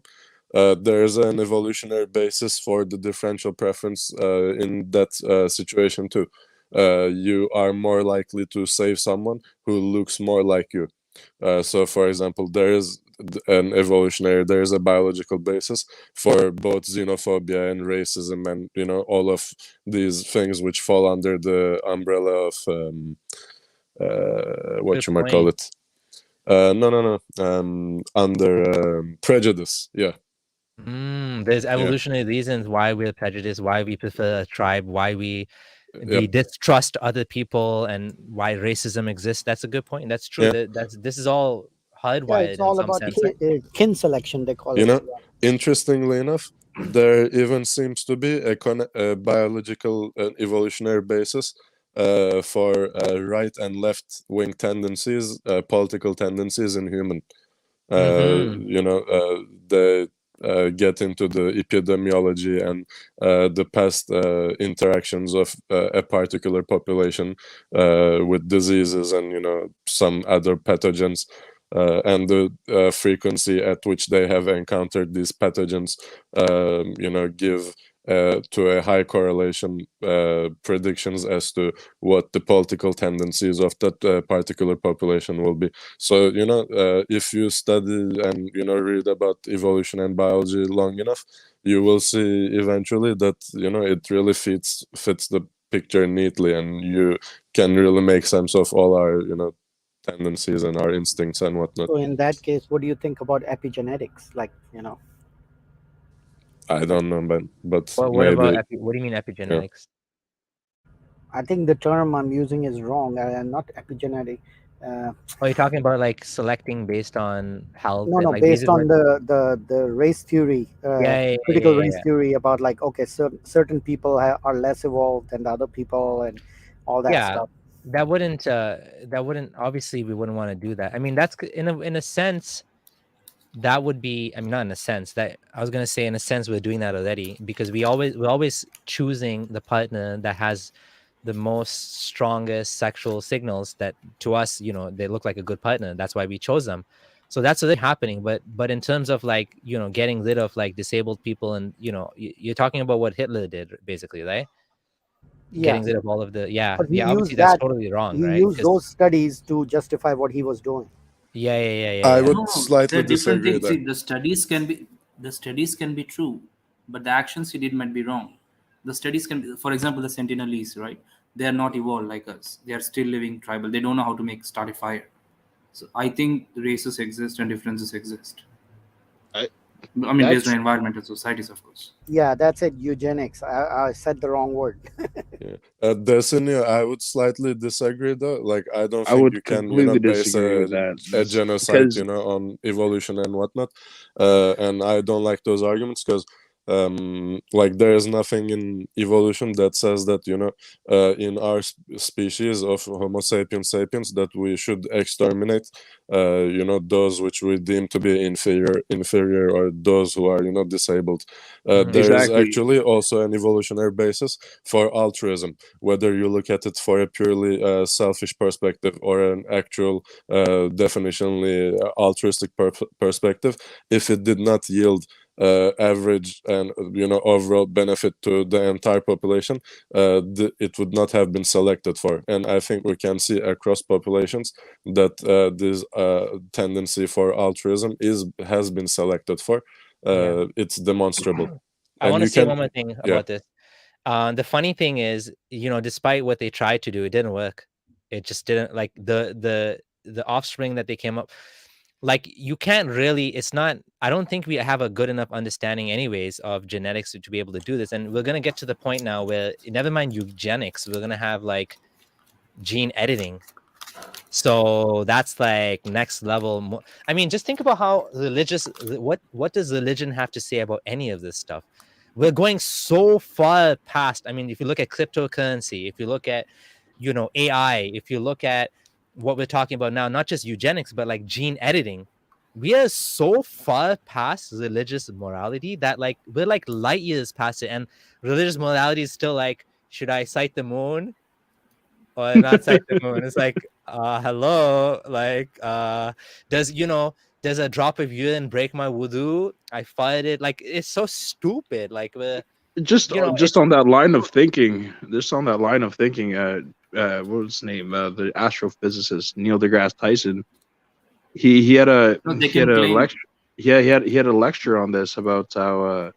[SPEAKER 2] there's an evolutionary basis for the differential preference in that situation too. You are more likely to save someone who looks more like you. So, for example, there is there is a biological basis for both xenophobia and racism, and all of these things which fall under the umbrella of what
[SPEAKER 1] Good
[SPEAKER 2] you might call
[SPEAKER 1] point.
[SPEAKER 2] it. No. Under prejudice. Yeah.
[SPEAKER 1] There's evolutionary reasons why we're prejudiced, why we prefer a tribe, why we
[SPEAKER 2] Yep.
[SPEAKER 1] distrust other people, and why racism exists. That's a good point. That's true.
[SPEAKER 2] Yeah.
[SPEAKER 1] This is all
[SPEAKER 5] Yeah, it's
[SPEAKER 1] hardwired in
[SPEAKER 5] all
[SPEAKER 1] some
[SPEAKER 5] about
[SPEAKER 1] sense, right?
[SPEAKER 5] kin selection, they call
[SPEAKER 2] You
[SPEAKER 5] it.
[SPEAKER 2] know, interestingly enough, there even seems to be a biological evolutionary basis for right and left wing tendencies, political tendencies in human.
[SPEAKER 1] Mm-hmm.
[SPEAKER 2] They get into the epidemiology and the past interactions of a particular population with diseases and some other pathogens, and the frequency at which they have encountered these pathogens, give to a high correlation predictions as to what the political tendencies of that particular population will be. So if you study and read about evolution and biology long enough, you will see eventually that it really fits the picture neatly, and you can really make sense of all our tendencies and our instincts and whatnot.
[SPEAKER 5] So in that case, what do you think about epigenetics? Like,
[SPEAKER 2] I don't know, but
[SPEAKER 1] What about
[SPEAKER 2] maybe.
[SPEAKER 1] what do you mean
[SPEAKER 2] Yeah.
[SPEAKER 1] epigenetics?
[SPEAKER 5] I think the term I'm using is wrong. Not epigenetic.
[SPEAKER 1] Oh, you're talking about like selecting based on health
[SPEAKER 5] No,
[SPEAKER 1] and
[SPEAKER 5] no,
[SPEAKER 1] like
[SPEAKER 5] based
[SPEAKER 1] basically
[SPEAKER 5] on the race theory, critical race
[SPEAKER 1] yeah.
[SPEAKER 5] theory about like, okay, certain people are less evolved than the other people and all that
[SPEAKER 1] Yeah,
[SPEAKER 5] stuff.
[SPEAKER 1] that wouldn't obviously we wouldn't want to do that. I mean, that's in a sense that would be, I mean, not in a sense that I was going to say, in a sense we're doing that already, because we're always choosing the partner that has the most strongest sexual signals that to us, they look like a good partner. That's why we chose them. So that's already happening. But in terms of like, getting rid of like disabled people, and you're talking about what Hitler did basically, right?
[SPEAKER 5] Yeah,
[SPEAKER 1] Getting rid of all of the
[SPEAKER 5] but
[SPEAKER 1] obviously that's totally wrong,
[SPEAKER 5] he
[SPEAKER 1] right?
[SPEAKER 5] used
[SPEAKER 1] Because
[SPEAKER 5] those studies to justify what he was doing.
[SPEAKER 2] I
[SPEAKER 1] yeah.
[SPEAKER 2] would
[SPEAKER 4] No,
[SPEAKER 2] slightly
[SPEAKER 4] they're different
[SPEAKER 2] disagree
[SPEAKER 4] things.
[SPEAKER 2] there.
[SPEAKER 4] See, the studies can be true, but the actions he did might be wrong. The studies can be, for example, the Sentinelese, right? They are not evolved like us. They are still living tribal. They don't know how to start a fire. So I think races exist and differences exist.
[SPEAKER 3] I,
[SPEAKER 4] I mean, based
[SPEAKER 3] that's
[SPEAKER 4] on environment and societies, of course.
[SPEAKER 5] Yeah, that's it. Eugenics. I said the wrong word.
[SPEAKER 2] Yeah. Destiny, I would slightly disagree though. Like, I don't
[SPEAKER 3] I
[SPEAKER 2] think
[SPEAKER 3] would
[SPEAKER 2] you can,
[SPEAKER 3] completely
[SPEAKER 2] base
[SPEAKER 3] disagree with that
[SPEAKER 2] a genocide,
[SPEAKER 3] because
[SPEAKER 2] on evolution and whatnot. And I don't like those arguments because, like, there is nothing in evolution that says that, in our species of Homo sapiens sapiens, that we should exterminate, those which we deem to be inferior, or those who are, disabled. There is
[SPEAKER 3] exactly.
[SPEAKER 2] actually also an evolutionary basis for altruism, whether you look at it for a purely selfish perspective or an actual definitionally altruistic perspective. If it did not yield average and overall benefit to the entire population, it would not have been selected for. And I think we can see across populations that this tendency for altruism has been selected for.
[SPEAKER 1] Yeah.
[SPEAKER 2] It's demonstrable.
[SPEAKER 1] I
[SPEAKER 2] And
[SPEAKER 1] want to
[SPEAKER 2] you
[SPEAKER 1] say
[SPEAKER 2] can,
[SPEAKER 1] one more thing
[SPEAKER 2] yeah.
[SPEAKER 1] about this. The funny thing is, despite what they tried to do, it didn't work. It just didn't, like the offspring that they came up, like you can't really, it's not, I don't think we have a good enough understanding anyways of genetics to be able to do this. And we're going to get to the point now where, never mind eugenics, we're going to have like gene editing. So that's like next level. I mean, just think about how religious, what does religion have to say about any of this stuff? We're going so far past. I mean, if you look at cryptocurrency, if you look at, AI, if you look at what we're talking about now, not just eugenics, but like gene editing, we are so far past religious morality that like we're like light years past it. And religious morality is still like, should I cite the moon or not cite the moon? It's like, hello, like, does a drop of urine break my wudu? I fired it. Like, it's so stupid. Like,
[SPEAKER 3] Just
[SPEAKER 1] it's,
[SPEAKER 3] on that line of thinking, what was his name? The astrophysicist Neil deGrasse Tyson. He had a
[SPEAKER 4] No, they can claim.
[SPEAKER 3] lecture. Yeah, he had a lecture on this about how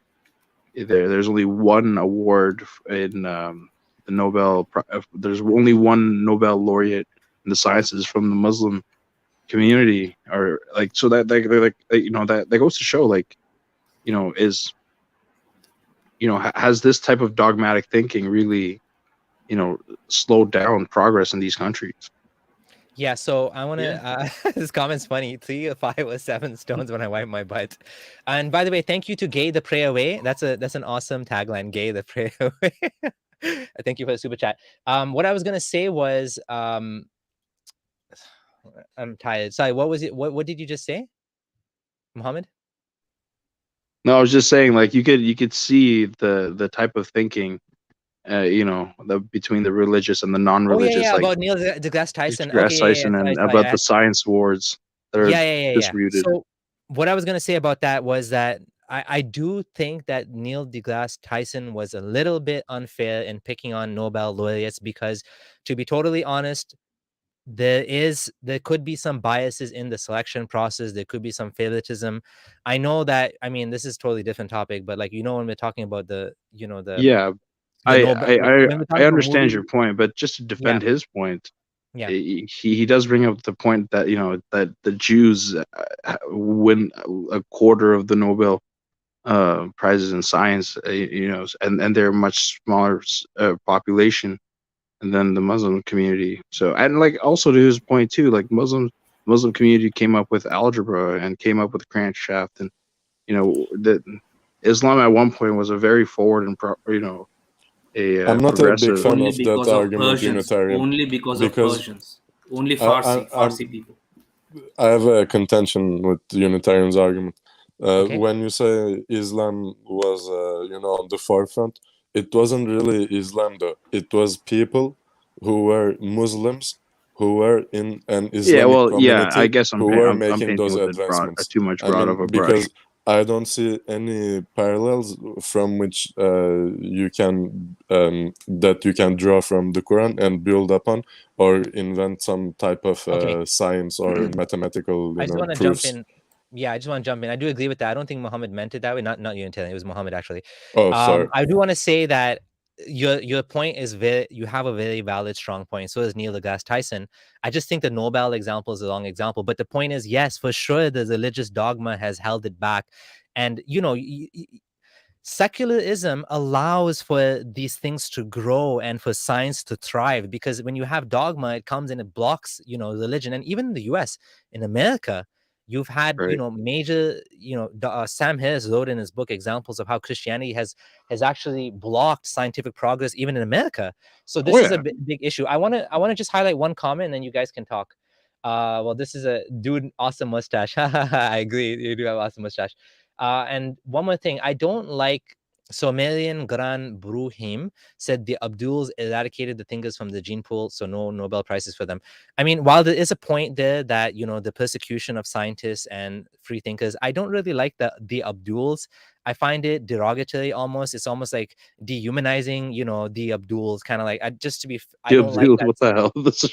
[SPEAKER 3] there's only one award in the Nobel. There's only one Nobel laureate in the sciences from the Muslim community, or like, so that that goes to show, like, is, has this type of dogmatic thinking really, slowed down progress in these countries?
[SPEAKER 1] yeah. So I want to, this comment's funny. 3 or 5 or 7 stones when I wipe my butt. And by the way, thank you to Gay the Pray Away. That's an awesome tagline, Gay the Pray Away. Thank you for the super chat. What I was going to say was, I'm tired. Sorry, what was it? What did you just say, Muhammad?
[SPEAKER 3] No, I was just saying, like, you could see the type of thinking, between the religious and the non-religious.
[SPEAKER 1] Oh, yeah,
[SPEAKER 3] like
[SPEAKER 1] about Neil deGrasse Tyson.
[SPEAKER 3] deGrasse Tyson, and about the science awards that are distributed.
[SPEAKER 1] So what I was going to say about that was that I do think that Neil deGrasse Tyson was a little bit unfair in picking on Nobel laureates, because, to be totally honest, there could be some biases in the selection process. There could be some favoritism. I know that, I mean, this is totally different topic, but like, when we're talking about the
[SPEAKER 3] I understand your point, but just to defend his point, he does bring up the point that that the Jews win a quarter of the Nobel prizes in science, and they're a much smaller population than the Muslim community. So, and like, also to his point too, like, Muslim community came up with algebra and came up with crankshaft, and that Islam at one point was a very forward and
[SPEAKER 2] I'm not a big fan
[SPEAKER 4] only
[SPEAKER 2] of
[SPEAKER 4] because
[SPEAKER 2] that
[SPEAKER 4] of
[SPEAKER 2] argument,
[SPEAKER 4] Persians.
[SPEAKER 2] Unitarian.
[SPEAKER 4] Only because of Persians. Only Farsi people.
[SPEAKER 2] I have a contention with Unitarian's argument. When you say Islam was, on the forefront, it wasn't really Islam though. It was people who were Muslims who were in an Islamic community,
[SPEAKER 3] I guess
[SPEAKER 2] who were making those advancements.
[SPEAKER 3] Too much broad of a brush.
[SPEAKER 2] Because I don't see any parallels from which you can draw from the Quran and build upon, or invent some type of science or mathematical
[SPEAKER 1] I just want to
[SPEAKER 2] proofs.
[SPEAKER 1] jump in. Yeah, I just want to jump in. I do agree with that. I don't think Muhammad meant it that way. Not Unitarian. It was Muhammad, actually.
[SPEAKER 2] Oh, sorry.
[SPEAKER 1] I do want to say that your point is you have a very valid, strong point. So is Neil deGrasse Tyson. I just think the Nobel example is a wrong example. But the point is, yes, for sure, the religious dogma has held it back. And, secularism allows for these things to grow and for science to thrive, because when you have dogma, it comes and it blocks, religion. And even in the US, in America, you've had, major, Sam Harris wrote in his book examples of how Christianity has actually blocked scientific progress, even in America. So this is a big issue. I want to just highlight one comment, and then you guys can talk. Well, this is a dude, awesome mustache. I agree. You do have awesome mustache. And one more thing, I don't like, Somalian Gran Bruhim said the Abduls eradicated the thinkers from the gene pool, so no Nobel Prizes for them. I mean, while there is a point there that, the persecution of scientists and free thinkers, I don't really like the Abduls. I find it derogatory almost. It's almost like dehumanizing, the Abduls, kind of like, just to be, I don't like that.
[SPEAKER 3] What the hell? That's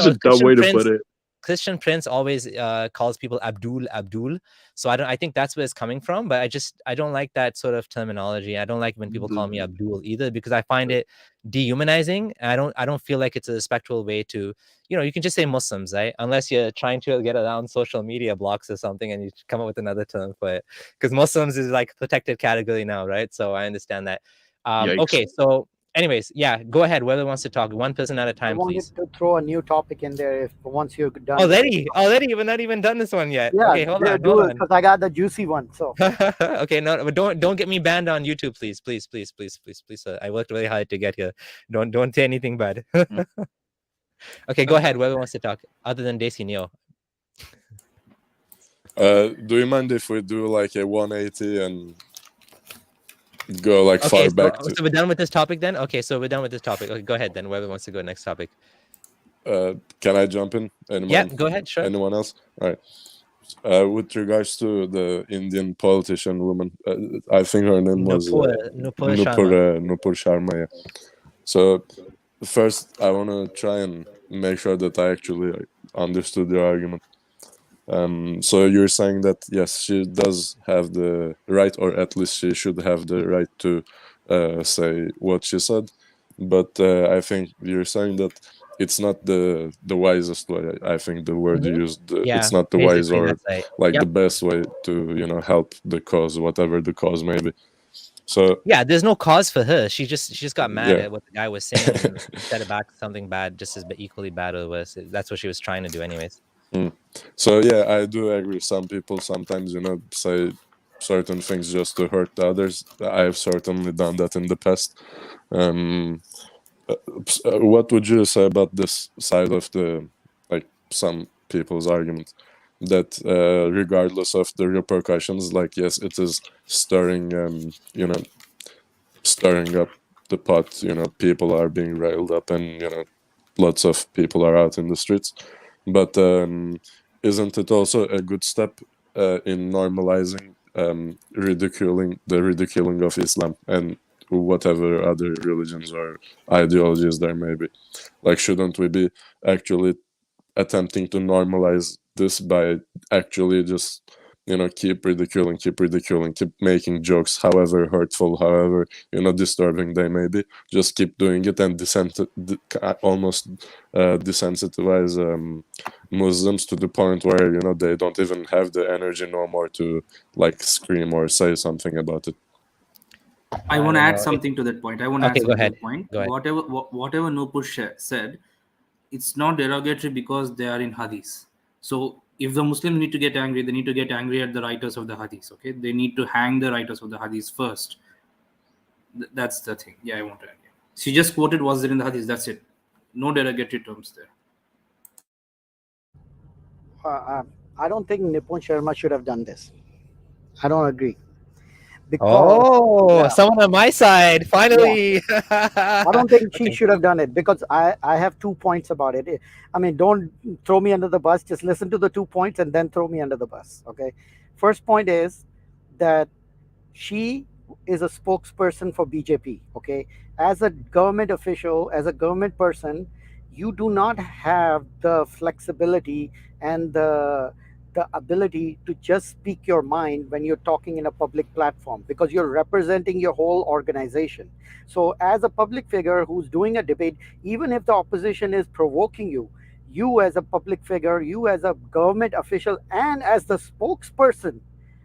[SPEAKER 1] a
[SPEAKER 3] dumb way to put it.
[SPEAKER 1] Christian Prince always calls people Abdul. So I think that's where it's coming from. But I don't like that sort of terminology. I don't like when people call me Abdul either, because I find it dehumanizing. I don't feel like it's a respectful way to, you can just say Muslims, right? Unless you're trying to get around social media blocks or something, and you come up with another term for it, because Muslims is like a protected category now, right? So I understand that. Okay, so anyways, yeah, go ahead. Whoever wants to talk, one person at a
[SPEAKER 5] I
[SPEAKER 1] time,
[SPEAKER 5] wanted
[SPEAKER 1] please.
[SPEAKER 5] to throw a new topic in there if once you're done.
[SPEAKER 1] Already, we're not even done this one yet.
[SPEAKER 5] Yeah,
[SPEAKER 1] Okay, hold
[SPEAKER 5] do it
[SPEAKER 1] on.
[SPEAKER 5] because I got the juicy one. So
[SPEAKER 1] Okay, no, but don't get me banned on YouTube, please, sir. I worked really hard to get here. Don't say anything bad. Okay, go ahead. Whoever wants to talk, other than Desi Neo.
[SPEAKER 2] Do you mind if we do like a 180 and go like
[SPEAKER 1] Okay,
[SPEAKER 2] far back to?
[SPEAKER 1] so we're done with this topic then. Okay, so we're done with this topic. Okay, go ahead then. Whoever wants to go next topic.
[SPEAKER 2] Can I jump in? Anyone?
[SPEAKER 1] Yeah, go ahead. Sure.
[SPEAKER 2] Anyone else? All right. With regards to the Indian politician woman, I think her name was
[SPEAKER 1] Nupur Sharma.
[SPEAKER 2] Nupur Sharma. Yeah. So first, I want to try and make sure that I actually understood your argument. So you're saying that yes, she does have the right, or at least she should have the right to say what she said, but I think you're saying that it's not the wisest way. I think the word you used,
[SPEAKER 1] Yeah,
[SPEAKER 2] it's not the wise
[SPEAKER 1] basically
[SPEAKER 2] or
[SPEAKER 1] that's right.
[SPEAKER 2] like
[SPEAKER 1] Yep.
[SPEAKER 2] the best way to help the cause, whatever the cause may be. So
[SPEAKER 1] Yeah, there's no cause for her. She just got mad
[SPEAKER 2] Yeah.
[SPEAKER 1] at what the guy was saying and said it back something bad, just as equally bad or worse. That's what she was trying to do, anyways.
[SPEAKER 2] So yeah, I do agree. Some people sometimes say certain things just to hurt the others. I've certainly done that in the past. What would you say about this side of the, like, some people's argument that regardless of the repercussions, like, yes, it is stirring stirring up the pot, people are being railed up, and lots of people are out in the streets, but isn't it also a good step in normalizing ridiculing of Islam and whatever other religions or ideologies there may be? Like, shouldn't we be actually attempting to normalize this by actually just keep ridiculing, keep making jokes, however hurtful, however disturbing they may be, just keep doing it and almost desensitize Muslims to the point where they don't even have the energy no more to like scream or say something about it.
[SPEAKER 4] I want to add something to that point.
[SPEAKER 1] Okay, go ahead. Go ahead.
[SPEAKER 4] Whatever Nupur said, it's not derogatory because they are in Hadith. So if the Muslims need to get angry, they need to get angry at the writers of the Hadith. Okay, they need to hang the writers of the Hadith first. That's the thing. Yeah, I want to add. She just quoted what's there in the Hadith. That's it. No derogatory terms there.
[SPEAKER 5] I don't think Nupur Sharma should have done this. I don't agree. Because,
[SPEAKER 1] someone on my side, finally.
[SPEAKER 5] I don't think she should have done it because I have 2 points about it. I mean, don't throw me under the bus. Just listen to the 2 points and then throw me under the bus. Okay. First point is that she is a spokesperson for BJP. Okay. As a government official, as a government person, you do not have the flexibility and the ability to just speak your mind when you're talking in a public platform because you're representing your whole organization. So as a public figure who's doing a debate, even if the opposition is provoking you as a public figure, you as a government official, and as the spokesperson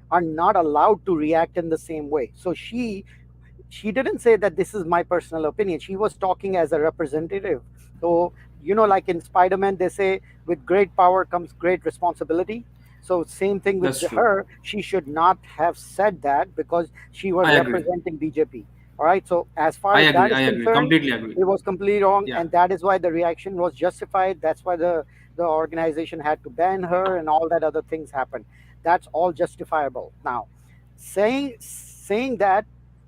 [SPEAKER 5] are not allowed to react in the same way. So she didn't say that this is my personal opinion. She was talking as a representative. So like in Spider-Man, they say with great power comes great responsibility. So same thing with her. She should not have said that because she was representing BJP. All right. So as far as that is concerned,
[SPEAKER 4] completely agree.
[SPEAKER 5] It was completely wrong, and that is why the reaction was justified. That's why the organization had to ban her, and all that other things happened. That's all justifiable. Now, saying that,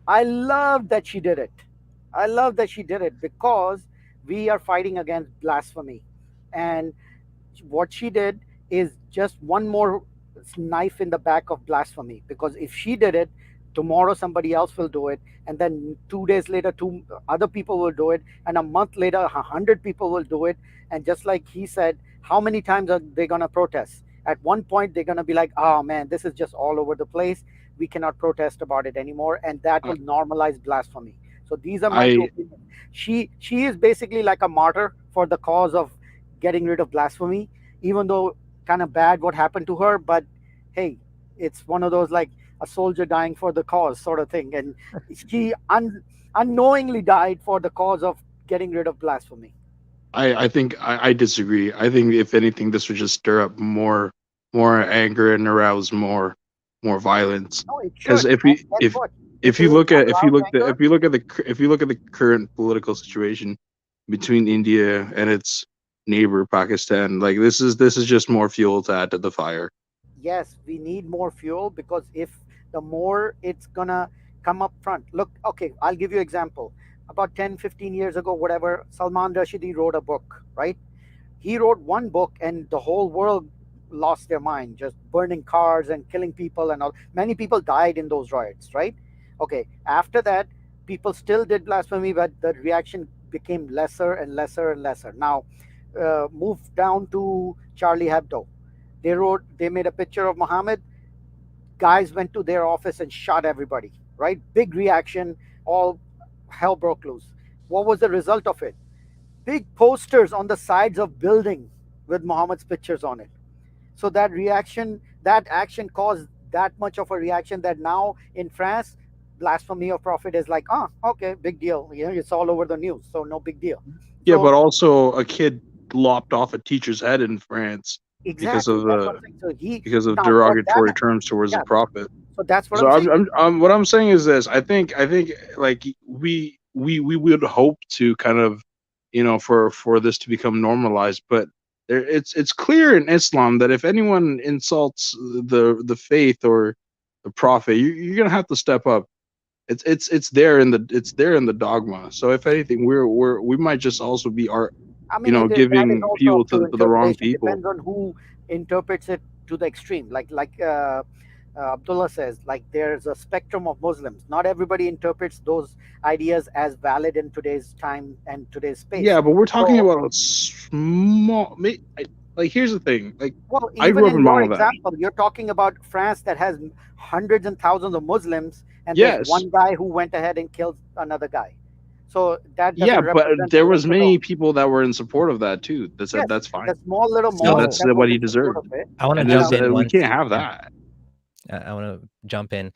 [SPEAKER 5] I love that she did it. I love that she did it because we are fighting against blasphemy, and what she did is just one more knife in the back of blasphemy, because if she did it, tomorrow somebody else will do it, and then 2 days later 2 other people will do it, and a month later 100 people will do it. And just like he said, how many times are they going to protest? At one point they're going to be like, oh man, this is just all over the place, we cannot protest about it anymore, and that will normalize blasphemy. So these are my 2 opinions. She is basically like a martyr for the cause of getting rid of blasphemy, even though kind of bad what happened to her, but hey, it's one of those like a soldier dying for the cause sort of thing. And she unknowingly died for the cause of getting rid of blasphemy.
[SPEAKER 3] I think I disagree. I think if anything, this would just stir up more anger and arouse more violence.
[SPEAKER 5] No, it
[SPEAKER 3] Because
[SPEAKER 5] should. And guess what?
[SPEAKER 3] if
[SPEAKER 5] If
[SPEAKER 3] you
[SPEAKER 5] it will
[SPEAKER 3] look at
[SPEAKER 5] arouse anger,
[SPEAKER 3] if you look at the current political situation between India and its neighbor Pakistan, like this is just more fuel to add to the fire.
[SPEAKER 5] yes, we need more fuel, because if the more it's gonna come up front. Look, okay, I'll give you example. About 10, 15 years ago, whatever, Salman Rushdie wrote a book, right? He wrote one book and the whole world lost their mind, just burning cars and killing people and all. Many people died in those riots, right? Okay, after that, people still did blasphemy, but the reaction became lesser and lesser and lesser. Now, move down to Charlie Hebdo. They made a picture of Muhammad. Guys went to their office and shot everybody, right? Big reaction, all hell broke loose. What was the result of it? Big posters on the sides of building with Muhammad's pictures on it. So that reaction, that action caused that much of a reaction that now in France, blasphemy of prophet is like, ah, okay, big deal. You know, it's all over the news, so no big deal.
[SPEAKER 3] Yeah,
[SPEAKER 5] So
[SPEAKER 3] but also a kid lopped off a teacher's head in France
[SPEAKER 5] exactly, that's what I'm saying. So he
[SPEAKER 3] because of
[SPEAKER 5] now what that,
[SPEAKER 3] derogatory terms towards the
[SPEAKER 5] yeah.
[SPEAKER 3] prophet.
[SPEAKER 5] So that's what
[SPEAKER 3] So
[SPEAKER 5] I'm saying.
[SPEAKER 3] what I'm saying is this. I think like we would hope to kind of, you know, for this to become normalized, but it's clear in Islam that if anyone insults the faith or the prophet, you're gonna have to step up. It's there in the dogma. So if anything, we might just also be
[SPEAKER 5] I mean, that is
[SPEAKER 3] giving
[SPEAKER 5] also
[SPEAKER 3] fuel
[SPEAKER 5] up to
[SPEAKER 3] to the wrong
[SPEAKER 5] interpretation.
[SPEAKER 3] people.
[SPEAKER 5] Depends on who interprets it to the extreme. Abdullah says, like there's a spectrum of Muslims. Not everybody interprets those ideas as valid in today's time and today's space.
[SPEAKER 3] Yeah, but we're talking
[SPEAKER 5] So,
[SPEAKER 3] about a small. Like, here's the thing. Like,
[SPEAKER 5] well,
[SPEAKER 3] I
[SPEAKER 5] even
[SPEAKER 3] grew up
[SPEAKER 5] in
[SPEAKER 3] in
[SPEAKER 5] your
[SPEAKER 3] Bangladesh.
[SPEAKER 5] example, you're talking about France that has hundreds and thousands of Muslims, and there's
[SPEAKER 3] Yes,
[SPEAKER 5] one guy who went ahead and killed another guy. So that
[SPEAKER 3] yeah,
[SPEAKER 5] doesn't
[SPEAKER 3] but
[SPEAKER 5] represent the
[SPEAKER 3] there was
[SPEAKER 5] length
[SPEAKER 3] many
[SPEAKER 5] alone.
[SPEAKER 3] people that were in support of that too. That said
[SPEAKER 5] Yes,
[SPEAKER 3] that's
[SPEAKER 5] the
[SPEAKER 3] fine.
[SPEAKER 5] small little
[SPEAKER 3] You know,
[SPEAKER 5] mosque
[SPEAKER 3] that's
[SPEAKER 5] that was
[SPEAKER 3] what he
[SPEAKER 5] in support of
[SPEAKER 3] deserved,
[SPEAKER 5] it,
[SPEAKER 1] I want to
[SPEAKER 3] and
[SPEAKER 5] and
[SPEAKER 1] jump
[SPEAKER 3] there's
[SPEAKER 1] in
[SPEAKER 3] we
[SPEAKER 1] once.
[SPEAKER 3] can't have
[SPEAKER 1] Yeah,
[SPEAKER 3] that.
[SPEAKER 1] I want to jump in.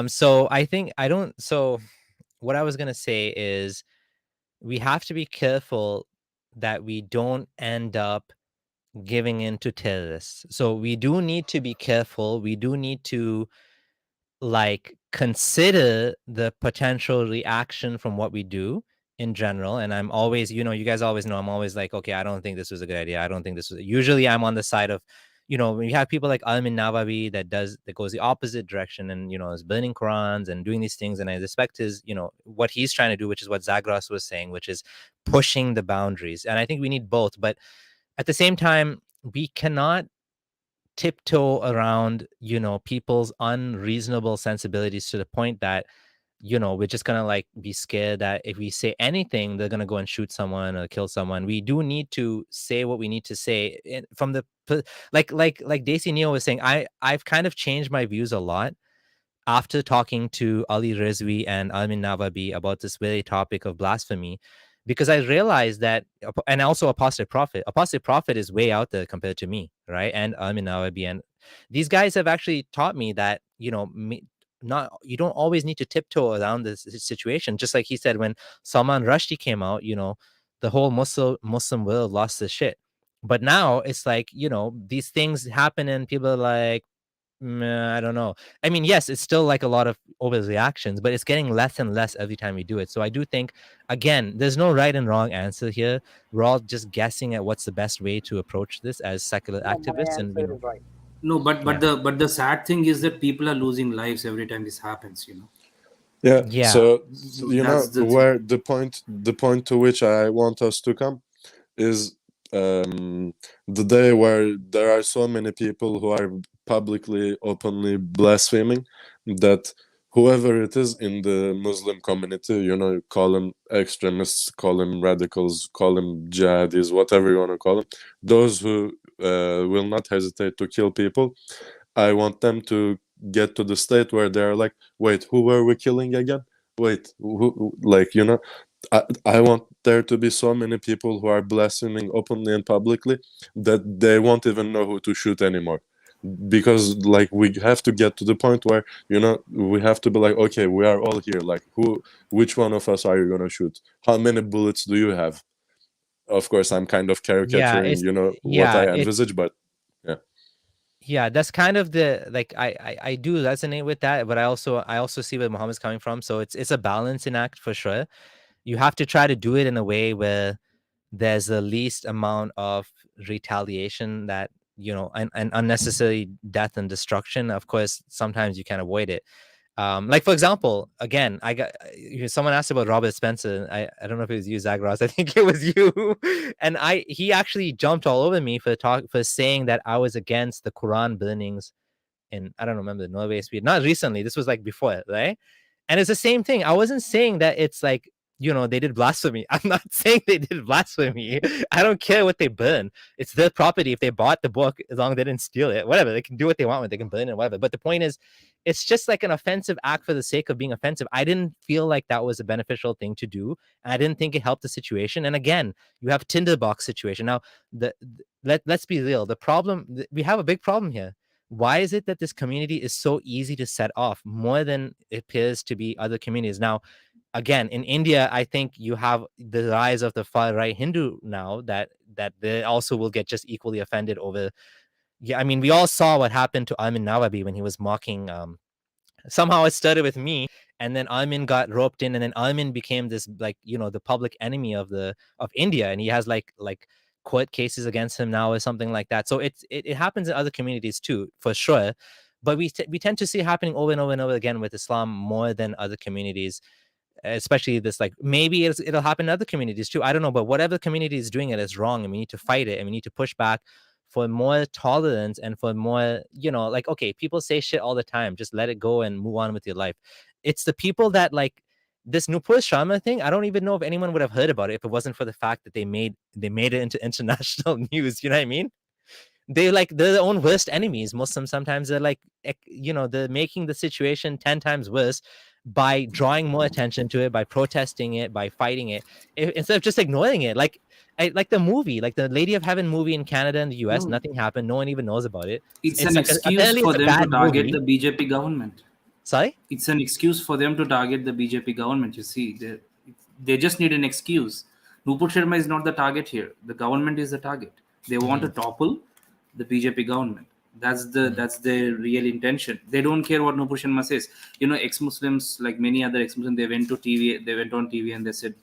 [SPEAKER 1] So I think I don't. So what I was gonna say is we have to be careful that we don't end up giving in to terrorists. So we do need to be careful. We do need to like consider the potential reaction from what we do in general. And I'm always, you guys always know I'm always like, okay, I don't think this was a good idea. I don't think this was. Usually I'm on the side of, when you have people like Almin Nawawi that goes the opposite direction and is burning Qurans and doing these things, and I respect his, what he's trying to do, which is what Zagros was saying, which is pushing the boundaries. And I think we need both, but at the same time, we cannot tiptoe around people's unreasonable sensibilities to the point that we're just gonna like be scared that if we say anything they're gonna go and shoot someone or kill someone. We do need to say what we need to say from the like Daisy Neo was saying. I've kind of changed my views a lot after talking to Ali Rizvi and Almin Nawabi about this very topic of blasphemy, because I realized that, and also Apostate Prophet is way out there compared to me, right? And Almin Nawabi, and these guys have actually taught me that, not you don't always need to tiptoe around this situation. Just like he said, when Salman Rushdie came out, the whole Muslim world lost their shit. But now it's like, these things happen and people are like, I don't know. I mean, yes, it's still like a lot of overreactions, but it's getting less and less every time we do it. So I do think, again, there's no right and wrong answer here. We're all just guessing at what's the best way to approach this as secular
[SPEAKER 5] no, my
[SPEAKER 1] activists, and
[SPEAKER 5] answer is right.
[SPEAKER 4] No, but
[SPEAKER 1] Yeah.
[SPEAKER 4] the sad thing is that people are losing lives every time this happens.
[SPEAKER 2] Yeah.
[SPEAKER 1] Yeah.
[SPEAKER 2] So
[SPEAKER 4] So
[SPEAKER 2] you know
[SPEAKER 4] that's the
[SPEAKER 2] where
[SPEAKER 4] thing.
[SPEAKER 2] the point to which I want us to come is the day where there are so many people who are publicly, openly blaspheming that whoever it is in the Muslim community, call them extremists, call them radicals, call them jihadis, whatever you want to call them, those who will not hesitate to kill people, I want them to get to the state where they're like, wait, who were we killing again? Wait, like, I want there to be so many people who are blaspheming openly and publicly that they won't even know who to shoot anymore. because like we have to get to the point where, you know, we have to be like, okay, we are all here, like which one of us are you gonna shoot? How many bullets do you have? Of course, I'm kind of
[SPEAKER 1] Yeah,
[SPEAKER 2] caricaturing,
[SPEAKER 1] it's
[SPEAKER 2] you know, what
[SPEAKER 1] yeah,
[SPEAKER 2] I
[SPEAKER 1] it
[SPEAKER 2] envisage, but yeah.
[SPEAKER 1] yeah, that's kind of the like I do resonate with that, but I also see where Muhammad's coming from. So it's a balancing act for sure. You have to try to do it in a way where there's the least amount of retaliation that, you know, and unnecessary death and destruction. Of course, sometimes you can avoid it. Like for example, again, I got someone asked about Robert Spencer. I don't know if it was you, Zagros. I think it was you. And he actually jumped all over me for saying that I was against the Quran burnings in, I don't remember, Norway, Sweden. Not recently. This was like before, right? And it's the same thing. I wasn't saying that it's like, you know, they did blasphemy. I'm not saying they did blasphemy. I don't care what they burn. It's their property. If they bought the book, as long as they didn't steal it, whatever, they can do what they want with it. They can burn it, whatever. But the point is, it's just like an offensive act for the sake of being offensive. I didn't feel like that was a beneficial thing to do. And I didn't think it helped the situation. And again, you have Tinderbox situation. Now, let's be real. The problem, we have a big problem here. Why is it that this community is so easy to set off more than it appears to be other communities? Now, again, in India, I think you have the rise of the far right Hindu now that they also will get just equally offended over. Yeah, I mean, we all saw what happened to Ayman Nawabi when he was mocking. Somehow it started with me, and then Ayman got roped in, and then Ayman became this, like, you know, the public enemy of India, and he has like court cases against him now or something like that. So it happens in other communities too, for sure. But we tend to see it happening over and over and over again with Islam more than other communities, especially this, like, maybe it'll happen in other communities too. I don't know, but whatever community is doing it is wrong, and we need to fight it, and we need to push back for more tolerance and for more, you know, like, okay, people say shit all the time, just let it go and move on with your life. It's the people that, like, this Nupur Sharma thing, I don't even know if anyone would have heard about it if it wasn't for the fact that they made it into international news. You know what I mean? They're their own worst enemies. Muslims sometimes, they're like, you know, they're making the situation 10 times worse by drawing more attention to it, by protesting it, by fighting it, instead of just ignoring it. Like the movie, like the Lady of Heaven movie in Canada and the US, nothing happened. No one even knows about it.
[SPEAKER 4] It's
[SPEAKER 1] It's
[SPEAKER 4] an
[SPEAKER 1] like
[SPEAKER 4] excuse
[SPEAKER 1] apparently
[SPEAKER 4] for
[SPEAKER 1] it's a
[SPEAKER 4] them to
[SPEAKER 1] bad
[SPEAKER 4] target
[SPEAKER 1] movie.
[SPEAKER 4] the BJP government.
[SPEAKER 1] Sorry?
[SPEAKER 4] It's an excuse for them to target the BJP government. You see, they just need an excuse. Nupur Sharma is not the target here. The government is the target. They want to topple the BJP government. That's their real intention. They don't care what Nupur Sharma says. You know, ex-Muslims, like many other ex-Muslims, they went on TV and they said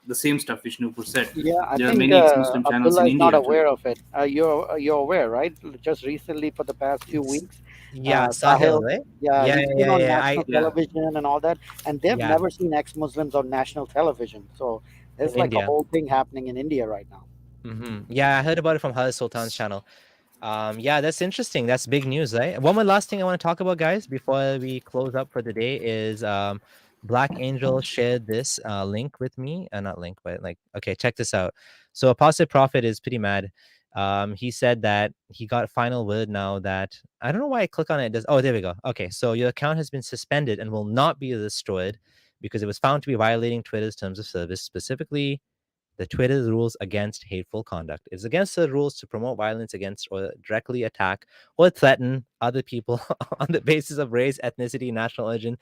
[SPEAKER 4] the same stuff which Nupur said.
[SPEAKER 5] Yeah, I
[SPEAKER 4] There are
[SPEAKER 5] think
[SPEAKER 4] many ex-Muslim channels in
[SPEAKER 5] Abdullah is not
[SPEAKER 4] India too.
[SPEAKER 5] aware of it. You're aware, right? Just recently, for the past few weeks,
[SPEAKER 1] Yeah, Sahil,
[SPEAKER 5] Sahil,
[SPEAKER 1] right?
[SPEAKER 5] yeah,
[SPEAKER 1] Yeah,
[SPEAKER 5] he's been
[SPEAKER 1] yeah,
[SPEAKER 5] on
[SPEAKER 1] yeah.
[SPEAKER 5] national
[SPEAKER 4] Yeah.
[SPEAKER 5] television and all that, and they've
[SPEAKER 1] Yeah,
[SPEAKER 5] never seen ex-Muslims on national television. So
[SPEAKER 1] in
[SPEAKER 5] there's like a
[SPEAKER 1] India.
[SPEAKER 5] whole thing happening in India right now.
[SPEAKER 1] Yeah, I heard about it from Hadith Sultan's channel. Yeah, that's interesting. That's big news, right? One more last thing I want to talk about, guys, before we close up for the day is Black Angel shared this link with me. Not link, but like, okay, check this out. So Apostate Prophet is pretty mad. He said that he got final word now that, I don't know why I click on it. Oh, there we go. Okay, so your account has been suspended and will not be destroyed because it was found to be violating Twitter's terms of service, specifically the Twitter rules against hateful conduct. It's against the rules to promote violence against or directly attack or threaten other people on the basis of race, ethnicity, national origin,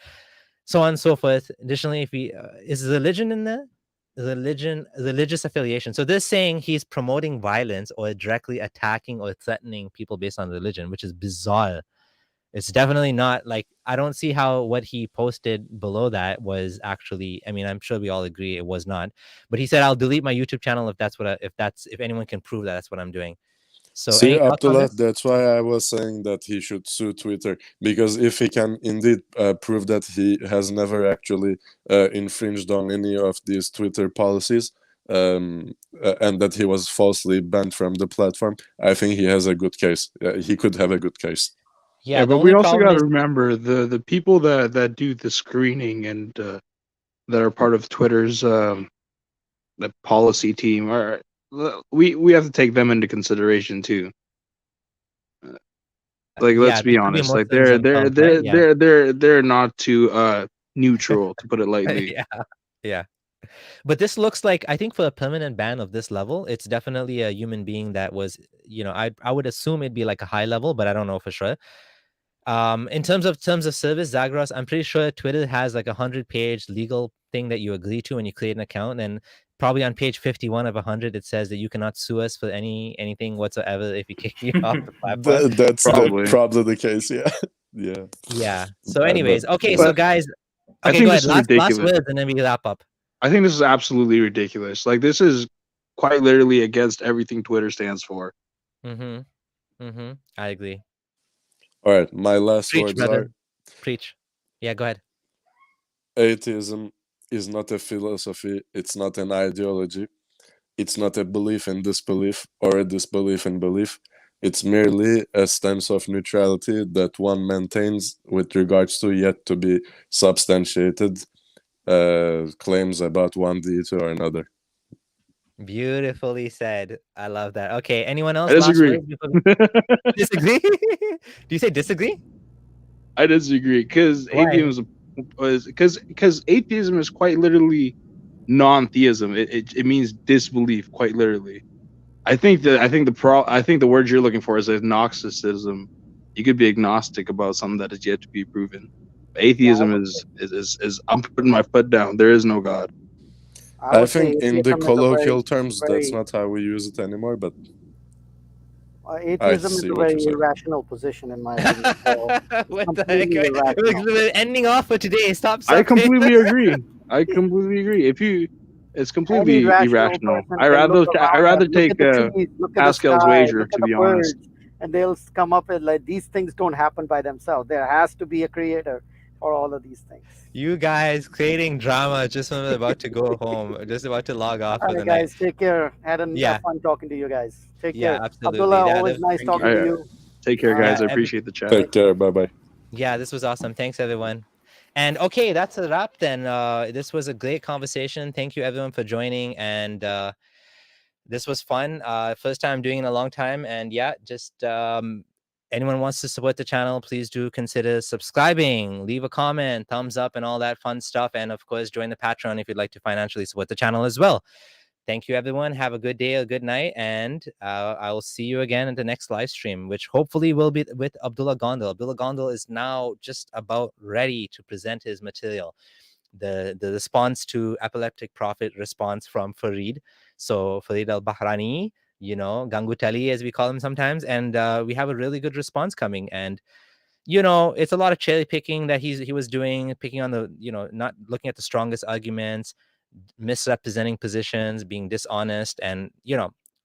[SPEAKER 1] so on and so forth. Additionally, if he is religion in there, religious affiliation. So they're saying he's promoting violence or directly attacking or threatening people based on religion, which is bizarre. It's definitely not, like, I don't see how what he posted below that was actually, I mean, I'm sure we all agree it was not, but he said, I'll delete my YouTube channel if anyone can prove that that's what I'm doing. So
[SPEAKER 2] See,
[SPEAKER 1] any thoughts on
[SPEAKER 2] Abdullah,
[SPEAKER 1] this?
[SPEAKER 2] that's why I was saying that he should sue Twitter, because if he can indeed prove that he has never actually infringed on any of these Twitter policies, and that he was falsely banned from the platform, I think he has a good case. He could have a good case.
[SPEAKER 1] Yeah,
[SPEAKER 3] Yeah,
[SPEAKER 1] the
[SPEAKER 3] but we
[SPEAKER 1] only
[SPEAKER 3] also
[SPEAKER 1] problem
[SPEAKER 3] got to
[SPEAKER 1] is,
[SPEAKER 3] remember the people that do the screening and that are part of Twitter's the policy team are we have to take them into consideration too. Like,
[SPEAKER 1] yeah,
[SPEAKER 3] let's
[SPEAKER 1] there
[SPEAKER 3] be
[SPEAKER 1] could be
[SPEAKER 3] honest, like
[SPEAKER 1] Muslims and some, right? Yeah.
[SPEAKER 3] they're not too neutral, to put it lightly.
[SPEAKER 1] Yeah, yeah. But this looks like, I think for a permanent ban of this level, it's definitely a human being that was, I would assume it'd be like a high level, but I don't know for sure. In terms of service, Zagros, I'm pretty sure Twitter has like 100-page legal thing that you agree to when you create an account, and probably on page 51 of 100 it says that you cannot sue us for anything whatsoever if you kick me off the platform.
[SPEAKER 2] That's
[SPEAKER 3] Probably.
[SPEAKER 2] probably the case. Yeah, yeah.
[SPEAKER 1] Yeah. So,
[SPEAKER 2] But-
[SPEAKER 1] anyways, okay.
[SPEAKER 3] but
[SPEAKER 1] So, guys,
[SPEAKER 3] I
[SPEAKER 1] okay,
[SPEAKER 3] think
[SPEAKER 1] go
[SPEAKER 3] this
[SPEAKER 1] ahead.
[SPEAKER 3] is
[SPEAKER 1] Last
[SPEAKER 3] ridiculous.
[SPEAKER 1] words, and then we wrap up.
[SPEAKER 3] I think this is absolutely ridiculous. Like, this is quite literally against everything Twitter stands for.
[SPEAKER 1] I agree.
[SPEAKER 2] All right, my last
[SPEAKER 1] Preach,
[SPEAKER 2] words
[SPEAKER 1] brother.
[SPEAKER 2] are:
[SPEAKER 1] Preach. Yeah, go ahead.
[SPEAKER 2] atheism is not a philosophy. It's not an ideology. It's not a belief in disbelief or a disbelief in belief. It's merely a stance of neutrality that one maintains with regards to yet to be substantiated claims about one deity or another.
[SPEAKER 1] Beautifully said. I love that. Okay, anyone else?
[SPEAKER 3] I disagree.
[SPEAKER 1] Last words before disagree? Do you say disagree?
[SPEAKER 3] I disagree because
[SPEAKER 1] Why?
[SPEAKER 3] atheism because atheism is quite literally non-theism. It means disbelief, quite literally. I think the word you're looking for is agnosticism. You could be agnostic about something that is yet to be proven. Atheism is I'm putting my foot down. There is no God.
[SPEAKER 5] I
[SPEAKER 2] I
[SPEAKER 5] would say
[SPEAKER 2] think in the
[SPEAKER 5] atheism is a
[SPEAKER 2] colloquial terms, that's
[SPEAKER 5] very
[SPEAKER 2] not how we use it anymore, but I
[SPEAKER 5] atheism is
[SPEAKER 2] see
[SPEAKER 5] a
[SPEAKER 2] what
[SPEAKER 5] very
[SPEAKER 2] you're saying.
[SPEAKER 5] irrational position, in my opinion. So
[SPEAKER 1] What the heck?
[SPEAKER 5] completely irrational.
[SPEAKER 1] We're ending off for today. Stop.
[SPEAKER 3] I
[SPEAKER 1] Stop.
[SPEAKER 3] completely agree. I completely agree. It's
[SPEAKER 5] Any
[SPEAKER 3] completely
[SPEAKER 5] rational
[SPEAKER 3] irrational.
[SPEAKER 5] person
[SPEAKER 3] I
[SPEAKER 5] can look
[SPEAKER 3] rather
[SPEAKER 5] around them, look
[SPEAKER 3] take
[SPEAKER 5] at the trees, look at the
[SPEAKER 3] Pascal's
[SPEAKER 5] sky,
[SPEAKER 3] wager,
[SPEAKER 5] look
[SPEAKER 3] to
[SPEAKER 5] at the
[SPEAKER 3] be honest.
[SPEAKER 5] birds, and they'll come up with like these things don't happen by themselves. There has to be a creator for all of these things.
[SPEAKER 1] You guys creating drama just when we're about to go home, just about to log off
[SPEAKER 5] All
[SPEAKER 1] for
[SPEAKER 5] right,
[SPEAKER 1] the night.
[SPEAKER 5] guys, take care. Had
[SPEAKER 1] Yeah.
[SPEAKER 5] fun talking to you guys. Take
[SPEAKER 1] Yeah,
[SPEAKER 5] care.
[SPEAKER 1] absolutely.
[SPEAKER 5] Abdullah,
[SPEAKER 1] That-
[SPEAKER 5] always nice
[SPEAKER 1] thank
[SPEAKER 5] talking
[SPEAKER 3] you.
[SPEAKER 5] to you.
[SPEAKER 3] Take care, guys.
[SPEAKER 1] Yeah,
[SPEAKER 3] I appreciate the chat.
[SPEAKER 2] Take care. Bye bye.
[SPEAKER 1] Yeah, this was awesome. Thanks, everyone. And okay, that's a wrap then. This was a great conversation. Thank you, everyone, for joining. And this was fun. First time doing it in a long time. And yeah, just anyone wants to support the channel, please do consider subscribing, leave a comment, thumbs up, and all that fun stuff. And of course, join the Patreon if you'd like to financially support the channel as well. Thank you, everyone. Have a good day, a good night, and I will see you again in the next live stream, which hopefully will be with Abdullah Gondal. Abdullah Gondal is now just about ready to present his material. The response to epileptic prophet response from Farid. So Farid al-Bahrani, Gangutali, as we call him sometimes, and we have a really good response coming. And it's a lot of cherry picking that he was doing, picking on the, not looking at the strongest arguments, misrepresenting positions, being dishonest, and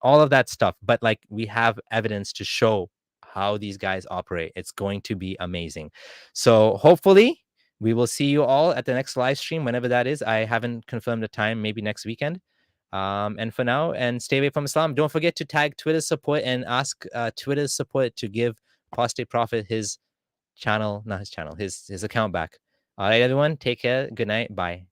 [SPEAKER 1] all of that stuff. But like, we have evidence to show how these guys operate. It's going to be amazing. So hopefully we will see you all at the next live stream, whenever that is. I haven't confirmed the time, maybe next weekend. And for now, and stay away from Islam. Don't forget to tag Twitter support and ask Twitter's support to give Apostate Prophet his account back. All right, everyone, take care. Good night. Bye.